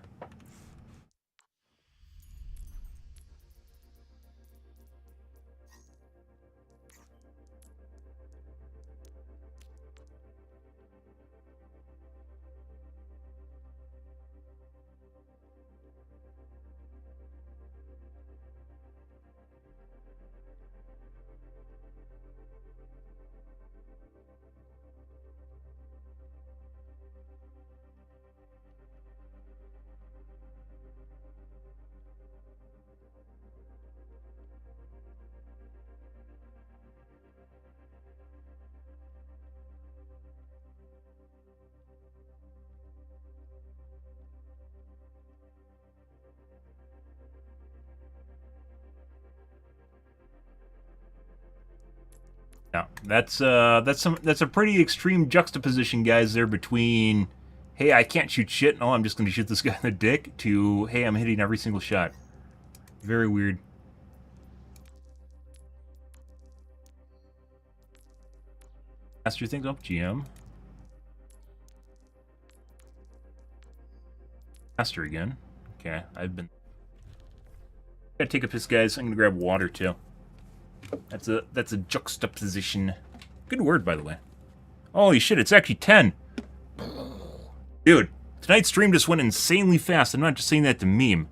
Yeah, that's a pretty extreme juxtaposition, guys, there between, hey, I can't shoot shit, no, I'm just going to shoot this guy in the dick, to, hey, I'm hitting every single shot. Very weird. Master things up, GM. Master again. Okay, I've been... Gotta take a piss, guys. I'm gonna grab water, too. That's a juxtaposition. Good word, by the way. Holy shit, it's actually 10. Dude, tonight's stream just went insanely fast. I'm not just saying that to meme.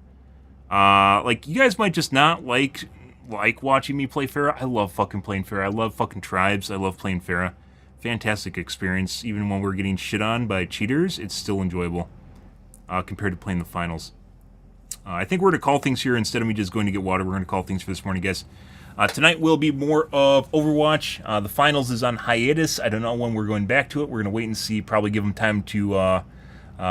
Like, you guys might just not like watching me play Pharah. I love fucking playing Pharah. I love fucking tribes. I love playing Pharah. Fantastic experience. Even when we're getting shit on by cheaters, it's still enjoyable. Compared to playing the finals. I think we're going to call things here instead of me just going to get water. We're going to call things for this morning, guys. Tonight will be more of Overwatch. The finals is on hiatus. I don't know when we're going back to it. We're going to wait and see. Probably give them time to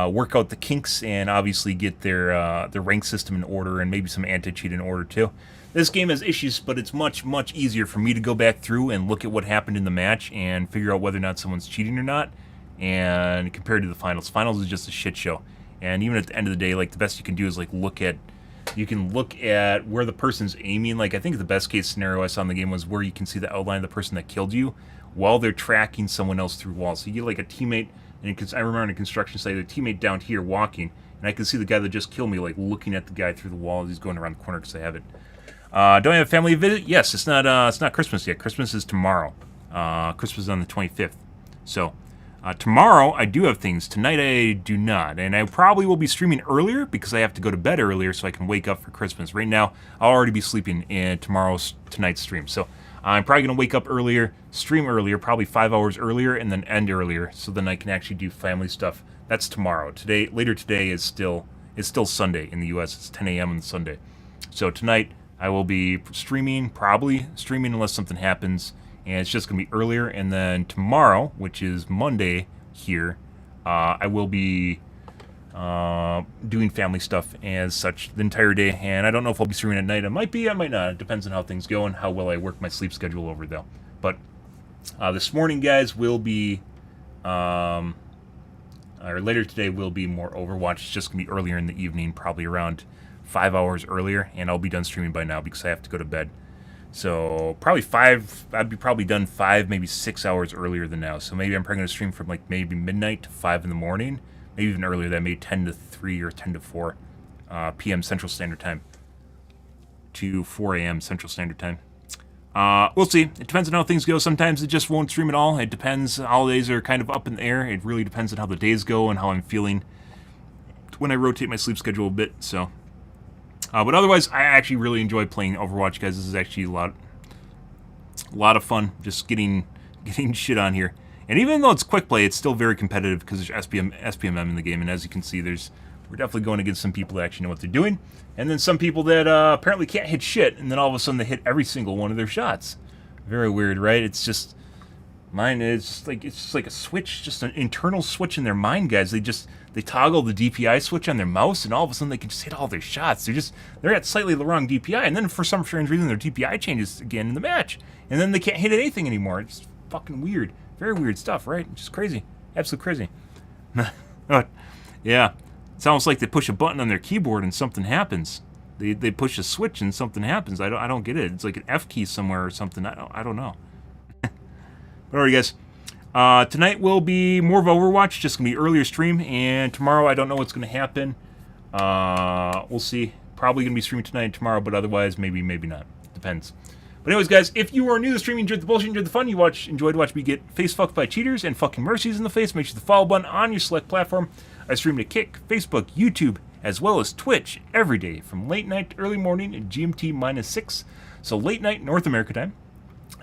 work out the kinks and obviously get their rank system in order and maybe some anti-cheat in order too. This game has issues, but it's much, much easier for me to go back through and look at what happened in the match and figure out whether or not someone's cheating or not. And compared to the finals, finals is just a shit show. And even at the end of the day, like, the best you can do is, like, you can look at where the person's aiming. Like, I think the best case scenario I saw in the game was where you can see the outline of the person that killed you while they're tracking someone else through walls. So you get, like, a teammate, and I remember on a construction site, a teammate down here walking, and I can see the guy that just killed me, like, looking at the guy through the wall as he's going around the corner because I have it. Do I have a family visit? Yes, it's not Christmas yet. Christmas is tomorrow. Christmas is on the 25th. So... tomorrow, I do have things. Tonight, I do not. And I probably will be streaming earlier because I have to go to bed earlier so I can wake up for Christmas. Right now, I'll already be sleeping in tonight's stream. So I'm probably going to wake up earlier, stream earlier, probably 5 hours earlier, and then end earlier so then I can actually do family stuff. That's tomorrow. Later today is still Sunday in the U.S. It's 10 a.m. on Sunday. So tonight, I will be probably streaming unless something happens. And it's just going to be earlier. And then tomorrow, which is Monday here, I will be doing family stuff as such the entire day. And I don't know if I'll be streaming at night. I might be, I might not. It depends on how things go and how well I work my sleep schedule over, though. But this morning, guys, will be or later today will be more Overwatch. It's just going to be earlier in the evening, probably around 5 hours earlier, and I'll be done streaming by now because I have to go to bed. So probably I'd be probably done 5, maybe 6 hours earlier than now. So maybe I'm probably going to stream from like maybe midnight to 5 in the morning, maybe even earlier than maybe 10 to 3 or 10 to 4 p.m. Central Standard Time to 4 a.m. Central Standard Time. We'll see. It depends on how things go. Sometimes it just won't stream at all. It depends. Holidays are kind of up in the air. It really depends on how the days go and how I'm feeling when I rotate my sleep schedule a bit. So, but otherwise, I actually really enjoy playing Overwatch, guys. This is actually a lot of fun. Just getting shit on here. And even though it's quick play, it's still very competitive because there's SPMM in the game. And as you can see, we're definitely going against some people that actually know what they're doing. And then some people that apparently can't hit shit, and then all of a sudden they hit every single one of their shots. Very weird, right? It's just mine is just like a switch, just an internal switch in their mind, guys. They toggle the DPI switch on their mouse, and all of a sudden they can just hit all their shots. They're at slightly the wrong DPI, and then for some strange reason their DPI changes again in the match, and then they can't hit anything anymore. It's fucking weird, very weird stuff, right? Just crazy, absolute crazy. Yeah. It's almost like they push a button on their keyboard and something happens. They push a switch and something happens. I don't get it. It's like an F key somewhere or something. I don't know. But alright, guys. Tonight will be more of Overwatch. Just gonna be earlier stream, and tomorrow I don't know what's gonna happen. We'll see. Probably gonna be streaming tonight and tomorrow, but otherwise maybe not. Depends. But anyways, guys, if you are new to streaming, enjoyed the bullshit, enjoyed the fun, enjoyed watching me get face fucked by cheaters and fucking mercies in the face, make sure the follow button on your select platform. I stream to Kick, Facebook, YouTube, as well as Twitch every day from late night to early morning at GMT-6, so late night North America time.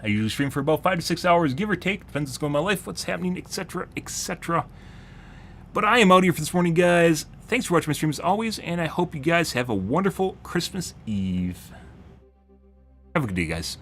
I usually stream for about 5 to 6 hours, give or take. Depends what's going on in my life, what's happening, etc., etc. But I am out here for this morning, guys. Thanks for watching my stream as always, and I hope you guys have a wonderful Christmas Eve. Have a good day, guys.